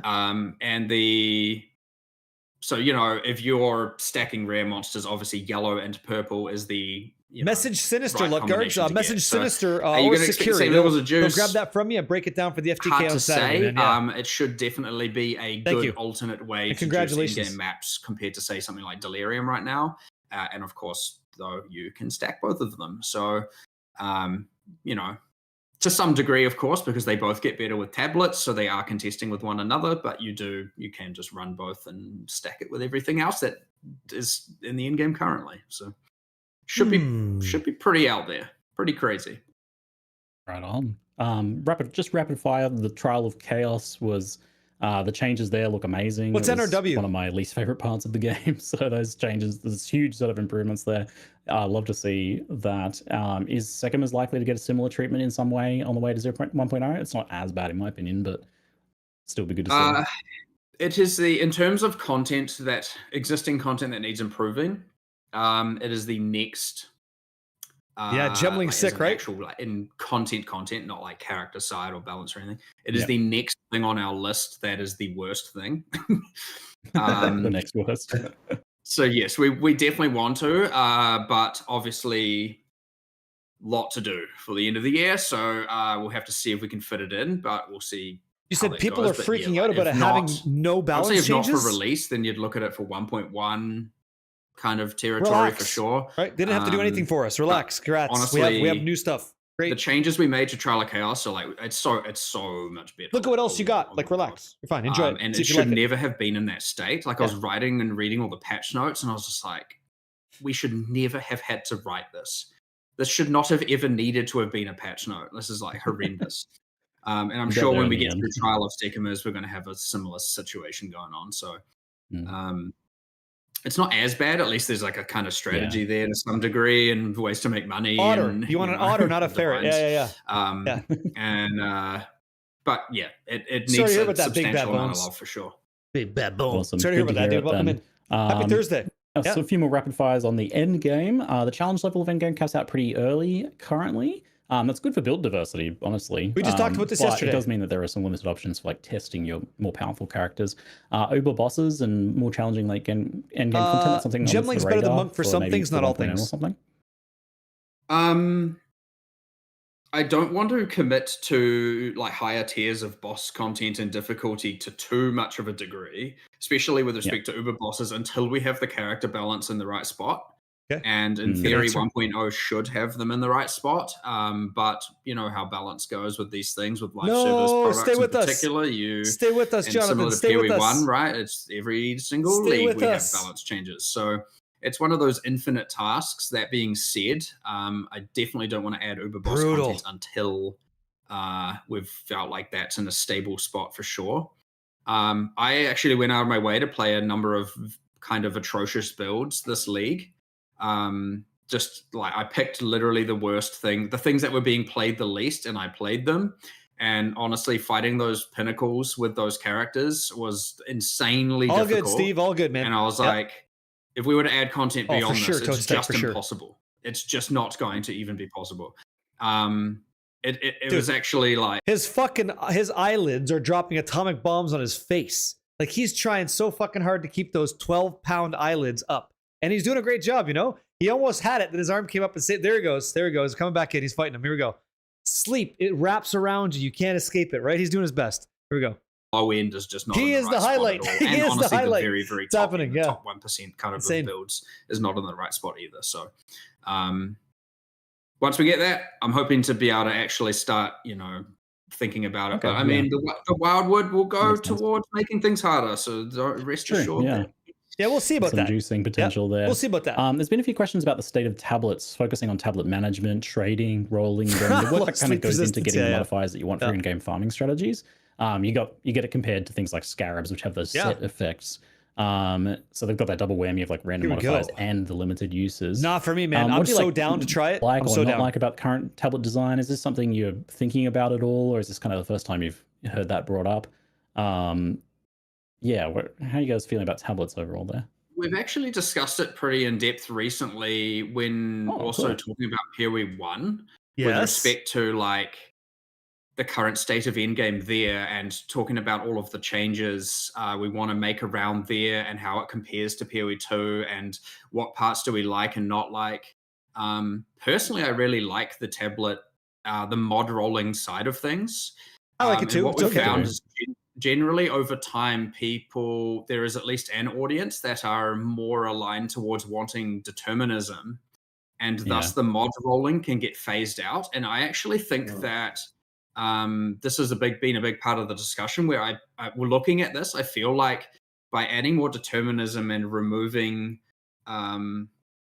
So if you're stacking rare monsters, obviously yellow and purple is the Message Sinister, right Luck combination Guards. to Message get. So Sinister are you or gonna expect Security. the same levels of They'll juice? grab that from me and break it down for the FTK Hard on to Saturday. say. Man. Yeah. It should definitely be a Thank good you. alternate way And to congratulations. juice in-game maps compared to say something like Delirium right now. And of course, though, you can stack both of them. So, to some degree, of course, because they both get better with tablets, so they are contesting with one another. But you can just run both and stack it with everything else that is in the in-game currently. So should be pretty out there, pretty crazy. Right on. Rapid fire. The Trial of Chaos was the changes there look amazing. What's It was NRW? One of my least favorite parts of the game. So those changes, there's huge set of improvements there. Love to see that. Is Sekima's likely to get a similar treatment in some way on the way to 0.1.0? It's not as bad in my opinion, but still be good to see. It is in terms of content, that existing content that needs improving. It is the next. Gemling's sick, right? Actual, in content, not like character side or balance or anything. It is the next thing on our list that is the worst thing. The next worst. So yes, we definitely want to, but obviously, lot to do for the end of the year. So we'll have to see if we can fit it in, but we'll see. You said people are freaking out about it having no balance changes. If changes? not for release, then you'd look at it for 1.1 kind of territory for sure. Right? They didn't have to do anything for us. Relax. Congrats. Honestly, we have new stuff. Great. The changes we made to Trial of Chaos are it's so much better. Look at what else you got. Like, relax. You're fine. Enjoy it. And it should never have been in that state. Like, I was writing and reading all the patch notes, and I was just like, we should never have had to write this. This should not have ever needed to have been a patch note. This is like horrendous. And I'm sure when we get through Trial of Sekimas, we're going to have a similar situation going on. So it's not as bad. At least there's like a kind of strategy there to some degree and ways to make money. Otter. And, you want an otter, not a ferret. Yeah. But yeah, it needs a substantial amount of love for sure. Big bad bones. Awesome. Sorry to hear about that, dude. Welcome in. Happy Thursday. So a few more rapid fires on the end game. The challenge level of end game caps out pretty early currently. That's good for build diversity, honestly. We just talked about this yesterday. It does mean that there are some limited options for like testing your more powerful characters. Uber bosses and more challenging late end game content. That's something Gemling's better than Monk for some things, not all things. Or something. I don't want to commit to like higher tiers of boss content and difficulty to too much of a degree, especially with respect to Uber bosses, until we have the character balance in the right spot. Okay. And in theory, 1.0 should have them in the right spot. But you know how balance goes with these things, with live service products in particular. Stay with us, Jonathan. Similar to stay with us. PoE1, right? It's every single league we have balance changes. So it's one of those infinite tasks. That being said, I definitely don't want to add Uber boss content until we've felt like that's in a stable spot for sure. I actually went out of my way to play a number of kind of atrocious builds this league. Just like I picked literally the worst thing, the things that were being played the least, and I played them. And honestly, fighting those pinnacles with those characters was insanely difficult. All good, Steve. All good, man. And I was like, if we were to add content beyond this, it's just impossible. It's just not going to even be possible. It was actually like his eyelids are dropping atomic bombs on his face. Like he's trying so fucking hard to keep those 12-pound eyelids up. And he's doing a great job, you know? He almost had it, then his arm came up and said, there he goes. Coming back in. He's fighting him. Here we go. Sleep. It wraps around you. You can't escape it, right? He's doing his best. Here we go. Low end is just not he in is the right highlight. spot at all. He and is honestly, the highlight. The very, very it's top, happening, top 1% kind of builds is not in the right spot either. So once we get that, I'm hoping to be able to actually start, thinking about it. But I mean, the Wildwood will go towards making things harder. So rest assured. Yeah, we'll see about that. Some juicing potential there. We'll see about that. There's been a few questions about the state of tablets, focusing on tablet management, trading, rolling, the work that kind of goes into getting the modifiers that you want for in-game farming strategies. You get it compared to things like scarabs, which have those set effects. So they've got that double whammy of like random modifiers and the limited uses. Not for me, man. I'm so down to try it. I'm so not down. like about current tablet design. Is this something you're thinking about at all, or is this kind of the first time you've heard that brought up? How are you guys feeling about tablets overall there? We've actually discussed it pretty in depth recently when also cool. talking about PoE 1 with Yes. respect to like the current state of endgame there and talking about all of the changes we want to make around there and how it compares to PoE 2 and what parts do we like and not like. Personally, I really like the tablet, the mod rolling side of things. I like it too. And what It's we okay. found is generally over time, there is at least an audience that are more aligned towards wanting determinism, and thus the mod rolling can get phased out. And I actually think that this has been a big part of the discussion where we're looking at this. I feel like by adding more determinism and removing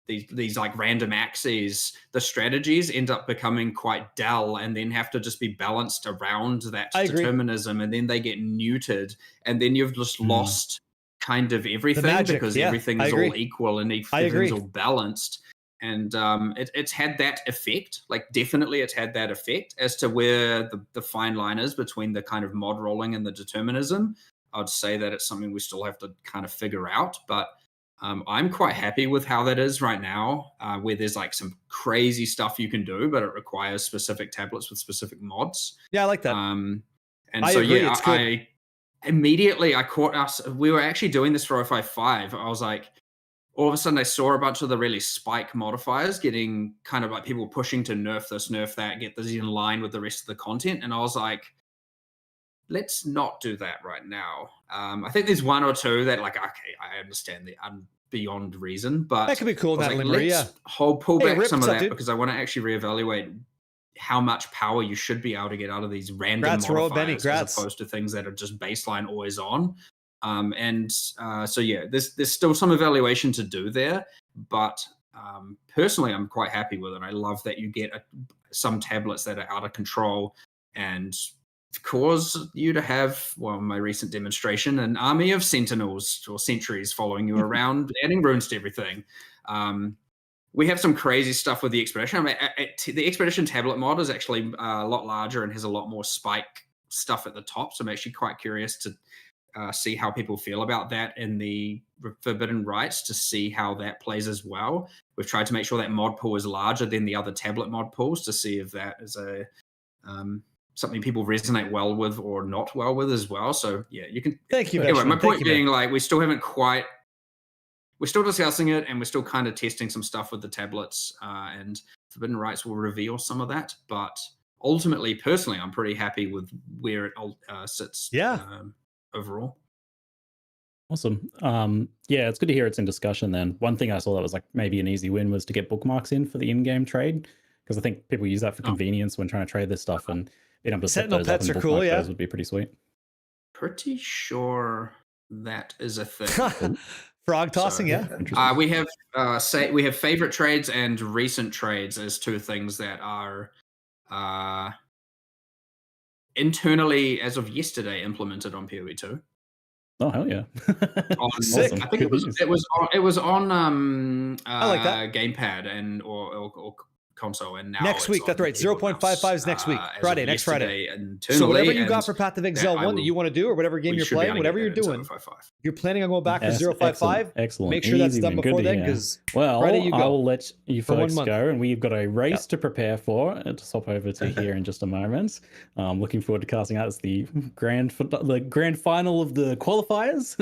these like random axes, the strategies end up becoming quite dull and then have to just be balanced around that determinism, and then they get neutered, and then you've just lost kind of everything because everything is all equal and everything's all balanced. And it's had that effect, like definitely it's had that effect as to where the fine line is between the kind of mod rolling and the determinism. I'd say that it's something we still have to kind of figure out, but I'm quite happy with how that is right now, where there's like some crazy stuff you can do, but it requires specific tablets with specific mods. Yeah, I like that. And I so, agree, yeah, it's good. I immediately, I caught us, we were actually doing this for 055. I was like, all of a sudden I saw a bunch of the really spike modifiers getting kind of like people pushing to nerf this, nerf that, get this in line with the rest of the content. And I was like, let's not do that right now. I think there's one or two that like, okay, I understand the beyond reason, but that could be cool in that like, limerick, let's pull back Rip, some of what's up, that dude? because I want to actually reevaluate how much power you should be able to get out of these random modifiers as opposed to things that are just baseline always on. So yeah, there's still some evaluation to do there, but personally, I'm quite happy with it. I love that you get some tablets that are out of control and cause you to have, well, my recent demonstration, an army of sentinels or sentries following you around, adding runes to everything. We have some crazy stuff with the Expedition. I mean, the Expedition tablet mod is actually a lot larger and has a lot more spike stuff at the top, so I'm actually quite curious to see how people feel about that in the Forbidden Rights, to see how that plays as well. We've tried to make sure that mod pool is larger than the other tablet mod pools to see if that is a something people resonate well with or not well with as well. So yeah, you can. Thank you. Anyway, my point being, like, we're still discussing it, and we're still kind of testing some stuff with the tablets, and Forbidden Rights will reveal some of that. But ultimately, personally, I'm pretty happy with where it sits. Yeah. Overall. Awesome. Yeah, it's good to hear it's in discussion then. One thing I saw that was like maybe an easy win was to get bookmarks in for the in-game trade, because I think people use that for convenience when trying to trade this stuff, and being able to set Sentinel those pets up and are cool, bookmark yeah. those would be pretty sweet. Pretty sure that is a thing. Frog tossing, yeah. We have favorite trades and recent trades as two things that are internally, as of yesterday, implemented on PoE 2. Oh hell yeah! Sick. Awesome. I think it was on I like that. gamepad and or console, and now Next week, that's right. 0.55 is next week, Friday, next Friday. So whatever you got for Path of Exile 1 that you want to do, or whatever game you're playing, whatever you're doing, you're planning on going back for 0.55. Excellent. Make sure that's done before then, because Friday you go. I'll let you folks go, and we've got a race to prepare for. To swap over to here in just a moment. Looking forward to casting out as the grand final of the qualifiers.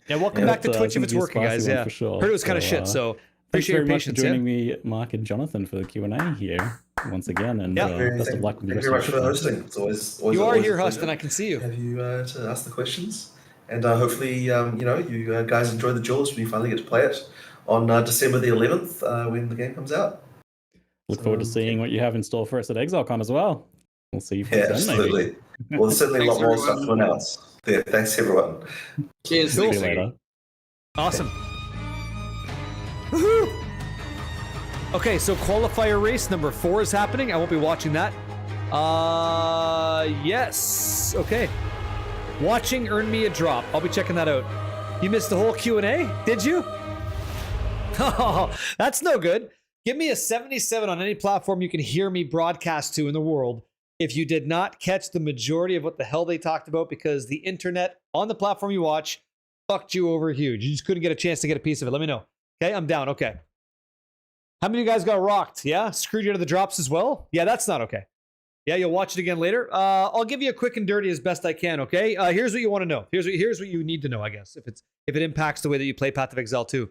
Yeah, welcome back to Twitch if it's working, guys. Yeah, for sure. Heard it was kind of shit, so. Thanks Appreciate very your much for patience, joining me, Mark and Jonathan, for the Q&A here once again, and best of luck with the rest rest of your hosting. It's always you are always here, a pleasure Huston. I can see you. have you to ask the questions, and hopefully you guys enjoy the Duelist when you finally get to play it on December the 11th when the game comes out. Look forward to seeing what you have in store for us at ExileCon as well. We'll see you then, absolutely. maybe. Well, there's certainly a lot more stuff to announce. Yeah, thanks everyone. Cheers. See you later. Awesome. Woohoo! Okay, so qualifier race number 4 is happening. I won't be watching that. Yes. Okay. Watching earned me a drop. I'll be checking that out. You missed the whole Q&A? Did you? Oh, that's no good. Give me a 77 on any platform you can hear me broadcast to in the world if you did not catch the majority of what the hell they talked about, because the internet on the platform you watch fucked you over huge. You just couldn't get a chance to get a piece of it. Let me know. Okay, I'm down. Okay. How many of you guys got rocked? Yeah, screwed you out of the drops as well? Yeah, that's not okay. Yeah, you'll watch it again later. I'll give you a quick and dirty as best I can, okay? Here's what you want to know. Here's what you need to know, I guess, if it impacts the way that you play Path of Exile 2.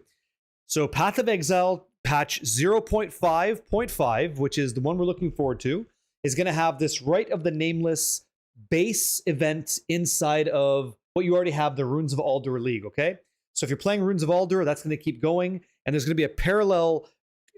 So Path of Exile patch 0.5.5, which is the one we're looking forward to, is going to have this Rite of the Nameless base event inside of what you already have, the Runes of Aldur League, okay? So if you're playing Runes of Aldur, that's going to keep going, and there's going to be a parallel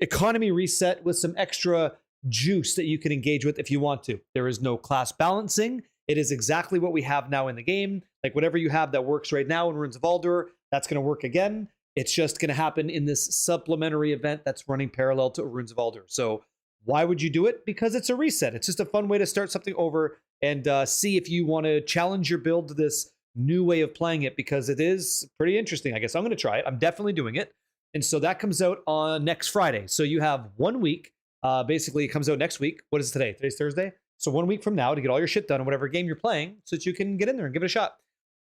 economy reset with some extra juice that you can engage with if you want to. There is no class balancing. It is exactly what we have now in the game. Like whatever you have that works right now in Runes of Aldur, that's going to work again. It's just going to happen in this supplementary event that's running parallel to Runes of Aldur. So why would you do it? Because it's a reset. It's just a fun way to start something over and see if you want to challenge your build to this new way of playing it, because it is pretty interesting. I guess I'm going to try it. I'm definitely doing it. And so that comes out on next Friday. So you have 1 week. Basically, it comes out next week. What is today? Today's Thursday. So 1 week from now to get all your shit done on whatever game you're playing so that you can get in there and give it a shot.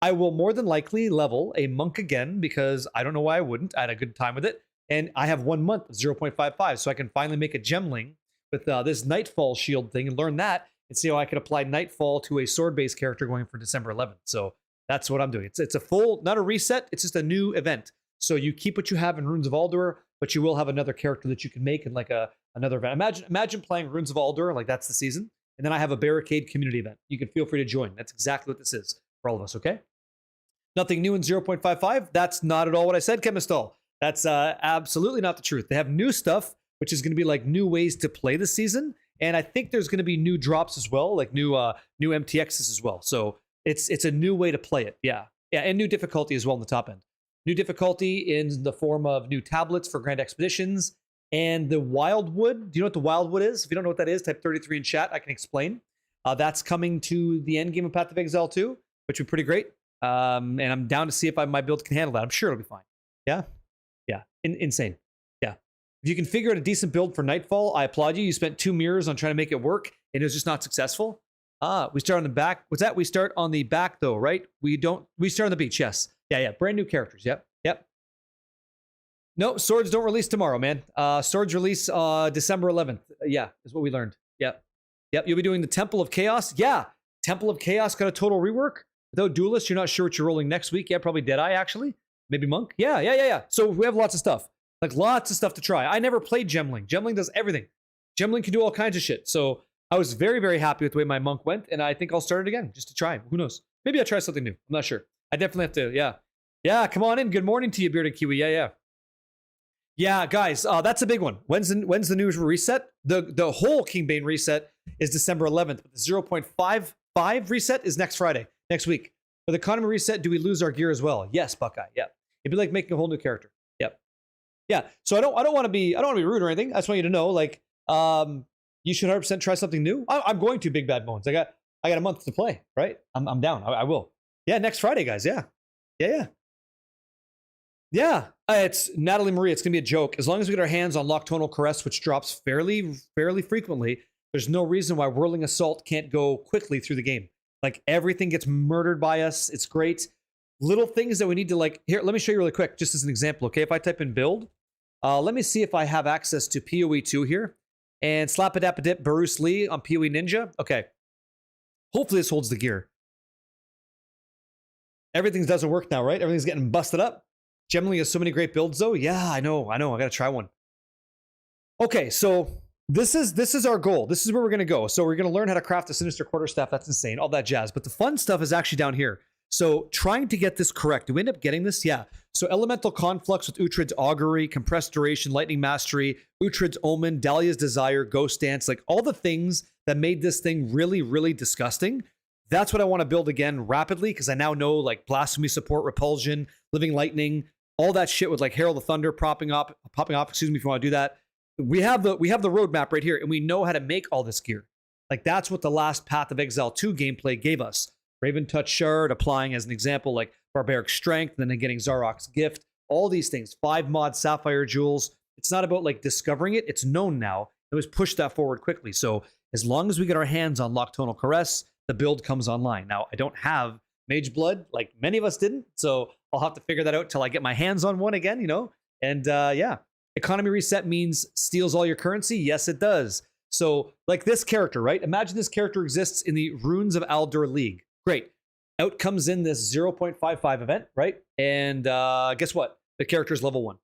I will more than likely level a monk again because I don't know why I wouldn't. I had a good time with it. And I have 1 month of 0.55. So I can finally make a gemling with this Nightfall shield thing and learn that and see how I can apply Nightfall to a sword-based character going for December 11th. So that's what I'm doing. It's a full, not a reset. It's just a new event. So you keep what you have in Runes of Aldur, but you will have another character that you can make in like another event. Imagine playing Runes of Aldur, like that's the season. And then I have a Barricade community event. You can feel free to join. That's exactly what this is for all of us, okay? Nothing new in 0.55. That's not at all what I said, Chemistal. That's absolutely not the truth. They have new stuff, which is going to be like new ways to play the season. And I think there's going to be new drops as well, like new MTXs as well. So it's a new way to play it. Yeah, and new difficulty as well in the top end. New difficulty in the form of new tablets for Grand Expeditions and the Wildwood. Do you know what the Wildwood is? If you don't know what that is, type 33 in chat. I can explain. That's coming to the end game of Path of Exile 2, which would be pretty great. And I'm down to see if my build can handle that. I'm sure it'll be fine. Yeah. Insane. Yeah. If you can figure out a decent build for Nightfall, I applaud you. You spent 2 mirrors on trying to make it work, and it was just not successful. We start on the back. What's that? We start on the back though, right? We start on the beach. Yes. Yeah. Brand new characters. Yep. No, swords don't release tomorrow, man. Swords release December 11th. Yeah, is what we learned. Yep. You'll be doing the Temple of Chaos. Yeah. Temple of Chaos got a total rework. Without Duelist, you're not sure what you're rolling next week. Yeah, probably Deadeye, actually. Maybe Monk. Yeah. So we have lots of stuff. Like lots of stuff to try. I never played Gemling. Gemling does everything. Gemling can do all kinds of shit. So I was very, very happy with the way my Monk went, and I think I'll start it again just to try. Who knows? Maybe I'll try something new. I'm not sure. I definitely have to, Yeah, come on in. Good morning to you, Bearded Kiwi. Yeah, guys, that's a big one. When's the new reset? The whole Kingbane reset is December 11th, but the 0.55 reset is next Friday, next week. For the economy reset, do we lose our gear as well? Yes, Buckeye. Yeah, it'd be like making a whole new character. Yep. Yeah. So I don't want to be rude or anything. I just want you to know, like, you should 100% try something new. I'm going to Big Bad Bones. I got a month to play, right? I'm down. I will. Yeah, next Friday, guys. Yeah. It's Natalie Marie. It's gonna be a joke. As long as we get our hands on Nocturnal Caress, which drops fairly frequently, there's no reason why Whirling Assault can't go quickly through the game. Like everything gets murdered by us. It's great. Little things that we need to like. Here, let me show you really quick, just as an example. Okay, if I type in build, let me see if I have access to PoE 2 here and Slap-a-dap-a-dip Bruce Lee on PoE Ninja. Okay, hopefully this holds the gear. Everything doesn't work now, right? Everything's getting busted up. Gemling has so many great builds, though. Yeah, I know. I got to try one. Okay, so this is our goal. This is where we're going to go. So we're going to learn how to craft a Sinister Quarterstaff. That's insane. All that jazz. But the fun stuff is actually down here. So trying to get this correct. Do we end up getting this? Yeah. So Elemental Conflux with Uhtred's Augury, Compressed Duration, Lightning Mastery, Uhtred's Omen, Dahlia's Desire, Ghost Dance, like all the things that made this thing really, really disgusting. That's what I want to build again rapidly, because I now know like Blasphemy support, Repulsion, Living Lightning, all that shit with like Herald of Thunder popping up, excuse me, if you want to do that. We have the roadmap right here, and we know how to make all this gear. Like that's what the last Path of Exile 2 gameplay gave us. Raven Touch Shard, applying as an example, like Barbaric Strength, and then getting Zarok's Gift, all these things, 5 mod Sapphire Jewels. It's not about like discovering it, it's known now. It was pushed that forward quickly. So as long as we get our hands on Nocturnal Caress, the build comes online. Now, I don't have Mage Blood, like many of us didn't. So I'll have to figure that out till I get my hands on one again, you know? And yeah, economy reset means steals all your currency. Yes, it does. So like this character, right? Imagine this character exists in the Runes of Aldur League. Great. Out comes in this 0.55 event, right? And guess what? The character is level 1.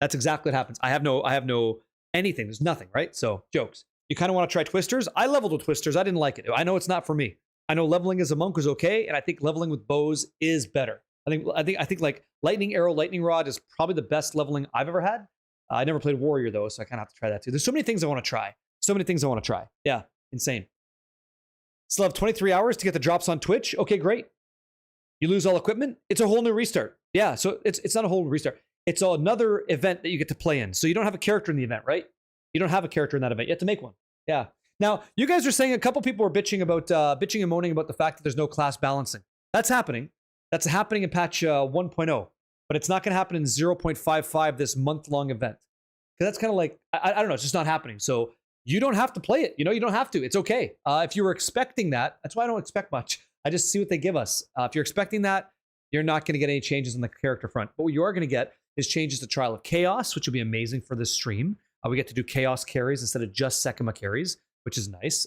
That's exactly what happens. I have no anything. There's nothing, right? So jokes. You kind of want to try Twisters. I leveled with Twisters. I didn't like it. I know it's not for me. I know leveling as a monk was okay, and I think leveling with bows is better. I think like Lightning Arrow, Lightning Rod is probably the best leveling I've ever had. I never played Warrior though, so I kind of have to try that too. There's so many things I want to try. Yeah, insane. Still have 23 hours to get the drops on Twitch. Okay, great. You lose all equipment. It's a whole new restart. Yeah, so it's not a whole restart. It's another event that you get to play in. So you don't have a character in the event, right? You don't have a character in that event. You have to make one. Yeah. Now, you guys are saying a couple people are bitching and moaning about the fact that there's no class balancing. That's happening. That's happening in patch 1.0, but it's not going to happen in 0.55, this month-long event. Because that's kind of like, I don't know, it's just not happening. So you don't have to play it. You know, you don't have to. It's okay. If you were expecting that, that's why I don't expect much. I just see what they give us. If you're expecting that, you're not going to get any changes on the character front. But what you are going to get is changes to Trial of Chaos, which will be amazing for this stream. We get to do Chaos carries instead of just Sekima carries, which is nice.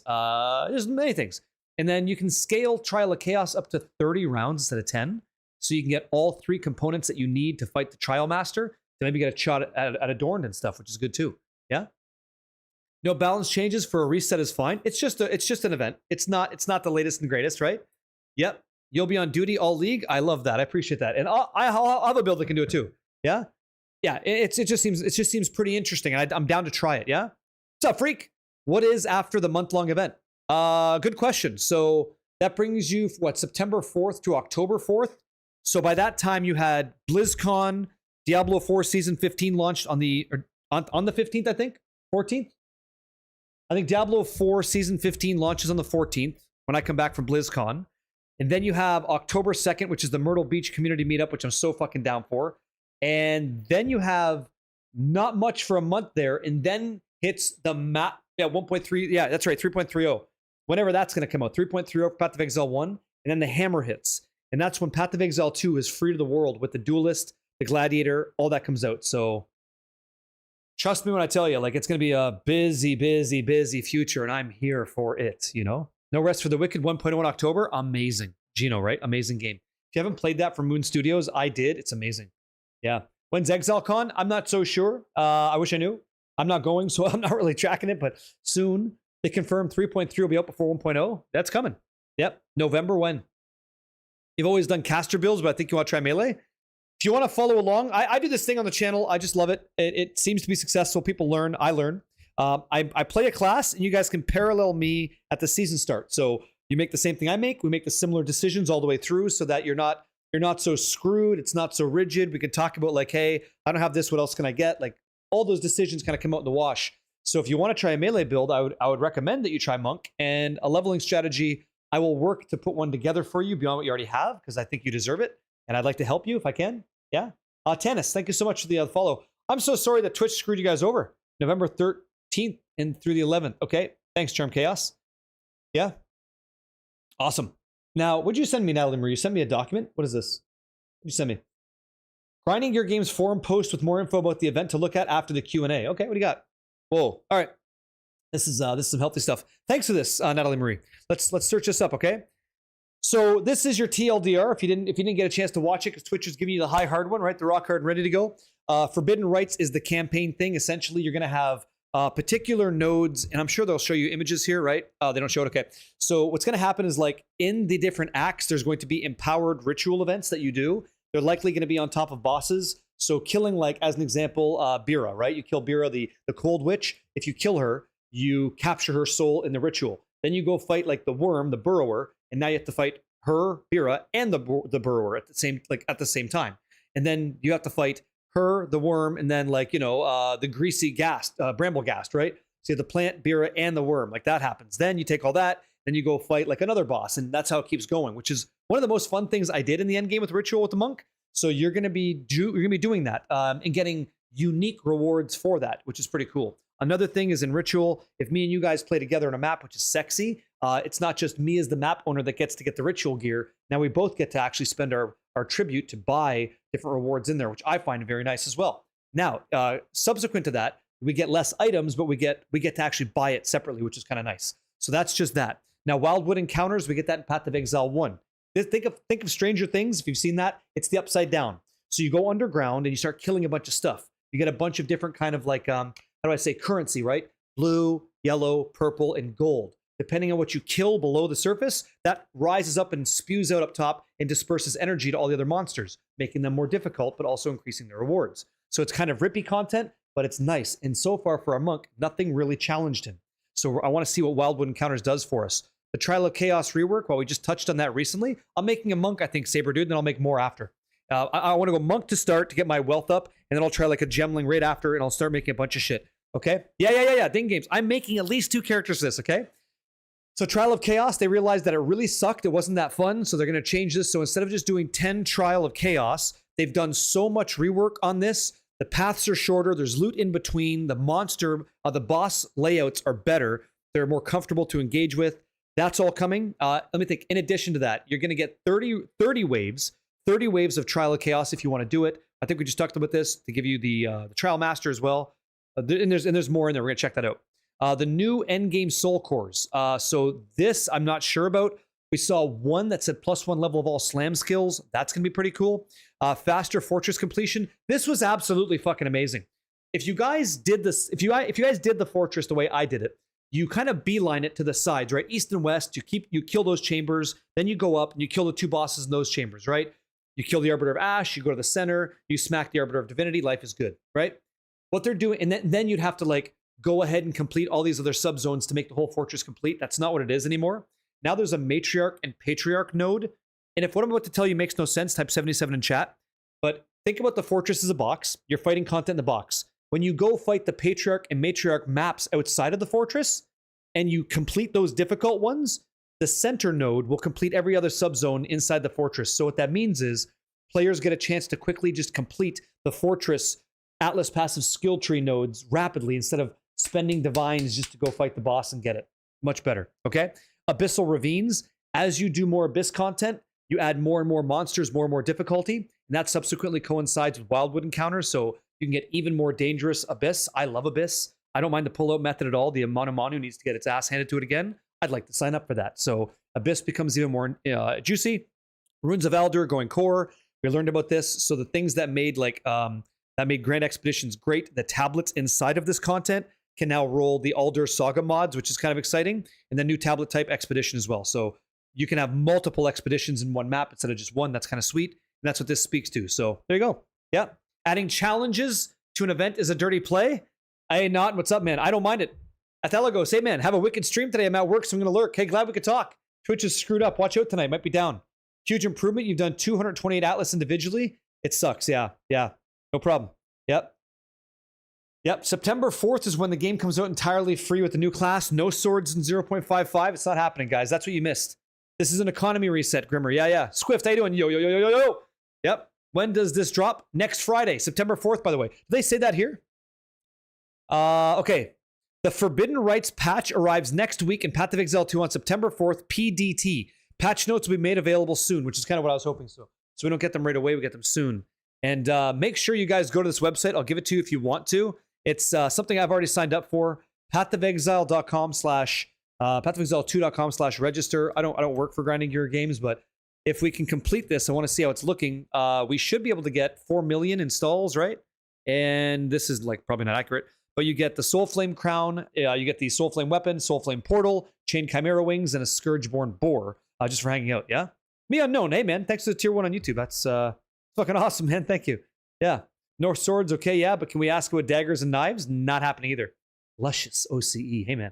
There's many things. And then you can scale Trial of Chaos up to 30 rounds instead of 10. So you can get all 3 components that you need to fight the Trial Master to maybe get a shot at Adorned and stuff, which is good too. Yeah. No balance changes for a reset is fine. It's just an event. It's not the latest and greatest, right? Yep. You'll be on duty all league. I love that. I appreciate that. And I'll have a build that can do it too. Yeah. Yeah. It just seems pretty interesting. And I'm down to try it. Yeah. What's up, freak? What is after the month-long event? Good question. So that brings you September 4th to October 4th. So by that time you had BlizzCon, Diablo 4 Season 15 launched on the 15th, I think, 14th. I think Diablo 4 Season 15 launches on the 14th when I come back from BlizzCon. And then you have October 2nd, which is the Myrtle Beach Community Meetup, which I'm so fucking down for. And then you have not much for a month there, and then hits the map. Yeah, 1.3. Yeah, that's right, 3.30. Whenever that's going to come out, 3.30 for Path of Exile 1, and then the hammer hits. And that's when Path of Exile 2 is free to the world with the Duelist, the Gladiator, all that comes out. So trust me when I tell you, like, it's going to be a busy, busy, busy future, and I'm here for it, you know? No Rest for the Wicked 1.0 in October. Amazing. Gino, right? Amazing game. If you haven't played that from Moon Studios, I did. It's amazing. Yeah. When's ExileCon? I'm not so sure. I wish I knew. I'm not going, so I'm not really tracking it, but soon. They confirmed 3.3 will be out before 1.0. That's coming. Yep. November when? You've always done caster builds, but I think you want to try melee. If you want to follow along, I do this thing on the channel. I just love it. It seems to be successful. People learn. I learn. I play a class, and you guys can parallel me at the season start. So you make the same thing I make. We make the similar decisions all the way through, so that you're not so screwed. It's not so rigid. We can talk about like, hey, I don't have this. What else can I get? Like all those decisions kind of come out in the wash. So if you want to try a melee build, I would recommend that you try Monk, and a leveling strategy. I will work to put one together for you beyond what you already have, because I think you deserve it, and I'd like to help you if I can. Yeah. Tannis, thank you so much for the follow. I'm so sorry that Twitch screwed you guys over. November 13th and through the 11th. Okay. Thanks, Charm Chaos. Yeah. Awesome. Now, what'd you send me, Natalie Marie? You sent me a document? What is this? What'd you send me? Grinding Your Games forum post with more info about the event to look at after the Q&A. Okay, what do you got? Whoa. All right. This is some healthy stuff. Thanks for this, Natalie Marie. Let's search this up, okay? So this is your TLDR. If you didn't get a chance to watch it, because Twitch is giving you the high hard one, right? The rock hard, ready to go. Forbidden Rights is the campaign thing. Essentially, you're going to have particular nodes, and I'm sure they'll show you images here, right? They don't show it. Okay. So what's going to happen is, like, in the different acts, there's going to be empowered ritual events that you do. They're likely going to be on top of bosses. So killing, like, as an example, Bira, right? You kill Bira, the Cold Witch. If you kill her, you capture her soul in the ritual. Then you go fight, like, the Worm, the Burrower, and now you have to fight her, Bira, and the Burrower at the same time. And then you have to fight her, the Worm, and then, like, the greasy bramble ghast, right? So you have the plant, Bira, and the Worm. Like, that happens. Then you take all that, then you go fight, like, another boss, and that's how it keeps going, which is one of the most fun things I did in the end game with Ritual with the Monk. So you're gonna be doing that and getting unique rewards for that, which is pretty cool. Another thing is in Ritual, if me and you guys play together on a map, which is sexy, It's not just me as the map owner that gets to get the ritual gear. Now we both get to actually spend our tribute to buy different rewards in there, which I find very nice as well. Now, subsequent to that, we get less items, but we get to actually buy it separately, which is kind of nice. So that's just that. Now, Wildwood Encounters, we get that in Path of Exile 1. Think of Stranger Things. If you've seen that, it's the upside down. So you go underground and you start killing a bunch of stuff. You get a bunch of different kind of like, how do I say, currency, right? Blue, yellow, purple, and gold. Depending on what you kill below the surface, that rises up and spews out up top and disperses energy to all the other monsters, making them more difficult, but also increasing their rewards. So it's kind of rippy content, but it's nice. And so far for our monk, nothing really challenged him. So I want to see what Wildwood Encounters does for us. The Trial of Chaos rework, while we just touched on that recently, I'm making a monk, I think, Saber Dude, and then I'll make more after. I want to go monk to start to get my wealth up, and then I'll try like a gemling right after, and I'll start making a bunch of shit. Okay? Yeah. Ding games. I'm making at least 2 characters for this, okay? So Trial of Chaos, they realized that it really sucked. It wasn't that fun, so they're going to change this. So instead of just doing 10 Trial of Chaos, they've done so much rework on this. The paths are shorter. There's loot in between. The the boss layouts are better. They're more comfortable to engage with. That's all coming. Let me think. In addition to that, you're going to get 30 waves of Trial of Chaos if you want to do it. I think we just talked about this to give you the Trial Master as well. And there's more in there. We're going to check that out. The new endgame soul cores. So this I'm not sure about. We saw one that said +1 level of all slam skills. That's going to be pretty cool. Faster fortress completion. This was absolutely fucking amazing. If you guys did this, if you guys did the fortress the way I did it, you kind of beeline it to the sides, right? East and west. You kill those chambers, then you go up and you kill the 2 bosses in those chambers, right? You kill the Arbiter of Ash, you go to the center, you smack the Arbiter of Divinity, life is good, right? What they're doing, and then you'd have to like go ahead and complete all these other subzones to make the whole fortress complete. That's not what it is anymore. Now there's a Matriarch and Patriarch node. And if what I'm about to tell you makes no sense, type 77 in chat. But think about the fortress as a box. You're fighting content in the box. When you go fight the Patriarch and Matriarch maps outside of the fortress, and you complete those difficult ones, the center node will complete every other subzone inside the fortress. So what that means is players get a chance to quickly just complete the fortress Atlas passive skill tree nodes rapidly instead of spending divines just to go fight the boss and get it. Much better, okay? Abyssal Ravines, as you do more Abyss content, you add more and more monsters, more and more difficulty, and that subsequently coincides with Wildwood Encounters, so you can get even more dangerous Abyss. I love Abyss. I don't mind the pull-out method at all. The Manu needs to get its ass handed to it again. I'd like to sign up for that. So Abyss becomes even more juicy. Runes of Aldur going core. We learned about this. So the things that made Grand Expeditions great, the tablets inside of this content can now roll the Aldur Saga mods, which is kind of exciting, and then new tablet type expedition as well. So you can have multiple expeditions in one map instead of just one. That's kind of sweet. And that's what this speaks to. So there you go. Yeah. Adding challenges to an event is a dirty play. Hey, Not, what's up, man? I don't mind it. Athelagos, hey, man, have a wicked stream today. I'm at work, so I'm going to lurk. Hey, glad we could talk. Twitch is screwed up. Watch out tonight. Might be down. Huge improvement. You've done 228 Atlas individually. It sucks. Yeah. No problem. Yep. September 4th is when the game comes out entirely free with the new class. No swords in 0.55. It's not happening, guys. That's what you missed. This is an economy reset, Grimmer. Yeah. Swift, how you doing? Yo. Yep. When does this drop? Next Friday, September 4th, by the way. Did they say that here? Okay. The Forbidden Rites patch arrives next week in Path of Exile 2 on September 4th, PDT. Patch notes will be made available soon, which is kind of what I was hoping so. So we don't get them right away, we get them soon. And make sure you guys go to this website. I'll give it to you if you want to. It's something I've already signed up for. pathofexile.com/ pathofexile2.com/register. I don't work for Grinding Gear Games, but if we can complete this, I want to see how it's looking. We should be able to get 4 million installs, right? And this is like probably not accurate, but you get the Soulflame Crown, you get the Soulflame Weapon, Soulflame Portal, Chain Chimera Wings, and a Scourgeborn Boar, just for hanging out, yeah? Me Unknown, hey man, thanks for the tier 1 on YouTube. That's fucking awesome, man, thank you. Yeah, North Swords, okay, yeah, but can we ask about daggers and knives? Not happening either. Luscious OCE, hey man.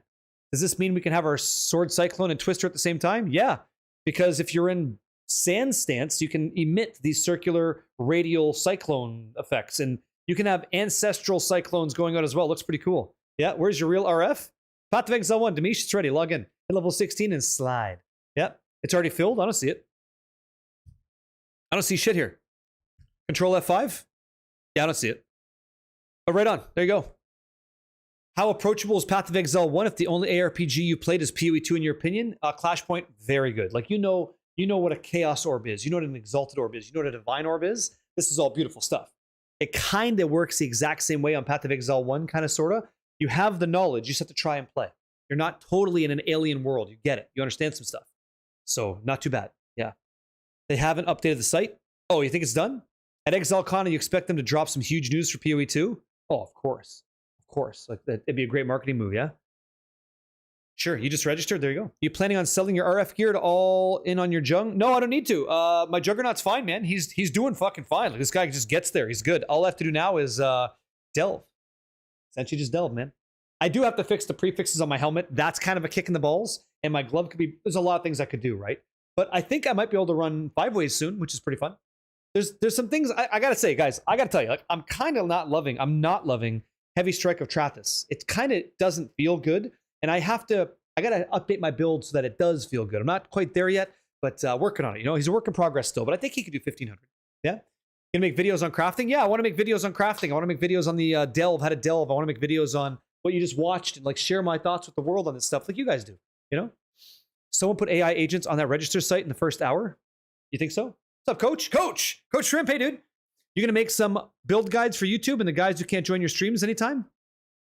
Does this mean we can have our Sword Cyclone and Twister at the same time? Yeah, because if you're in Sand Stance, you can emit these circular radial cyclone effects, and you can have ancestral cyclones going out as well. Looks pretty cool. Yeah, where's your real RF? Path of Exile 1, Demish, it's ready. Log in. Hit level 16 and slide. Yep, it's already filled. I don't see it. I don't see shit here. Control F5? Yeah, I don't see it. Oh, right on. There you go. How approachable is Path of Exile 1 if the only ARPG you played is PoE 2 in your opinion? Clash Point, very good. Like, you know what a Chaos Orb is. You know what an Exalted Orb is. You know what a Divine Orb is. This is all beautiful stuff. It kind of works the exact same way on Path of Exile 1, kind of, sort of. You have the knowledge. You just have to try and play. You're not totally in an alien world. You get it. You understand some stuff. So, not too bad. Yeah. They haven't updated the site. Oh, you think it's done? At ExileCon, you expect them to drop some huge news for PoE 2? Oh, of course. Of course. Like, it'd be a great marketing move, yeah? Sure, you just registered. There you go. You planning on selling your RF gear to all in on your jung? No, I don't need to. My Juggernaut's fine, man. He's doing fucking fine. Like, this guy just gets there. He's good. All I have to do now is delve. Essentially just delve, man. I do have to fix the prefixes on my helmet. That's kind of a kick in the balls. And my glove could be... There's a lot of things I could do, right? But I think I might be able to run 5 ways soon, which is pretty fun. There's some things... I gotta say, guys, I gotta tell you, like, I'm not loving Heavy Strike of Trathis. It kind of doesn't feel good. And I gotta update my build so that it does feel good. I'm not quite there yet, but working on it. You know, he's a work in progress still, but I think he could do 1500. Yeah? Gonna make videos on crafting? Yeah, I want to make videos on crafting. I want to make videos on the delve, how to delve. I want to make videos on what you just watched and like share my thoughts with the world on this stuff like you guys do, you know? Someone put AI agents on that register site in the first hour? You think so? What's up, Coach? Coach Shrimp, hey, dude. You're gonna make some build guides for YouTube and the guys who can't join your streams anytime?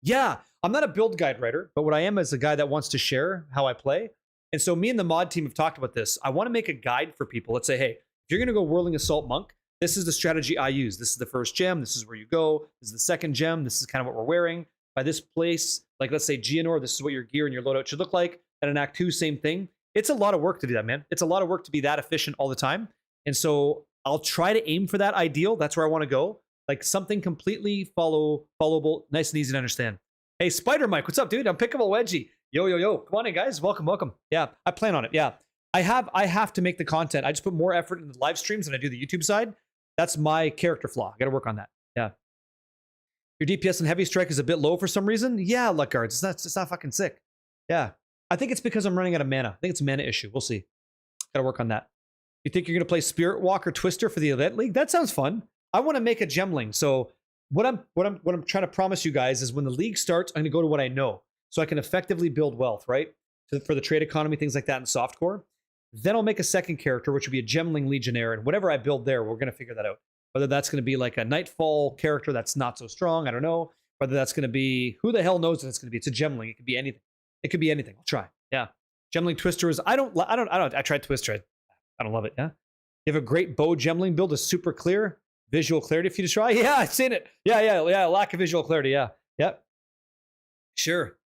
Yeah, I'm not a build guide writer, but what I am is a guy that wants to share how I play. And so me and the mod team have talked about this. I want to make a guide for people. Let's say, hey, if you're gonna go Whirling Assault Monk, this is the strategy I use. This is the first gem. This is where you go. This is the second gem. This is kind of what we're wearing. By this place, like let's say Geonor, this is what your gear and your loadout should look like. And in Act 2, same thing. It's a lot of work to do that, man. It's a lot of work to be that efficient all the time. And so I'll try to aim for that ideal. That's where I want to go. Like something completely followable, nice and easy to understand. Hey, Spider Mike, what's up, dude? I'm Pickable Wedgie. Yo. Come on in, guys. Welcome. Yeah, I plan on it. Yeah. I have to make the content. I just put more effort into the live streams than I do the YouTube side. That's my character flaw. I got to work on that. Yeah. Your DPS and Heavy Strike is a bit low for some reason. Yeah, luck guards. It's not fucking sick. Yeah. I think it's because I'm running out of mana. I think it's a mana issue. We'll see. Got to work on that. You think you're going to play Spirit Walker Twister for the Elite League? That sounds fun. I want to make a gemling. So what I'm trying to promise you guys is when the league starts, I'm going to go to what I know so I can effectively build wealth, right? For the trade economy, things like that in softcore. Then I'll make a second character, which would be a gemling legionnaire. And whatever I build there, we're going to figure that out. Whether that's going to be like a Nightfall character that's not so strong, I don't know. Whether that's going to be, who the hell knows what it's going to be? It's a gemling. It could be anything. It could be anything. I'll try. Yeah. Gemling Twister is, I tried Twister. I don't love it. Yeah. You have a great bow gemling build, is super clear. Visual clarity for you to try. Yeah, I've seen it. Yeah. Lack of visual clarity. Yeah. Yep. Sure.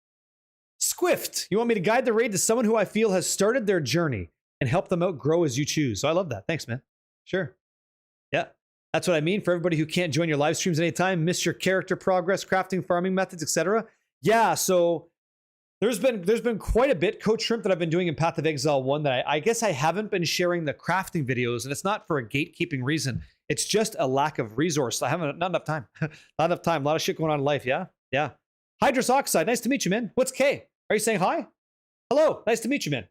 Squift. You want me to guide the raid to someone who I feel has started their journey and help them out grow as you choose. So I love that. Thanks, man. Sure. Yeah. That's what I mean for everybody who can't join your live streams anytime, miss your character progress, crafting, farming methods, etc. Yeah, so there's been quite a bit, Coach Shrimp, that I've been doing in Path of Exile 1 that I guess I haven't been sharing the crafting videos, and it's not for a gatekeeping reason. It's just a lack of resource. I haven't, not enough time. Not enough time. A lot of shit going on in life, yeah? Yeah. Hydrous Oxide, nice to meet you, man. What's K? Are you saying hi? Hello, nice to meet you, man.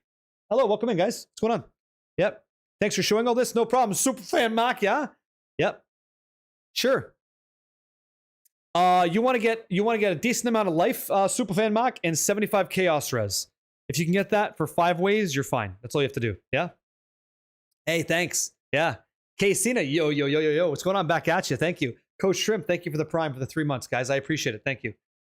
Hello, welcome in, guys. What's going on? Yep. Thanks for showing all this. No problem. Super fan Mark, yeah? Yep. Sure. You want to get a decent amount of life, Superfan Mark, and 75 chaos res. If you can get that for 5 ways, you're fine. That's all you have to do. Yeah. Hey, thanks. Yeah. K-Cena, yo. What's going on? Back at you. Thank you. Coach Shrimp, thank you for the prime for the 3 months, guys. I appreciate it. Thank you.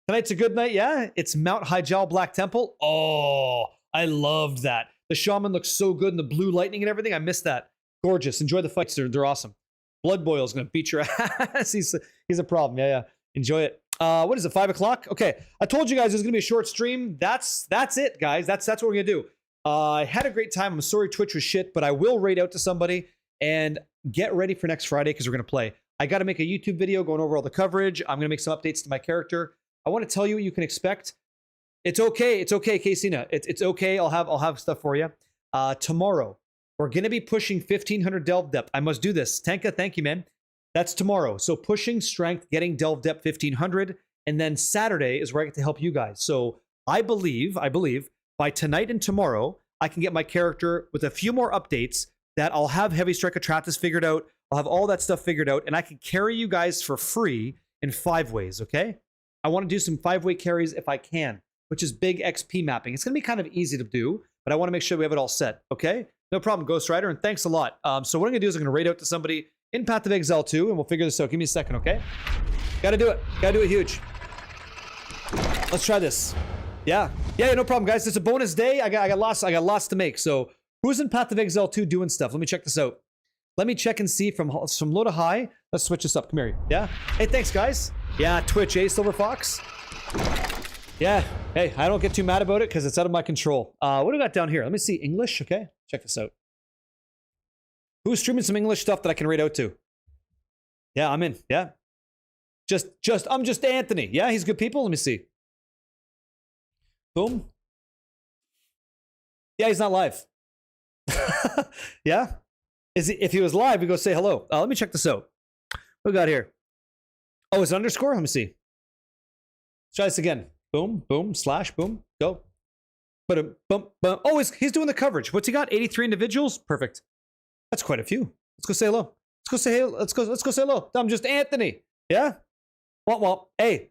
Tonight's a good night. Yeah. It's Mount Hyjal Black Temple. Oh, I loved that. The shaman looks so good in the blue lightning and everything. I missed that. Gorgeous. Enjoy the fights. They're awesome. Blood Boil's gonna beat your ass. He's a problem. Yeah. Enjoy it. What is it? 5 o'clock? Okay. I told you guys there's gonna be a short stream. That's it, guys. That's what we're gonna do. I had a great time. I'm sorry Twitch was shit, but I will raid out to somebody and get ready for next Friday because we're gonna play. I got to make a YouTube video going over all the coverage. I'm gonna make some updates to my character. I want to tell you what you can expect. It's okay, Casina. It's okay. I'll have stuff for you. Tomorrow, we're going to be pushing 1500 delve depth. I must do this. Tanka, thank you, man. That's tomorrow. So pushing strength, getting delve depth 1500. And then Saturday is where I get to help you guys. So I believe by tonight and tomorrow, I can get my character with a few more updates that I'll have Heavy Strike Atratus figured out. I'll have all that stuff figured out. And I can carry you guys for free in 5 ways, okay? I want to do some 5-way carries if I can, which is big XP mapping. It's going to be kind of easy to do, but I want to make sure we have it all set, okay? No problem, Ghost Rider, and thanks a lot. So what I'm going to do is I'm going to raid out to somebody in Path of Exile 2, and we'll figure this out. Give me a second, okay? Gotta do it. Gotta do it huge. Let's try this. Yeah, no problem, guys. It's a bonus day. I got lots to make. So who's in Path of Exile 2 doing stuff? Let me check this out. Let me check and see from low to high. Let's switch this up. Come here. Yeah. Hey, thanks, guys. Yeah, Twitch, eh, Silver Fox? Yeah. Hey, I don't get too mad about it because it's out of my control. What do we got down here? Let me see. English. Okay. Check this out. Who's streaming some English stuff that I can read out to? Yeah, I'm in. Yeah. I'm just Anthony. Yeah, he's good people. Let me see. Boom. Yeah, he's not live. Yeah? If he was live, we go say hello. Let me check this out. What we got here? Oh, it's an underscore? Let me see. Let's try this again. Boom, boom, slash, boom, go. Boom, boom. Oh, he's doing the coverage. What's he got? 83 individuals? Perfect. That's quite a few. Let's go say hello. Let's go say hello. I'm just Anthony. Yeah? Well, hey.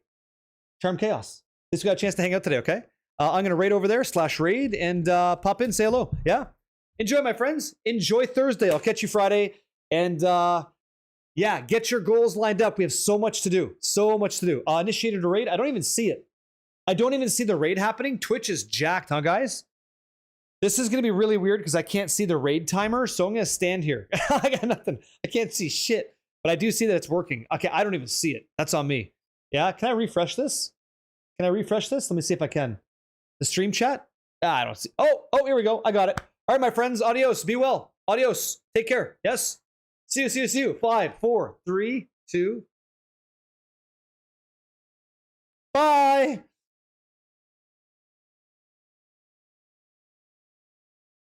Charm Chaos. At least we got a chance to hang out today, okay? I'm going to raid over there, /raid, and pop in, say hello. Yeah? Enjoy, my friends. Enjoy Thursday. I'll catch you Friday. And yeah, get your goals lined up. We have so much to do. So much to do. Initiated a raid. I don't even see it. I don't even see the raid happening. Twitch is jacked, huh, guys? This is going to be really weird because I can't see the raid timer. So I'm going to stand here. I got nothing. I can't see shit. But I do see that it's working. Okay, I don't even see it. That's on me. Yeah, can I refresh this? Can I refresh this? Let me see if I can. The stream chat? I don't see. Oh, here we go. I got it. All right, my friends. Adios. Be well. Adios. Take care. Yes. See you. 5, 4, 3, 2. Bye.